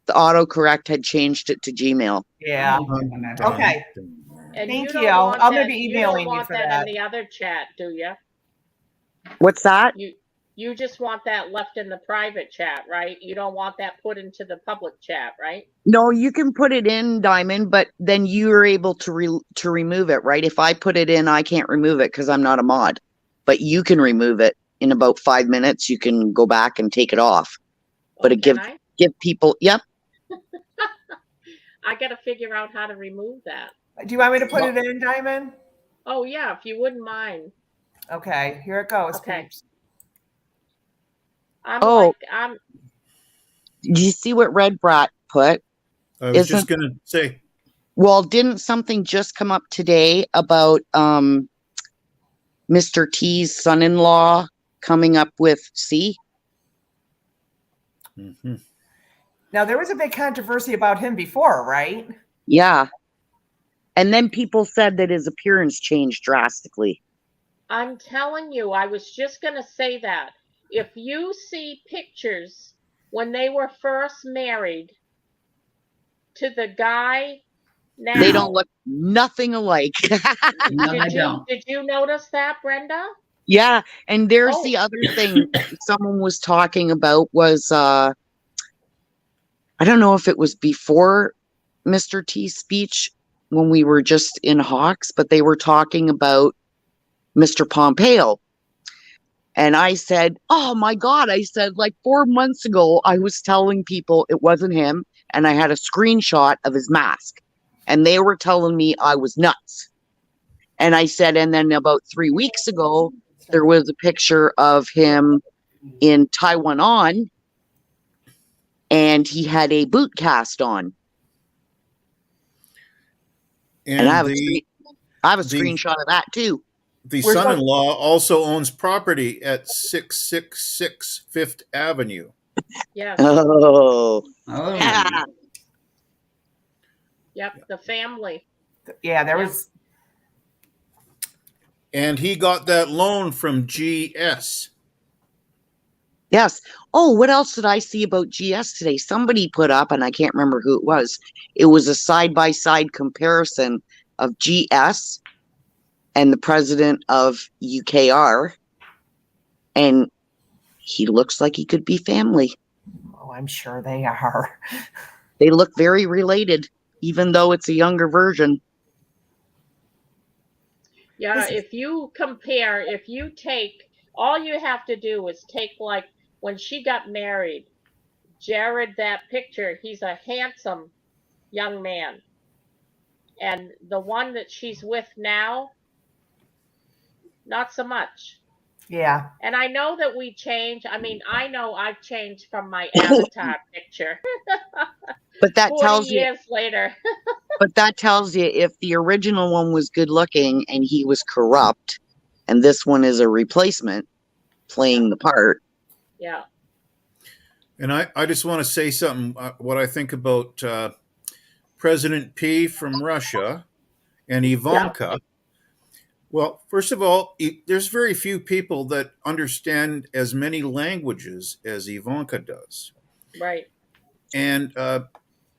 the autocorrect had changed it to Gmail.
Yeah. Okay.
And
Thank
you.
you. I'll maybe emailing you for that.
In the other chat, do you?
What's that?
You just want that left in the private chat, right? You don't want that put into the public chat, right?
No, you can put it in, Diamond, but then you're able to remove it, right? If I put it in, I can't remove it because I'm not a mod. But you can remove it in about 5 minutes. You can go back and take it off. But it give people, yep.
I got to figure out how to remove that.
Do you want me to put it in, Diamond?
Oh, yeah, if you wouldn't mind.
Okay, here it goes.
Okay.
Do you see what Red Brat put?
I was just going to say.
Well, didn't something just come up today about Mr. T's son-in-law coming up with C?
Mm-hmm.
Now, there was a big controversy about him before, right?
Yeah. And then people said that his appearance changed drastically.
I'm telling you, I was just going to say that. If you see pictures when they were first married to the guy now,
They don't look nothing alike.
No, they don't.
Did you notice that, Brenda?
Yeah, and there's
Oh.
the other thing someone was talking about was I don't know if it was before Mr. T's speech when we were just in Hawks, but they were talking about Mr. Pompeo. And I said, oh my God, I said, like 4 months ago, I was telling people it wasn't him. And I had a screenshot of his mask. And they were telling me I was nuts. And I said, and then about 3 weeks ago, there was a picture of him in Taiwan, and he had a boot cast on. And I have a screenshot of that too.
The son-in-law also owns property at 666 Fifth Avenue.
Yes.
Oh.
Yeah.
Yep, the family.
Yeah, there was.
And he got that loan from GS.
Yes. Oh, what else did I see about GS today? Somebody put up, and I can't remember who it was. It was a side-by-side comparison of GS and the president of UKR. And he looks like he could be family.
Oh, I'm sure they are.
They look very related, even though it's a younger version.
Yeah, if you compare, if you take, all you have to do is take, like, when she got married, Jared, that picture, he's a handsome young man. And the one that she's with now, not so much.
Yeah.
And I know that we change. I mean, I know I've changed from my avatar picture.
But that
40
tells you,
years later.
but that tells you if the original one was good looking and he was corrupt, and this one is a replacement playing the part.
Yeah.
And I just want to say something, what I think about President P from Russia and Ivanka. Yeah. Well, first of all, there's very few people that understand as many languages as Ivanka does.
Right.
And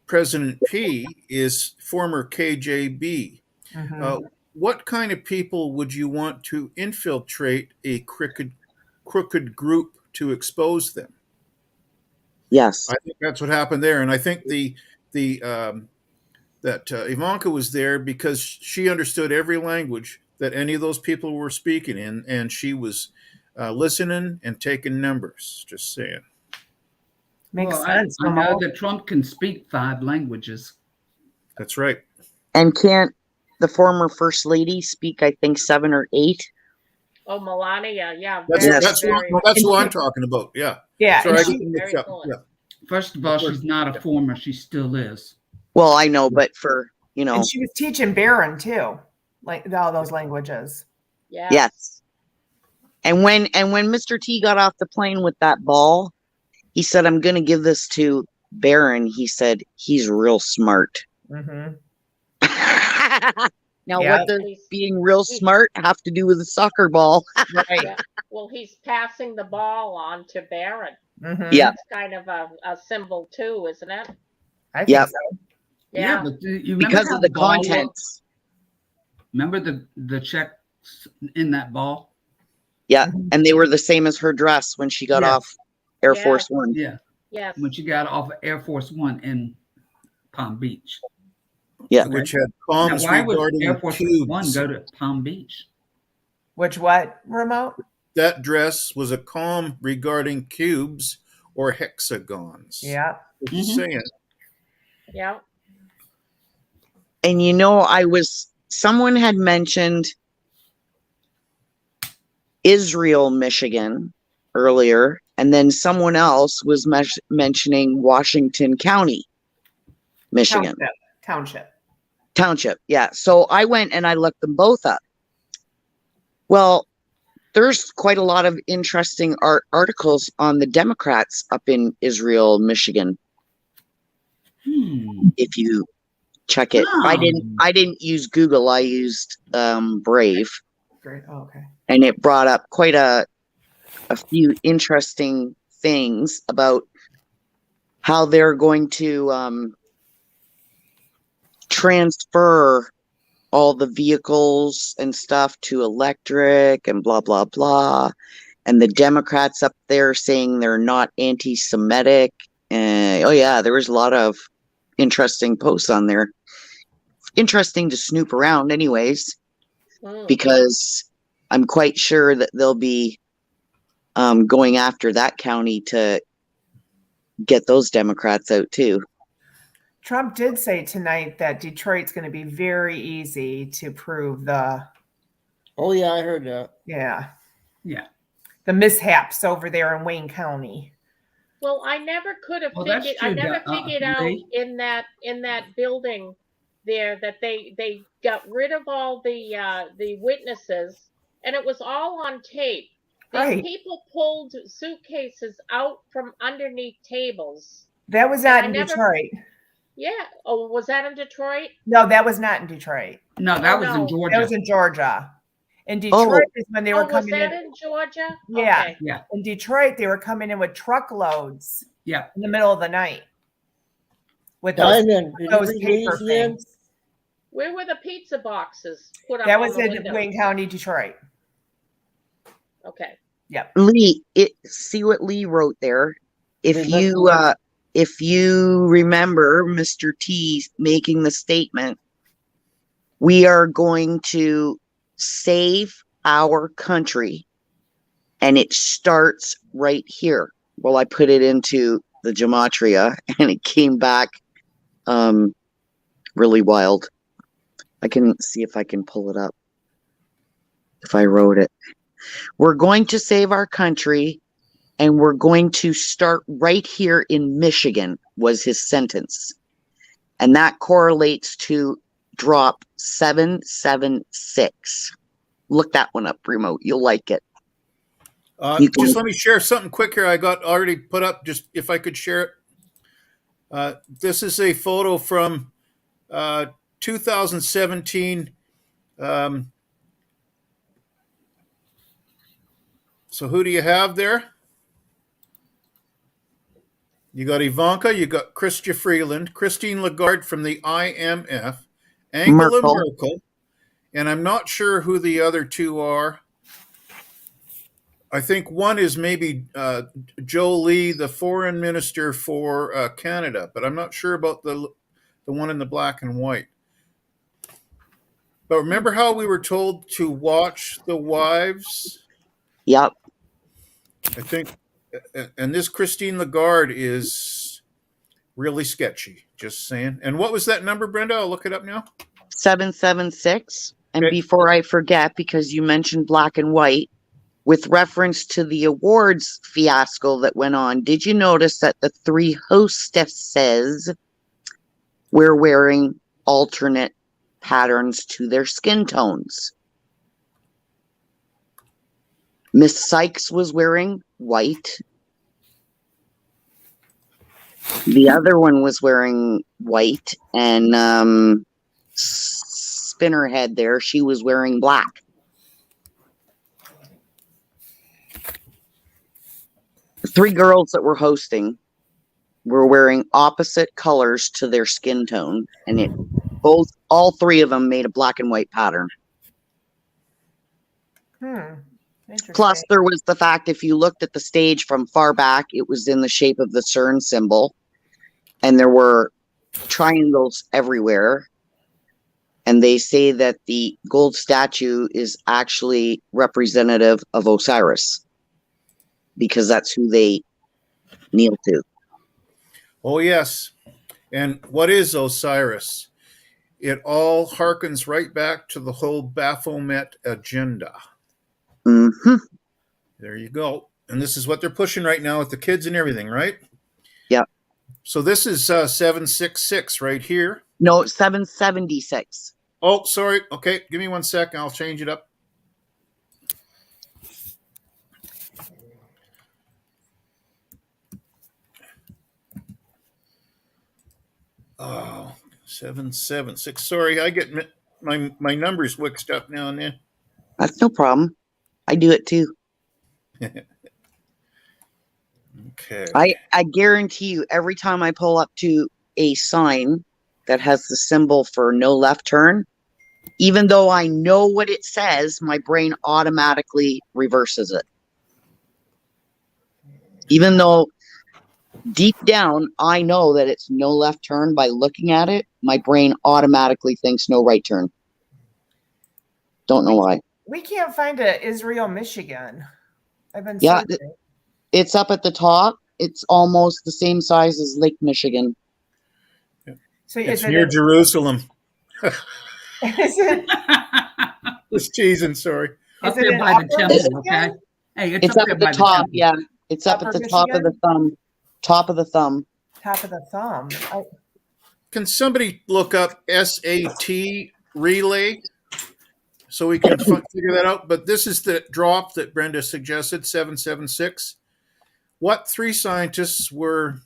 President P is former KGB.
Mm-hmm.
What kind of people would you want to infiltrate a crooked group to expose them?
Yes,
I think that's what happened there, and I think that Ivanka was there because she understood every language that any of those people were speaking in, and she was listening and taking numbers. Just saying.
Makes sense.
I know that Trump can speak 5 languages.
That's right.
And can't the former first lady speak, I think, 7 or 8?
Oh, Melania, yeah.
That's who I'm talking about. Yeah.
Yeah.
Sorry,
Yeah.
First of all, she's not a former. She still is.
Well, I know, but for, you know.
And she was teaching Baron too, like all those languages.
Yeah.
Yes. And when Mr. T got off the plane with that ball, he said, I'm going to give this to Baron. He said, he's real smart.
Mm-hmm.
Now, what does being real smart have to do with a soccer ball?
Right.
Yeah. Well, he's passing the ball on to Baron.
Mm-hmm.
Yeah.
That's kind of a symbol too, isn't it?
I think so.
Yeah.
But you
because of the contents.
Remember the checks in that ball?
Yeah. Mm-hmm. And they were the same as her dress when she got off Air Force One.
Yeah.
Yes.
When she got off of Air Force One in Palm Beach.
Yeah.
Which had comms
now, why would
regarding
Air Force
cubes.
One go to Palm Beach?
Which what, remote?
That dress was a comm regarding cubes or hexagons.
Yeah.
Just saying.
Yeah.
And you know, someone had mentioned Israel, Michigan earlier, and then someone else was mentioning Washington County, Michigan. Township, yeah. So I went and I looked them both up. Well, there's quite a lot of interesting articles on the Democrats up in Israel, Michigan. If you check it. I didn't use Google. I used Brave.
Great. Oh, okay.
and it brought up quite a few interesting things about how they're going to transfer all the vehicles and stuff to electric and blah blah blah. And the Democrats up there saying they're not anti-Semitic. Oh yeah, there was a lot of interesting posts on there. Interesting to snoop around, anyways, because I'm quite sure that they'll be going after that county to get those Democrats out too.
Trump did say tonight that Detroit's going to be very easy to prove the.
Oh yeah, I heard that.
Yeah.
Yeah.
The mishaps over there in Wayne County.
Well, I never could have
Well, that's
figured. I
true,
never figured out
Lee.
in that building there that they got rid of all the witnesses, and it was all on tape. These
Right.
people pulled suitcases out from underneath tables.
That was
And
not
I
in
never-
Detroit.
Yeah. Oh, was that in Detroit?
No, that was not in Detroit.
No, that
Oh,
was
no.
in Georgia.
That was in Georgia. In Detroit is when they were
Oh, was
coming
that
in.
in Georgia?
Yeah.
Okay.
Yeah.
In Detroit, they were coming in with truckloads
Yeah.
in the middle of the night with those,
Diamond, did you
those
read
paper
these in?
things.
Where were the pizza boxes put up
That
on
was
the
in
windows?
Wayne County, Detroit.
Okay.
Yep.
Lee, see what Lee wrote there. If you remember Mr. T making the statement, we are going to save our country, and it starts right here. Well, I put it into the Gematria, and it came back really wild. I can see if I can pull it up. If I wrote it. We're going to save our country, and we're going to start right here in Michigan, was his sentence. And that correlates to drop 776. Look that one up, Remo. You'll like it.
Just let me share something quick here. I got already put up, just if I could share it. This is a photo from 2017. So who do you have there? You got Ivanka, you got Chrystia Freeland, Christine Lagarde from the IMF, Angela Merkel, and I'm not sure who the other two are. I think one is maybe Joe Lee, the foreign minister for Canada, but I'm not sure about the one in the black and white. But remember how we were told to watch the wives?
Yep.
I think, and this Christine Lagarde is really sketchy, just saying. And what was that number, Brenda? I'll look it up now.
776. And
Okay.
before I forget, because you mentioned black and white, with reference to the awards fiasco that went on, did you notice that the three hostesses were wearing alternate patterns to their skin tones? Miss Sykes was wearing white. The other one was wearing white, and Spinnerhead there, she was wearing black. The three girls that were hosting were wearing opposite colors to their skin tone, and all three of them made a black and white pattern.
Interesting.
Plus, there was the fact, if you looked at the stage from far back, it was in the shape of the CERN symbol, and there were triangles everywhere. And they say that the gold statue is actually representative of Osiris, because that's who they kneel to.
Oh, yes. And what is Osiris? It all harkens right back to the whole Baphomet agenda.
Mm-hmm.
There you go. And this is what they're pushing right now with the kids and everything, right?
Yep.
So this is 766 right here.
No, 776.
Oh, sorry. Okay, give me 1 second. I'll change it up. Oh, 776. Sorry, I get my numbers mixed up now and then.
That's no problem. I do it too.
Okay.
I guarantee you, every time I pull up to a sign that has the symbol for no left turn, even though I know what it says, my brain automatically reverses it. Even though deep down I know that it's no left turn, by looking at it, my brain automatically thinks no right turn. Don't know why.
We can't find it. Israel, Michigan. I've been
Yeah,
searching.
it's up at the top. It's almost the same size as Lake Michigan.
So
It's
is it
near
in,
Jerusalem.
is it
Just teasing, sorry.
Up
is it
there
in
by the
Upper
temple, okay?
Michigan?
Hey, it's
It's
up
up
there
at the
by the
top.
temple.
Yeah, it's up
Upper
at the top of the
Michigan?
thumb. Top of the thumb.
Top of the thumb.
Can somebody look up SAT relay so we can figure that out? But this is the drop that Brenda suggested, 776. What three scientists were,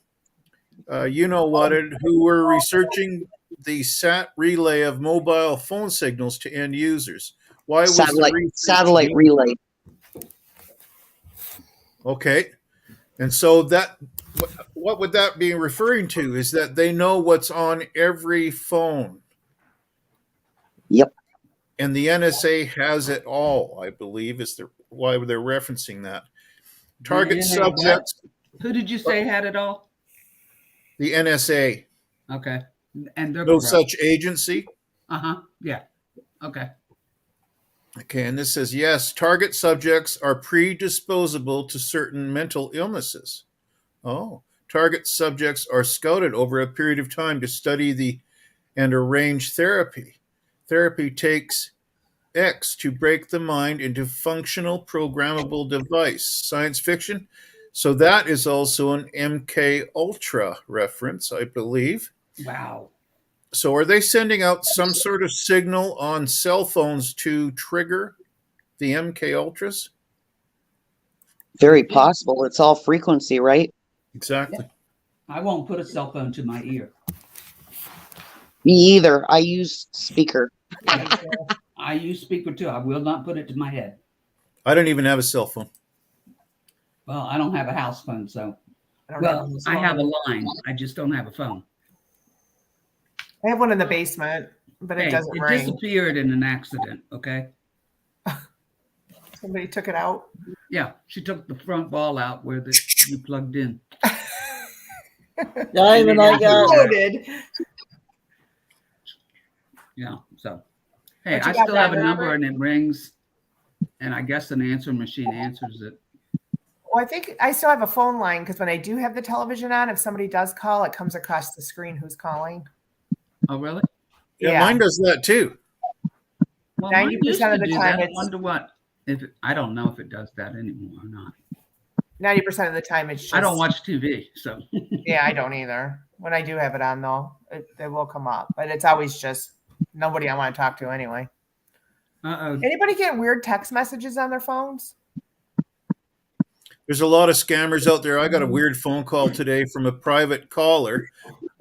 who were researching the SAT relay of mobile phone signals to end users? Why was the research
Satellite
needed?
relay.
Okay. And so that, what would that be referring to? Is that they know what's on every phone.
Yep.
And the NSA has it all, I believe, is why they're referencing that. Target
DNA what?
subjects,
Who did you say had it all?
the NSA.
Okay. And they're
No
corrupt.
such agency.
Uh-huh. Yeah. Okay.
Okay, and this says, yes, target subjects are predisposable to certain mental illnesses. Oh, target subjects are scouted over a period of time to study and arrange therapy. Therapy takes X to break the mind into functional programmable device. Science fiction. So that is also an MK Ultra reference, I believe.
Wow.
So are they sending out some sort of signal on cell phones to trigger the MK Ultras?
Very possible. It's all frequency, right?
Exactly.
I won't put a cell phone to my ear.
Me either. I use speaker.
I use speaker too. I will not put it to my head.
I don't even have a cell phone.
Well, I don't have a house phone, so.
Well,
I have a line. I just don't have a phone.
I have one in the basement, but it doesn't
it
ring.
disappeared in an accident, okay?
Somebody took it out?
Yeah, she took the front ball out where you plugged in.
Yeah, even I got
Loaded.
Yeah, so. Hey,
But you
I
got
still have a
that,
number
Robert?
and it rings, and I guess an answering machine answers it.
Well, I think I still have a phone line because when I do have the television on, if somebody does call, it comes across the screen who's calling.
Oh, really?
Yeah, mine does that too.
Well, mine used
90%
to
of the
do
time
that. I
it's
wonder what. I don't know if it does that anymore or not.
90% of the time it's just
I don't watch TV, so.
Yeah, I don't either. When I do have it on though, they will come up. But it's always just nobody I want to talk to anyway.
Uh-oh.
Anybody get weird text messages on their phones?
There's a lot of scammers out there. I got a weird phone call today from a private caller.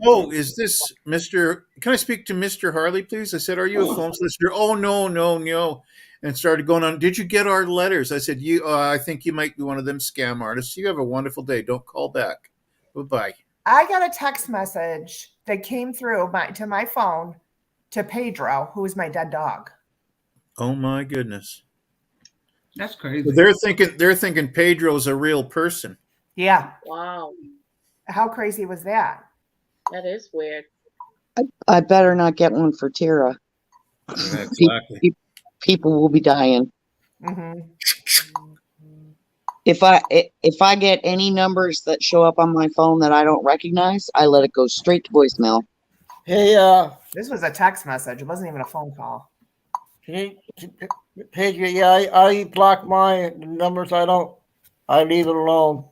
Oh, is this Mr. Can I speak to Mr. Harley, please? I said, are you a phone solicitor? Oh, no. And started going on. Did you get our letters? I said, I think you might be one of them scam artists. You have a wonderful day. Don't call back. Bye-bye.
I got a text message that came through to my phone to Pedro, who is my dead dog.
Oh my goodness.
That's crazy.
So they're thinking Pedro's a real person.
Yeah.
Wow,
How crazy was that?
that is weird.
I better not get one for Tara.
Yeah, exactly.
People will be dying.
Mm-hmm.
If I get any numbers that show up on my phone that I don't recognize, I let it go straight to voicemail.
Hey,
This was a text message. It wasn't even a phone call.
Pedro, yeah, I block my numbers. I leave it alone.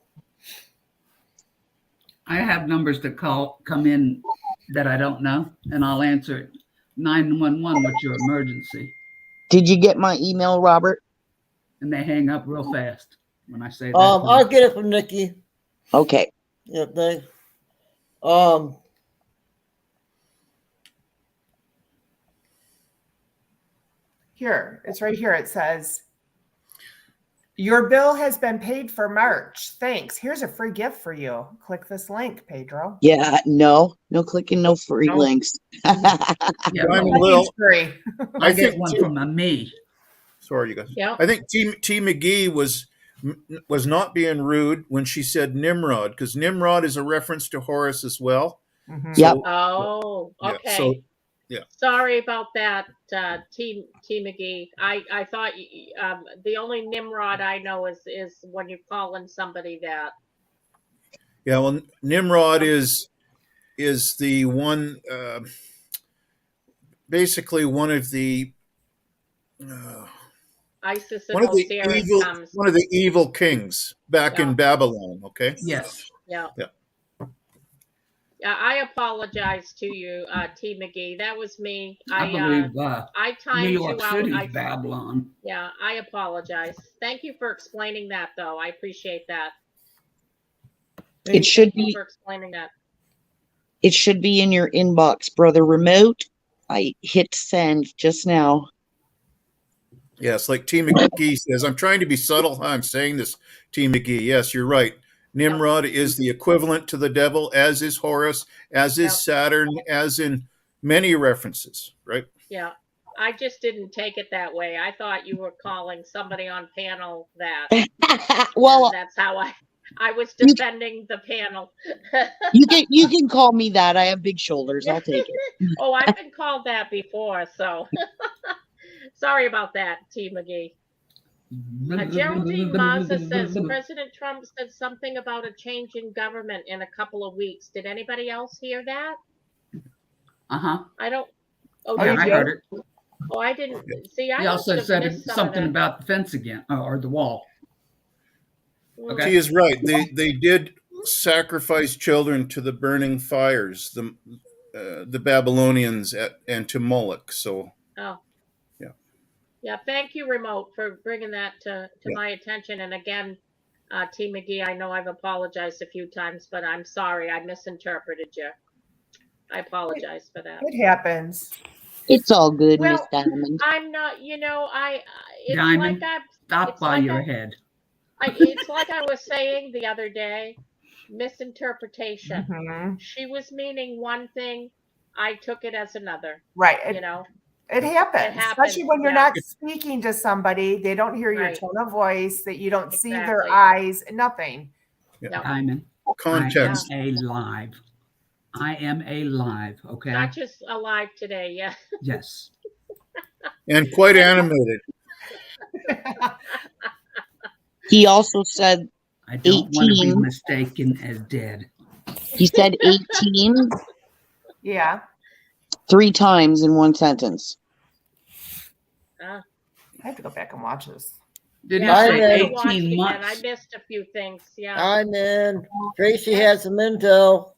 I have numbers that come in that I don't know, and I'll answer it. 911, what's your emergency?
Did you get my email, Robert?
And they hang up real fast when I say that.
I'll get it from Nikki.
Okay.
Yeah, thanks.
Here, it's right here. It says, Your bill has been paid for March. Thanks. Here's a free gift for you. Click this link, Pedro.
Yeah, no clicking, no free
No.
links.
Yeah,
Diamond
well,
Lil,
Free.
I
I
get
think
one
T-
from a me.
sorry, you guys.
Yeah.
I think T McGee was not being rude when she said Nimrod, because Nimrod is a reference to Horus as well.
Mhm.
Yep.
Oh,
Yeah,
okay.
so yeah.
Sorry about that, T McGee. I thought the only Nimrod I know is when you're calling somebody that.
Yeah, well, Nimrod is the one, basically one of the
Isis and Osiris comes.
one of the evil kings back
Yeah.
in Babylon. Okay.
Yes.
Yeah.
Yeah.
Yeah, I apologize to you, T McGee. That was me.
I believe
I
New
timed
York
you out.
City's Babylon.
Yeah, I apologize. Thank you for explaining that, though. I appreciate that.
It should
Thank you
be
for explaining that.
it should be in your inbox, brother. Remote. I hit send just now.
Yes, like T McGee says, I'm trying to be subtle how I'm saying this, T McGee. Yes, you're right. Nimrod is the equivalent to the devil, as is Horus, as is Saturn, as in many references, right?
Yeah. I just didn't take it that way. I thought you were calling somebody on panel that.
Well,
and that's how I was defending the panel.
you can call me that. I have big shoulders. I'll take it.
Oh, I've been called that before, so sorry about that, T McGee. Geraldine Mazza says President Trump said something about a change in government in a couple of weeks. Did anybody else hear that?
Uh-huh.
I don't. Oh,
Yeah,
did
I
you?
heard it.
Oh, I didn't see. I
He also
must have
said
missed some
something
of that.
about the fence again, or the wall.
She is right. They did sacrifice children to the burning fires, the Babylonians and to Moloch. So
Oh.
Yeah.
Yeah. Thank you, Remote, for bringing that to my attention. And again, T McGee, I know I've apologized a few times, but I'm sorry. I misinterpreted you. I apologize for that.
It happens.
It's all good, Miss
Well,
Diamond.
I'm not. It's
Diamond,
like
stop by your head.
It's like I was saying the other day, misinterpretation.
Mhm.
She was meaning one thing, I took it as another.
Right.
You know,
It happens, especially when you're not speaking to somebody. They don't hear your
Right.
tone of voice, that you don't see their
Exactly.
eyes, nothing.
Yeah.
Diamond,
Context.
I am alive. I am alive, okay?
Not just alive today, yeah.
Yes.
And quite animated.
He also said
I don't want to be
18.
mistaken as dead.
He said 18
Yeah.
3 times in one sentence.
I have to go back and watch this.
Did
Yeah,
he
I
say
gotta watch it
18
again.
months?
I missed a few things, yeah.
I'm in. Tracy has some intel.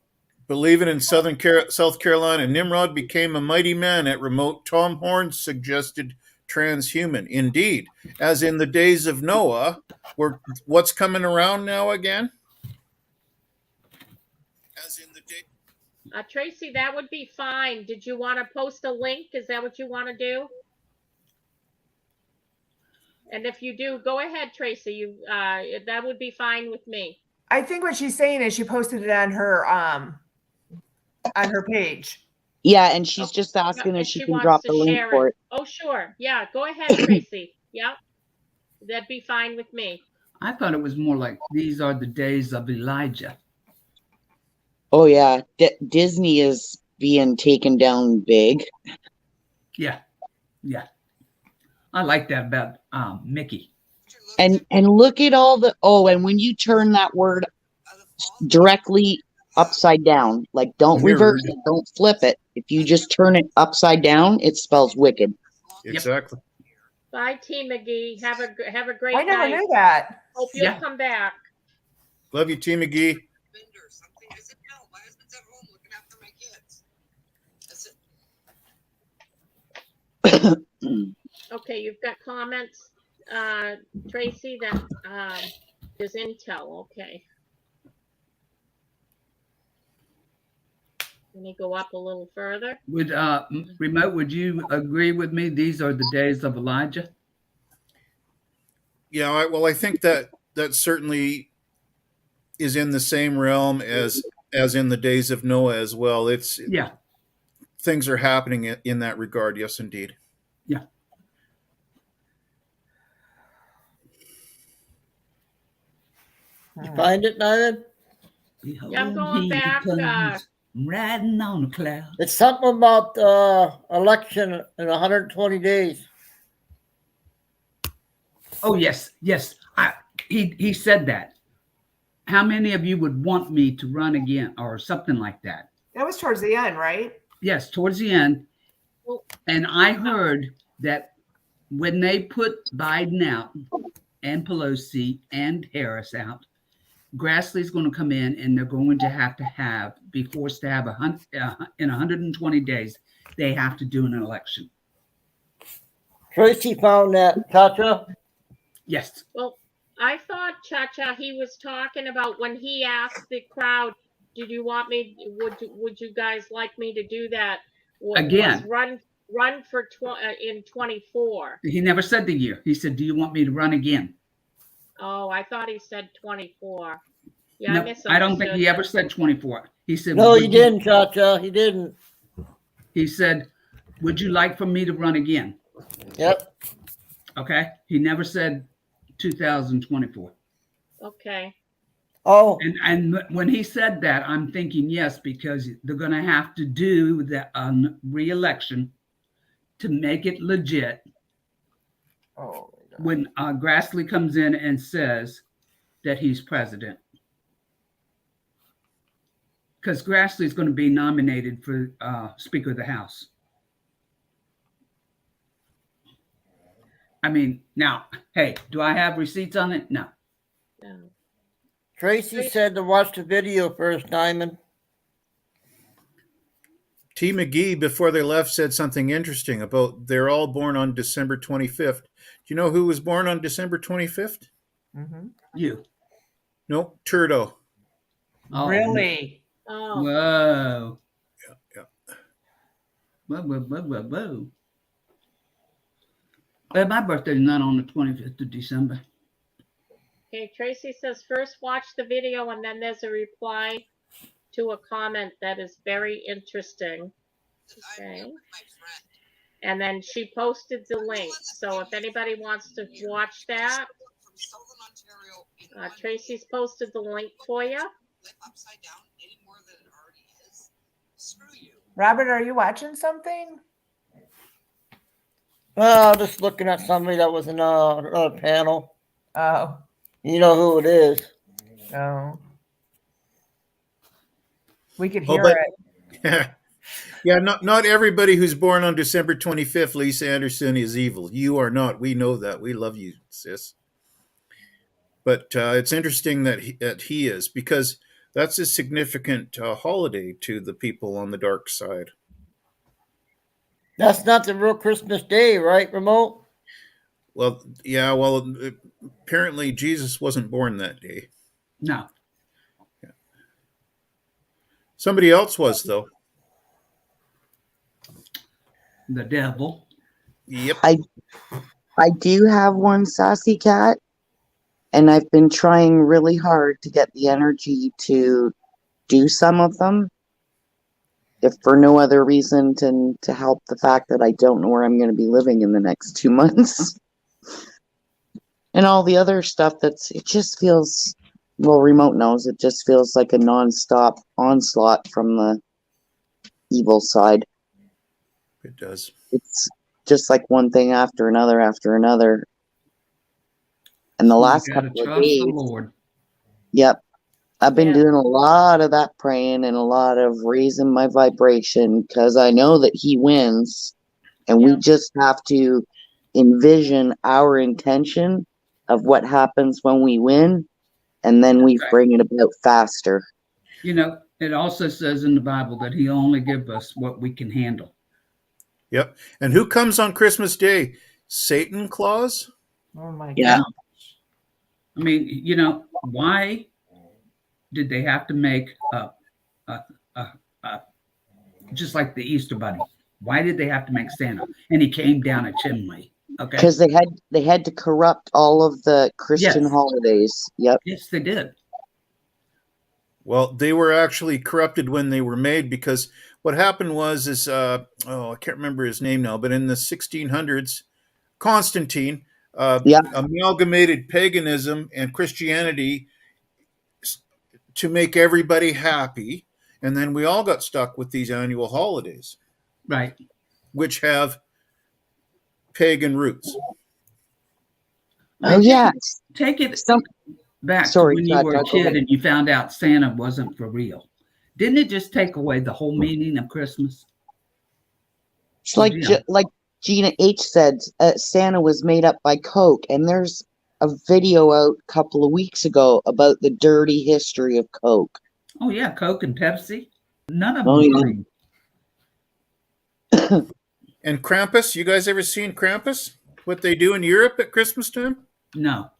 Believing in South Carolina, Nimrod became a mighty man at remote. Tom Horn suggested transhuman. Indeed, as in the days of Noah, what's coming around now again? As in the day.
Tracy, that would be fine. Did you want to post a link? Is that what you want to do? And if you do, go ahead, Tracy. That would be fine with me.
I think what she's saying is she posted it on her page.
Yeah, and she's just asking
And
if she can
wants
drop
to
the link
share
for
it. Oh, sure. Yeah, go ahead, Tracy. Yeah, that'd be fine with me.
I thought it was more like these are the days of Elijah.
Oh yeah, Disney is being taken down big.
Yeah. Yeah. I like that about Mickey.
And look at all the and when you turn that word directly upside down, like don't reverse it, don't flip it. If you just turn it upside down, it spells wicked.
Exactly.
Bye, T McGee. Have a great night.
I never knew that.
Hope you'll come back.
Love you, T McGee.
Okay, you've got comments, Tracy, that is intel. Okay. Let me go up a little further.
Would Remote, would you agree with me? These are the days of Elijah.
Yeah, I think that certainly is in the same realm as in the days of Noah as well.
Yeah,
Things are happening in that regard. Yes, indeed.
yeah.
You find it, Nyman?
Behold,
Yeah, I'm going
he
back.
comes riding on a cloud.
It's something about election in 120 days.
Oh yes, yes. He said that. How many of you would want me to run again, or something like that?
That was towards the end, right?
Yes, towards the end.
Well,
And I heard that when they put Biden out and Pelosi and Harris out, Grassley's going to come in, and they're going to have be forced to have in 120 days. They have to do an election.
Tracy found that, Chacha.
Yes.
well, I thought, Cha-Cha, he was talking about when he asked the crowd, did you want me, would you guys like me to do that? Was
Again.
run for in 24.
He never said the year. He said, "Do you want me to run again?"
Oh, I thought he said 24. Yeah,
No,
I misunderstood.
I don't think he ever said 24. He said,
No,
"Would
he
you-"
didn't, Chacha. He didn't.
He said, "Would you like for me to run again?"
Yep.
Okay. He never said 2024.
Okay.
Oh,
And when he said that, I'm thinking yes, because they're going to have to do the re-election to make it legit.
Oh,
When Grassley comes in and says that he's president, because Grassley is going to be nominated for Speaker of the House. I mean, now, hey, do I have receipts on it? No.
No.
Tracy said to watch the video first, Diamond.
T. McGee, before they left, said something interesting about they're all born on December 25th. Do you know who was born on December 25th?
Mm-hmm.
You.
No, Turdo.
Oh,
Really?
Oh.
Whoa.
Yeah.
Whoa. Well, my birthday is not on the 25th of December.
Okay, Tracy says first watch the video and then there's a reply to a comment that is very interesting. Okay. And then she posted the link. So if anybody wants to watch that, Tracy's posted the link for you.
Robert, are you watching something?
Well, just looking at somebody that was in another panel.
Oh.
You know who it is.
Oh. We could
Oh,
hear
but-
it.
Yeah, not everybody who's born on December 25th, Lisa Anderson, is evil. You are not. We know that. We love you, sis. But it's interesting that he is, because that's a significant holiday to the people on the dark side.
That's not the real Christmas Day, right, Remote?
Well, yeah, well, apparently Jesus wasn't born that day.
No.
Yeah. Somebody else was, though.
The devil.
Yep.
I do have one sassy cat, and I've been trying really hard to get the energy to do some of them, if for no other reason than to help the fact that I don't know where I'm going to be living in the next 2 months. And all the other stuff it just feels, well, Remote knows, it just feels like a nonstop onslaught from the evil side.
It does.
It's just like one thing after another after another. And the last
You gotta
couple of
trust
days,
the Lord.
yep, I've been
Yeah.
doing a lot of that praying and a lot of raising my vibration, because I know that he wins, and we
Yeah.
just have to envision our intention of what happens when we win, and then we
Right.
bring it about faster.
You know, it also says in the Bible that he only gives us what we can handle.
Yep. And who comes on Christmas Day? Satan Claus?
Oh my
Yeah.
God.
I mean, you know, why did they have to make just like the Easter Bunny? Why did they have to make Santa? And he came down a chimney. Okay.
Because they had to corrupt all of the Christian
Yes.
holidays. Yep.
Yes, they did.
Well, they were actually corrupted when they were made because what happened was I can't remember his name now, but in the 1600s, Constantine
Yeah.
amalgamated paganism and Christianity to make everybody happy, and then we all got stuck with these annual holidays,
Right.
which have pagan roots.
I
Oh
mean,
yeah.
Take it
Some
back to
sorry,
when you were a
go
kid
ahead.
and you found out Santa wasn't for real. Didn't it just take away the whole meaning of Christmas?
It's like
Yeah.
like Gina H said, Santa was made up by Coke, and there's a video out a couple of weeks ago about the dirty history of Coke.
Oh yeah, Coke and Pepsi. None of them
Oh,
were
yeah.
clean.
And Krampus, you guys ever seen Krampus? What they do in Europe at Christmas time?
No.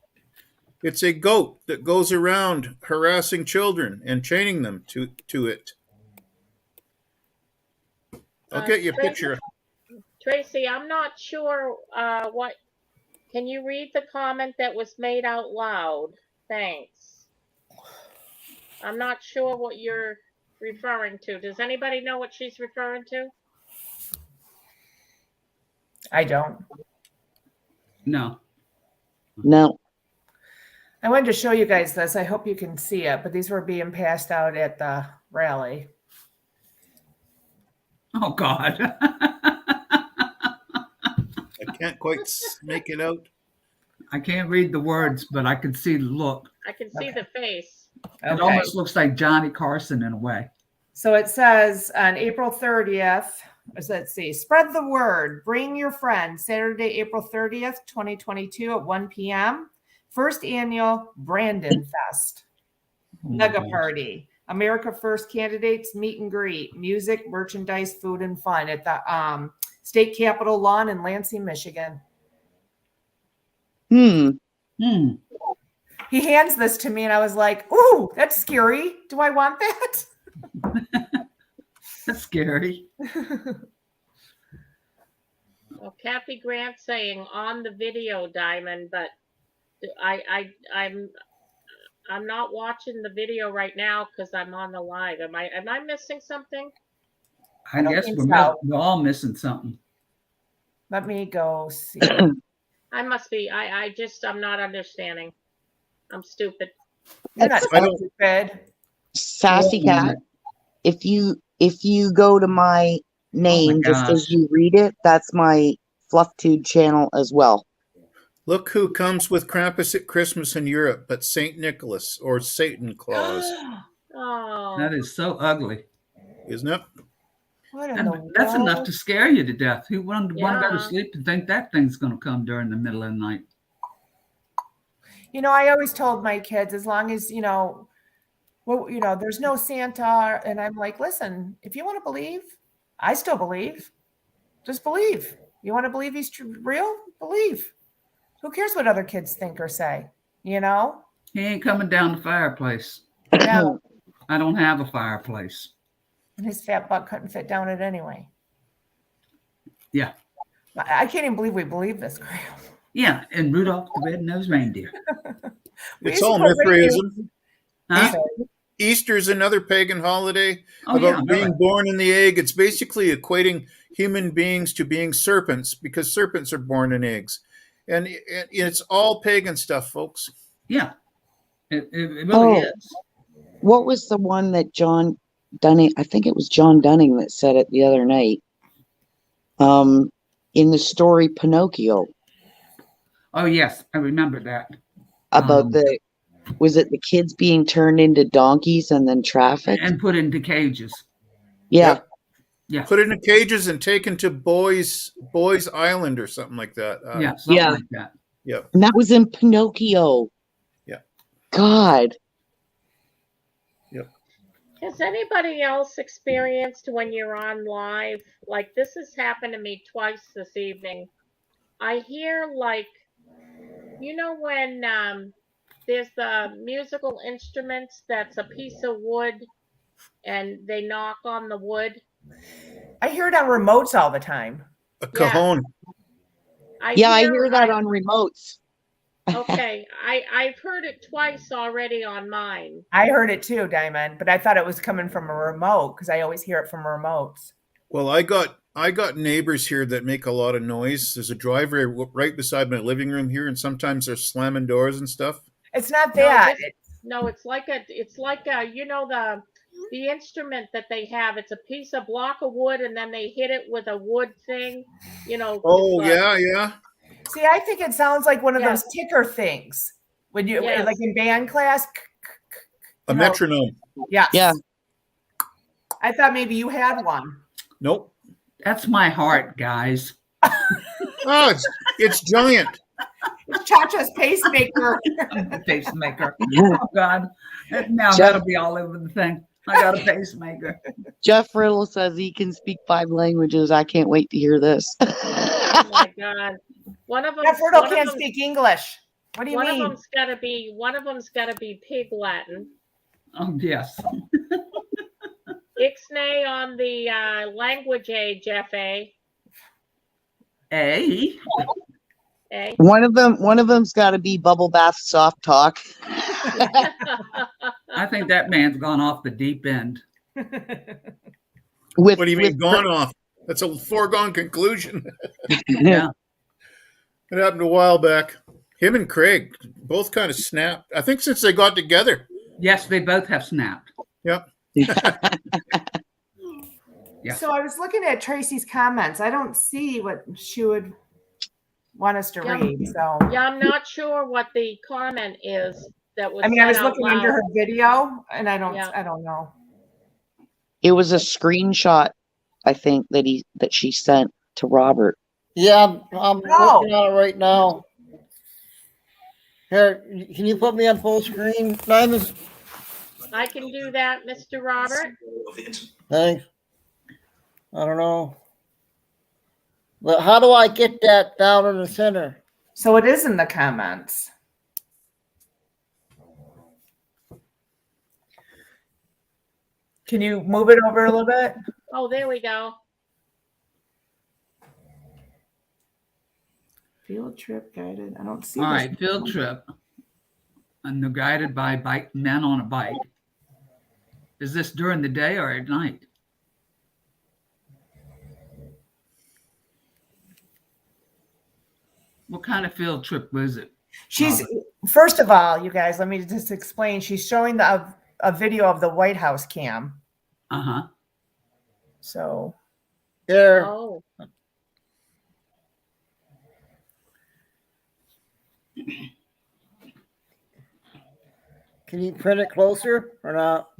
It's a goat that goes around harassing children and chaining them to it. I'll get you a picture.
Tracy, I'm not sure what. Can you read the comment that was made out loud? Thanks. I'm not sure what you're referring to. Does anybody know what she's referring to?
I don't.
No.
No.
I wanted to show you guys this. I hope you can see it, but these were being passed out at the rally.
Oh God.
I can't quite make it out.
I can't read the words, but I can see the look.
I can see the face.
It
Okay.
almost looks like Johnny Carson in a way.
So it says on April 30th, let's see, spread the word, bring your friends, Saturday, April 30th, 2022 at 1 p.m. First annual Brandon Fest. Mega party. America First candidates meet and greet, music, merchandise, food, and fun at the state capitol lawn in Lansing, Michigan.
Hmm.
He hands this to me and I was like, ooh, that's scary. Do I want that?
That's scary.
Well, Kathy Grant saying on the video, Diamond, but I'm not watching the video right now because I'm on the live. Am I missing something?
I
don't
guess
think
we're,
so.
we're all missing something.
Let me go see.
I must be. I'm not understanding. I'm stupid.
You're not
I don't-
stupid.
Sassy
Wait a
Cat.
minute.
If you go to my name, just as
gosh.
you read it, that's my Flufftude channel as well.
Look who comes with Krampus at Christmas in Europe, but Saint Nicholas or Satan Claus,
Oh,
That is so ugly.
isn't it?
What in the
That's enough
world?
to scare you to death. Who wouldn't want to go to
Yeah.
sleep and think that thing's going to come during the middle of the night?
You know, I always told my kids, as long as, there's no Santa. And I'm like, listen, if you want to believe, I still believe. Just believe. You want to believe he's real? Believe. Who cares what other kids think or say? You know?
He ain't coming down the fireplace.
No.
I don't have a fireplace.
And his fat butt couldn't fit down it anyway.
Yeah.
I can't even believe we believe this crap.
Yeah. And Rudolph the Red-Nosed Reindeer.
It's all Mithraism.
Huh?
Easter's another pagan holiday
Oh,
about
yeah,
being
really.
born in the egg. It's basically equating human beings to being serpents because serpents are born in eggs. And it's all pagan stuff, folks.
Yeah. It really is.
What was the one that John Dunning? I think it was John Dunning that said it the other night. In the story Pinocchio.
Oh, yes. I remember that.
About was it the kids being turned into donkeys and then trafficked?
And put into cages.
Yeah.
Yep.
Yeah.
Put in cages and taken to Boys Island or something like that.
Yeah. Something like that.
Yeah.
And that was in Pinocchio.
Yeah.
God.
Yep.
has anybody else experienced when you're on live? Like this has happened to me twice this evening. I hear like, when there's the musical instruments that's a piece of wood and they knock on the wood.
I hear it on remotes all the time.
A cajon.
I
Yeah, I
hear,
hear that on remotes.
okay, I've heard it twice already on mine.
I heard it too, Diamond, but I thought it was coming from a remote because I always hear it from remotes.
Well, I got neighbors here that make a lot of noise. There's a driveway right beside my living room here, and sometimes they're slamming doors and stuff.
It's not
No,
that.
no, it's like a, you know, the instrument that they have. It's a piece of block of wood, and then they hit it with a wood thing. You know.
Oh,
it's
yeah.
See, I think it sounds like one of
Yes.
those ticker things when you
Yes.
like in band class.
A metronome.
Yes.
Yeah.
I thought maybe you had one.
Nope.
That's my heart, guys.
Oh, it's giant.
It's Cha-Cha's pacemaker.
Pacemaker. Oh God. Now that'll be all over the thing. I got a pacemaker.
Jeff Riddle says he can speak 5 languages. I can't wait to hear this.
Oh my God. One of them.
Jeff Riddle can't speak English. What do you mean?
One of them's gotta be Pig Latin.
Oh yes.
Ixnay on the language age, FA.
A.
Eh?
One of them's got to be bubble bath soft talk.
I think that man's gone off the deep end.
What do you mean gone off? That's a foregone conclusion.
Yeah.
It happened a while back. Him and Craig both kind of snapped. I think since they got together.
Yes, they both have snapped.
Yep.
Yeah.
So I was looking at Tracy's comments. I don't see what she would want us to read. So
Yeah, I'm not sure what the comment is that was.
I mean, I was
said out
looking
loud.
under her video, and I don't know.
It was a screenshot, I think, that she sent to Robert.
Yeah, I'm working on it right now. Here, can you put me on full screen, Diamond?
I can do that, Mr. Robert.
Thanks. I don't know. But how do I get that down in the center?
So it is in the comments. Can you move it over a little bit?
Oh, there we go.
Field trip guided. I don't see
All
this.
right, field trip. And they're guided by men on a bike. Is this during the day or at night? What kind of field trip was it?
She's first of all, you guys, let me just explain. She's showing a video of the White House cam.
Uh-huh.
So
there.
Oh.
Can you print it closer or not?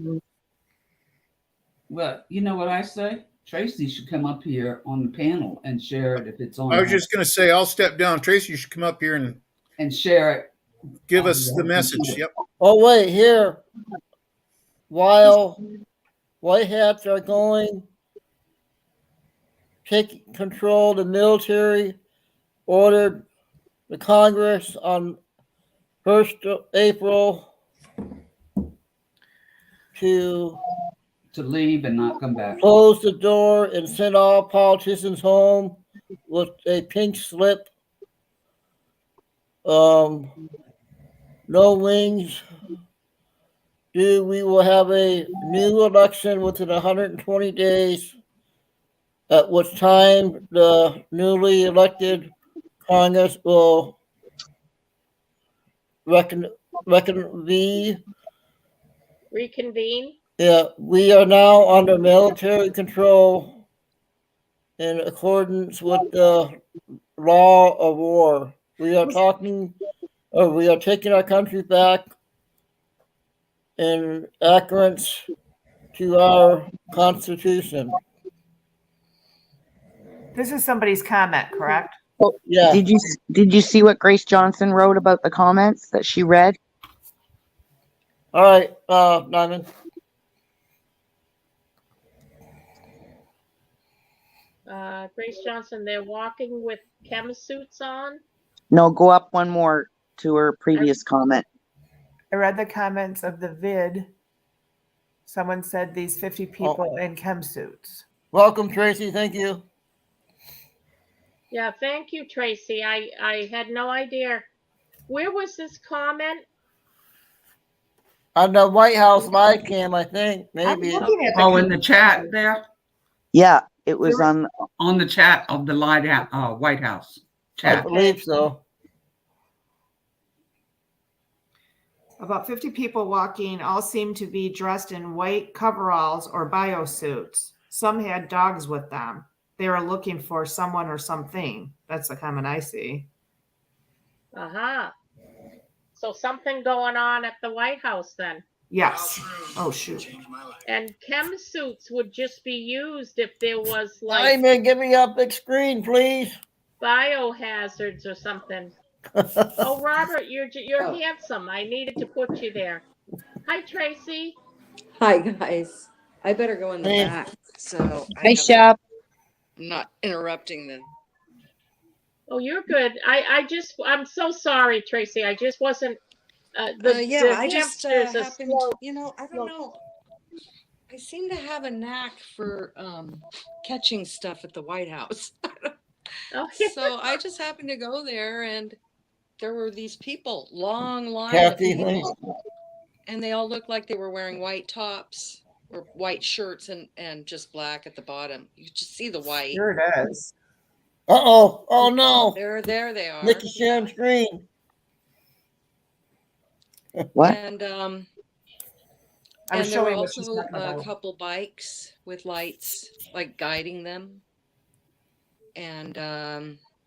Well, you know what I say? Tracy should come up here on the panel and share it if it's on.
I was just going to say, I'll step down. Tracy, you should come up here
and share it.
Give us the message. Yep.
Oh, wait, here. While white hats are going, take control, the military ordered the Congress on 1st of April to
leave and not come back.
Close the door and send all politicians home with a pink slip. No wings. We will have a new election within 120 days, at which time the newly elected Congress will reconvene. Yeah, we are now under military control in accordance with the law of war. We are taking our country back in accordance to our Constitution.
this is somebody's comment, correct?
Oh,
yeah.
Did you see what Grace Johnson wrote about the comments that she read?
All right, Diamond.
Grace Johnson, they're walking with chem suits on.
No, go up one more to her previous comment.
I read the comments of the vid. Someone said these 50 people in chem suits.
Welcome, Tracy. Thank you.
Yeah, thank you, Tracy. I had no idea. Where was this comment?
On the White House live cam, I think
I'm
maybe.
looking at the
Oh, in the chat there,
Yeah, it was on.
on the chat of the White House
I
chat.
believe so.
about 50 people walking, all seemed to be dressed in white coveralls or biosuits. Some had dogs with them. They were looking for someone or something. That's the comment I see.
Aha. So something going on at the White House then.
Yes. Oh, shoot.
And chem suits would just be used if there was like
Simon, give me a big screen, please.
biohazards or something. Oh, Robert, you're handsome. I needed to put you there. Hi, Tracy.
Hi guys. I better go in the
Hey.
back so
Hey,
I'm
Shep.
not interrupting the.
Oh, you're good. I'm so sorry, Tracy. I just wasn't.
I
The
just
hamsters are
happened.
slow.
I don't know. I seem to have a knack for catching stuff at the White House.
Oh,
So I just happened to go there, and there were these people, long line
Kathy,
of people, and they all looked like they were wearing white tops or white shirts and just black at the bottom. You could just see the white.
Here it is.
Uh-oh. Oh, no.
There they are.
Nikki sharing screen.
What?
And
I'm
and there were
showing what she's
also
talking
a
about.
couple bikes with lights, like guiding them. And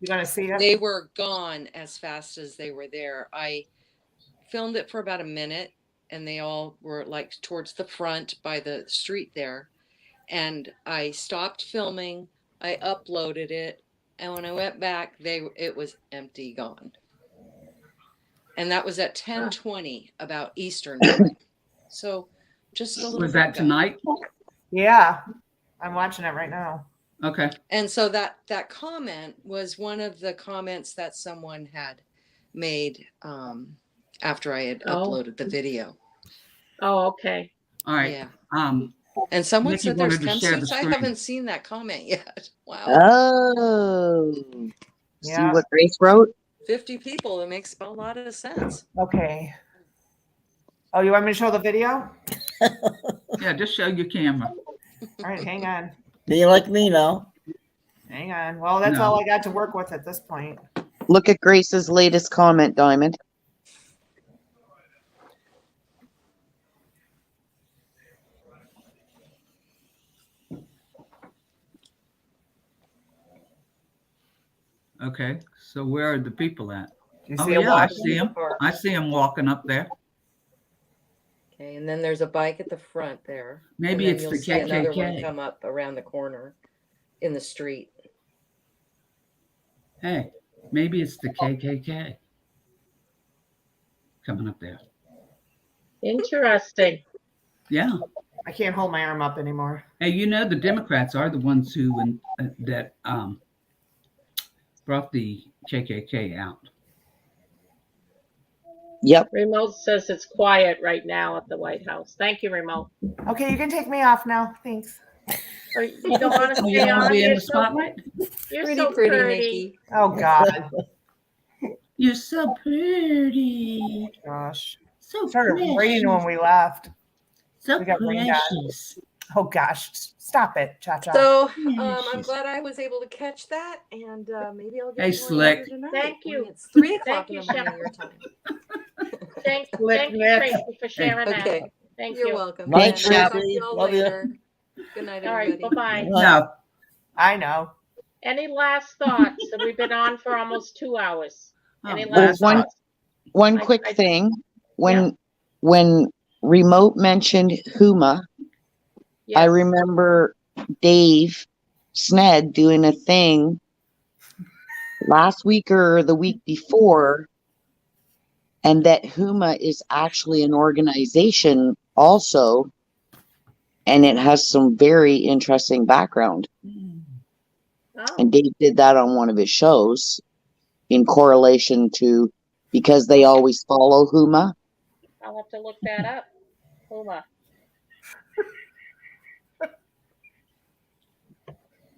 You gonna see it?
they were gone as fast as they were there. I filmed it for about a minute, and they all were like towards the front by the street there. And I stopped filming. I uploaded it, and when I went back, it was empty, gone. And that was at 10:20 about Eastern time. So just a little
Was
bit
that
ago.
tonight?
Yeah. I'm watching it right now.
Okay.
And so that comment was one of the comments that someone had made after I had uploaded the video.
Oh, okay.
All right.
Yeah. And someone
Nikki
said there's
wanted to
chem
share the
suits. I
screen.
haven't seen that comment yet. Wow.
Oh. See
Yeah.
what Grace wrote?
50 people. It makes a lot of sense.
Okay. Oh, you want me to show the video?
Yeah, just show your camera.
All right, hang on.
Be like me now.
Hang on. Well, that's
No.
all I got to work with at this point.
Look at Grace's latest comment, Diamond.
Okay. So where are the people at?
Do you
Oh,
see a
yeah, I
walk?
see them. I see them walking up there.
Okay, and then there's a bike at the front there.
Maybe
and
it's
then
the
you'll see another one
KKK.
come up around the corner in the street.
Hey, maybe it's the KKK coming up there.
Interesting.
Yeah.
I can't hold my arm up anymore.
Hey, you know the Democrats are the ones who that brought the KKK out.
Yep.
Remote says it's quiet right now at the White House. Thank you, Remote.
Okay, you can take me off now. Thanks.
Or you don't want to
Oh, you
stay
don't want to
on?
be in
You're
the
so,
spotlight?
you're
Pretty,
so
pretty,
pretty.
Nikki.
Oh, God.
You're so pretty.
Gosh.
So
Started
precious.
raining when we left.
So
We got rained on.
precious.
Oh, gosh. Stop it, Cha-Cha.
So I'm
Precious.
glad I was able to catch that, and maybe I'll get
Hey,
more
Slick.
later tonight.
Thank
when
you.
It's 3 o'clock
Thank
in
you,
the morning
Chef.
your time.
Thank
Nick.
you, Tracy, for sharing that.
Okay.
Thank
You're
you.
welcome.
Night,
And I'll talk to
Tracy.
you all
Love you.
later. Good night,
All right,
everybody.
bye-bye.
No.
I know.
Any last thoughts? We've been on for almost 2 hours. Any
Oh,
last
one-
thoughts?
One
I-
quick
I-
thing. When Remote mentioned Huma,
Yes.
I remember Dave Sned doing a thing last week or the week before, and that Huma is actually an organization also, and it has some very interesting background.
Oh,
And Dave did that on one of his shows in correlation to, because they always follow Huma.
I'll have to look that up. Huma.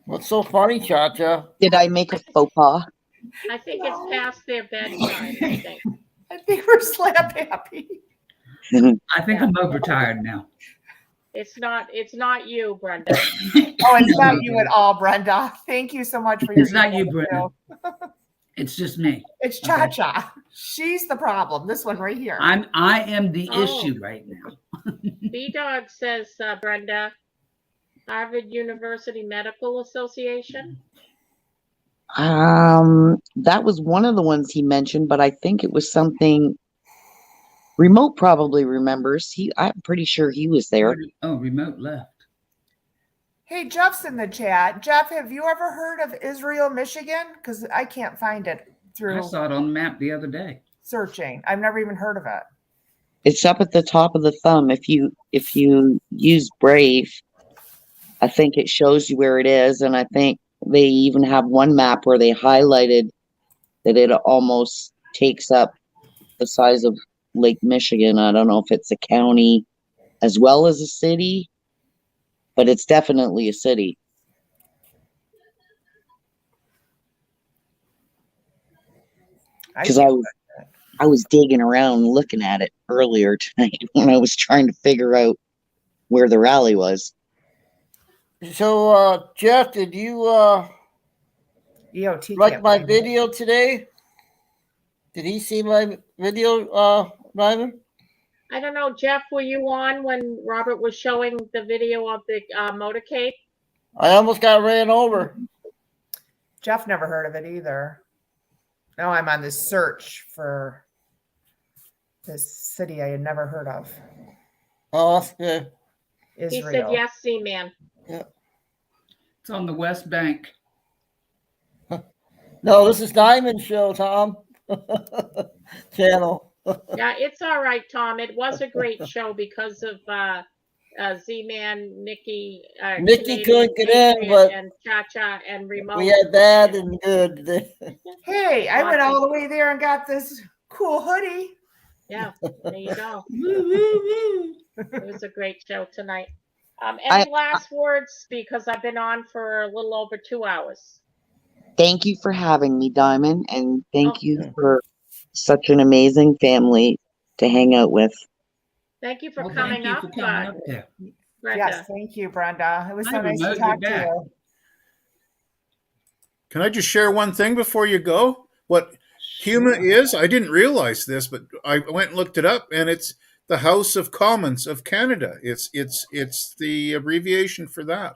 What's so funny, Cha-Cha?
Did I make a faux pas?
I think it's past their bedtime. I think.
I think we're slap happy.
I think I'm overtired now.
It's not you, Brenda.
Oh, it's not you at all, Brenda. Thank you so much for your.
It's not you,
email,
Brenda.
too.
It's just me.
It's
Okay.
Cha-Cha. She's the problem. This one right here.
I am the
Oh.
issue right now.
B-Dog says, Brenda, Harvard University Medical Association.
That was one of the ones he mentioned, but I think it was something Remote probably remembers. I'm pretty sure he was there.
Oh, Remote left.
Hey, Jeff's in the chat. Jeff, have you ever heard of Israel, Michigan? Because I can't find it through
I saw it on the map the other day.
searching. I've never even heard of it.
It's up at the top of the thumb. If you use Brave, I think it shows you where it is, and I think they even have one map where they highlighted that it almost takes up the size of Lake Michigan. I don't know if it's a county as well as a city, but it's definitely a city. Because I was digging around looking at it earlier tonight when I was trying to figure out where the rally was.
So, Jeff, did you
EOT
like my video today? Did he see my video, Ryman?
I don't know, Jeff, were you on when Robert was showing the video of the motorcade?
I almost got ran over.
Jeff never heard of it either. Now I'm on this search for this city I had never heard of.
Oh, that's good.
Israel.
He said yes, C-Man.
Yeah.
It's on the West Bank.
No, this is Diamond Show, Tom. Channel.
Yeah, it's all right, Tom. It was a great show because of Z-Man, Nikki,
Nikki
Canadian
couldn't get in,
Patriot,
but
and Cha-Cha and Remote.
we had bad and good.
Hey, I went all the way there and got this cool hoodie.
Yeah, there you go. It was a great show tonight. Any last words? Because I've been on for a little over 2 hours.
Thank you for having me, Diamond, and thank you for such an amazing family to hang out with.
Thank you for coming up.
There.
Brenda.
Yes, thank you, Brenda. It was so
Hi,
nice to
Remote,
talk
you're
to
back.
you.
Can I just share one thing before you go? What HUMA is, I didn't realize this, but I went and looked it up, and it's the House of Commons of Canada. It's the abbreviation for that.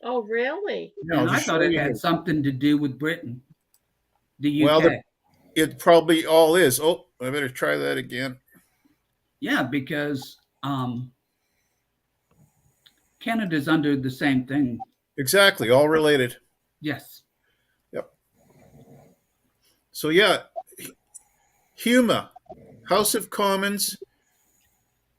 Oh, really?
Yeah,
And I thought it had something to do with Britain, the UK.
Well, it probably all is. Oh, I better try that again.
Yeah, because Canada's under the same thing.
Exactly, all related.
Yes.
Yep. So yeah, HUMA, House of Commons.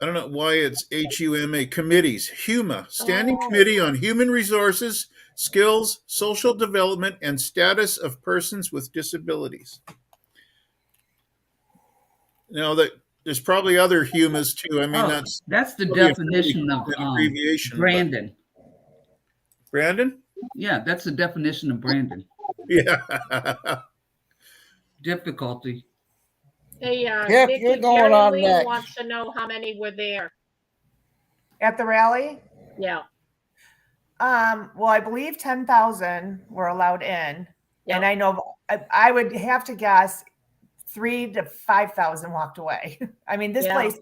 I don't know why it's HUMA, committees. HUMA, Standing Committee on Human Resources, Skills, Social Development, and Status of Persons with Disabilities. Now, there's probably other HUMAs too. I mean,
that's the
probably
definition of
abbreviation.
Brandon.
Brandon?
Yeah, that's the definition of Brandon.
Yeah.
Difficulty.
Hey,
Jeff,
Nikki,
you're going
Jerry
on
Lee
next.
wants to know how many were there.
At the rally?
Yeah.
Well, I believe 10,000 were allowed in.
Yep.
And I know I would have to guess 3,000 to 5,000 walked away. I mean, this place,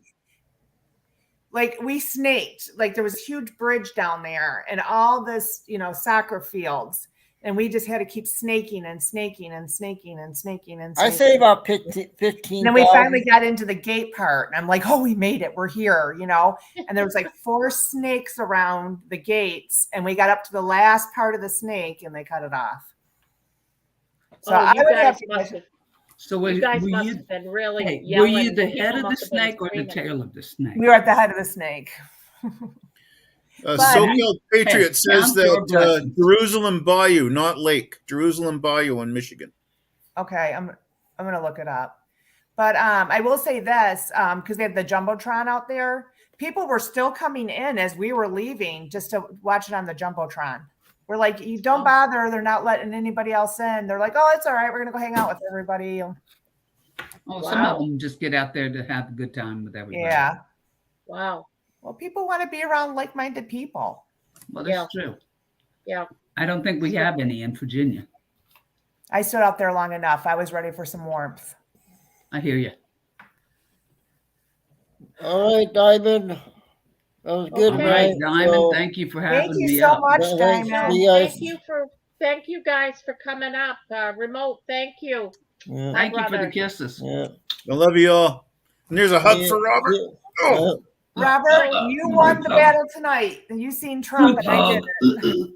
like we snaked, like there was a huge bridge down there and all this, soccer fields. And we just had to keep snaking and snaking and snaking and snaking and snaking.
I say about 15.
And then we finally got into the gate part. And I'm like, oh, we made it. We're here, And there was like 4 snakes around the gates. And we got up to the last part of the snake and they cut it off. So I would have to.
So
you guys must have been really
were
yelling.
you the head
People
of the
must have been
snake or the
screaming.
tail of the snake?
We were at the head of the snake.
So-called Patriot says
count your
that
blessings.
Jerusalem Bayou, not Lake, Jerusalem Bayou in Michigan.
Okay, I'm gonna look it up. But I will say this, because they had the Jumbotron out there. People were still coming in as we were leaving just to watch it on the Jumbotron. We're like, you don't bother. They're not letting anybody else in. They're like, oh, it's all right. We're gonna go hang out with everybody.
Oh, some of them just get out there to have a good time with everybody.
Yeah.
Wow.
Well, people want to be around like-minded people.
Well, that's true.
Yeah.
I don't think we have any in Virginia.
I stood out there long enough. I was ready for some warmth.
I hear you.
All right, Diamond. That was good,
All right,
man.
Diamond.
So,
Thank you for
Thank
having
you
me
so
up.
much,
thanks.
Diamond.
See you guys.
Thank you guys for coming up. Remote, thank you.
Yeah.
Thank you for the
brother.
kisses.
Yeah.
I love you all. And there's a hug for Robert. Oh.
Robert, you won the battle tonight. You seen Trump and I didn't.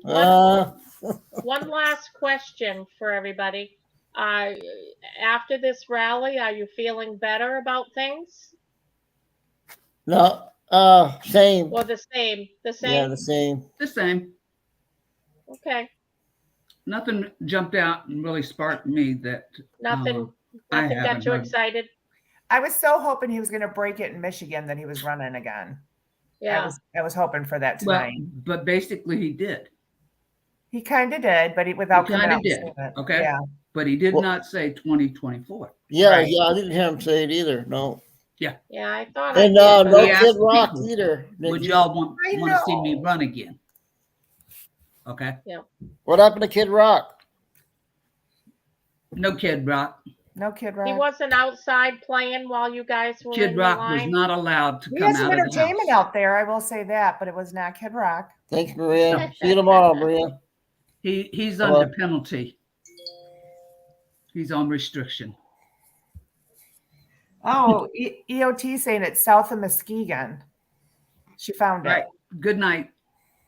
One last question for everybody. After this rally, are you feeling better about things?
No, same.
Or the same? The same?
Yeah, the same.
The same.
Okay.
Nothing jumped out and really sparked me that
Nothing
I
got
haven't
you
heard.
excited?
I was so hoping he was going to break it in Michigan that he was running again.
Yeah.
I was hoping for that
Well,
tonight.
but basically he did.
He kind of did, but without
He
coming
kind
out
of did.
and saying it.
Okay.
Yeah.
But he did not say 2024.
Yeah,
Right.
yeah, I didn't hear him say it either. No.
Yeah.
Yeah, I thought
And
I did,
no
He
Kid
asked
Rock
people,
either.
Would
Nikki.
y'all want
I
to see me
know.
run again? Okay.
Yeah.
What happened to Kid Rock?
No Kid Rock.
No Kid
He
Rock.
wasn't outside playing while you guys were in
Kid
the
Rock was
line?
not allowed to
He
come
has some
out of the
entertainment
house.
out there, I will say that, but it was not Kid Rock.
Thanks, Maria. See you tomorrow, Maria.
He's
Hello.
under penalty. He's on restriction.
Oh, EOT saying it's south of Muskegon. She found
Right.
it.
Good night.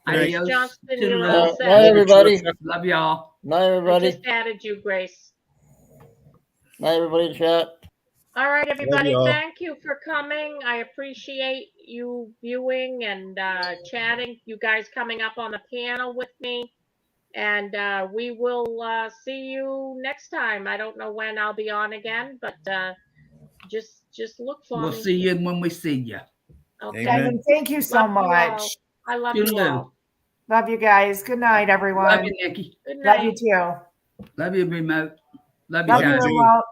Thanks,
Adios.
Johnston, you're
Toodaloo.
all
Night,
set.
everybody.
Love y'all.
Night,
I
everybody.
just added you, Grace.
Night, everybody in chat.
All right, everybody,
y'all.
thank you for coming. I appreciate you viewing and chatting, you guys coming up on the panel with me. And we will see you next time. I don't know when I'll be on again, but just look for
We'll
me.
see you when we see you.
Okay.
Diamond, thank you so
Love you all.
much.
I love you
Toodaloo.
all.
Love you guys. Good night, everyone.
Love you, Nikki.
Good
Love
night.
you too.
Love you, Remote. Love you,
Love you,
guys.
too.
Remote.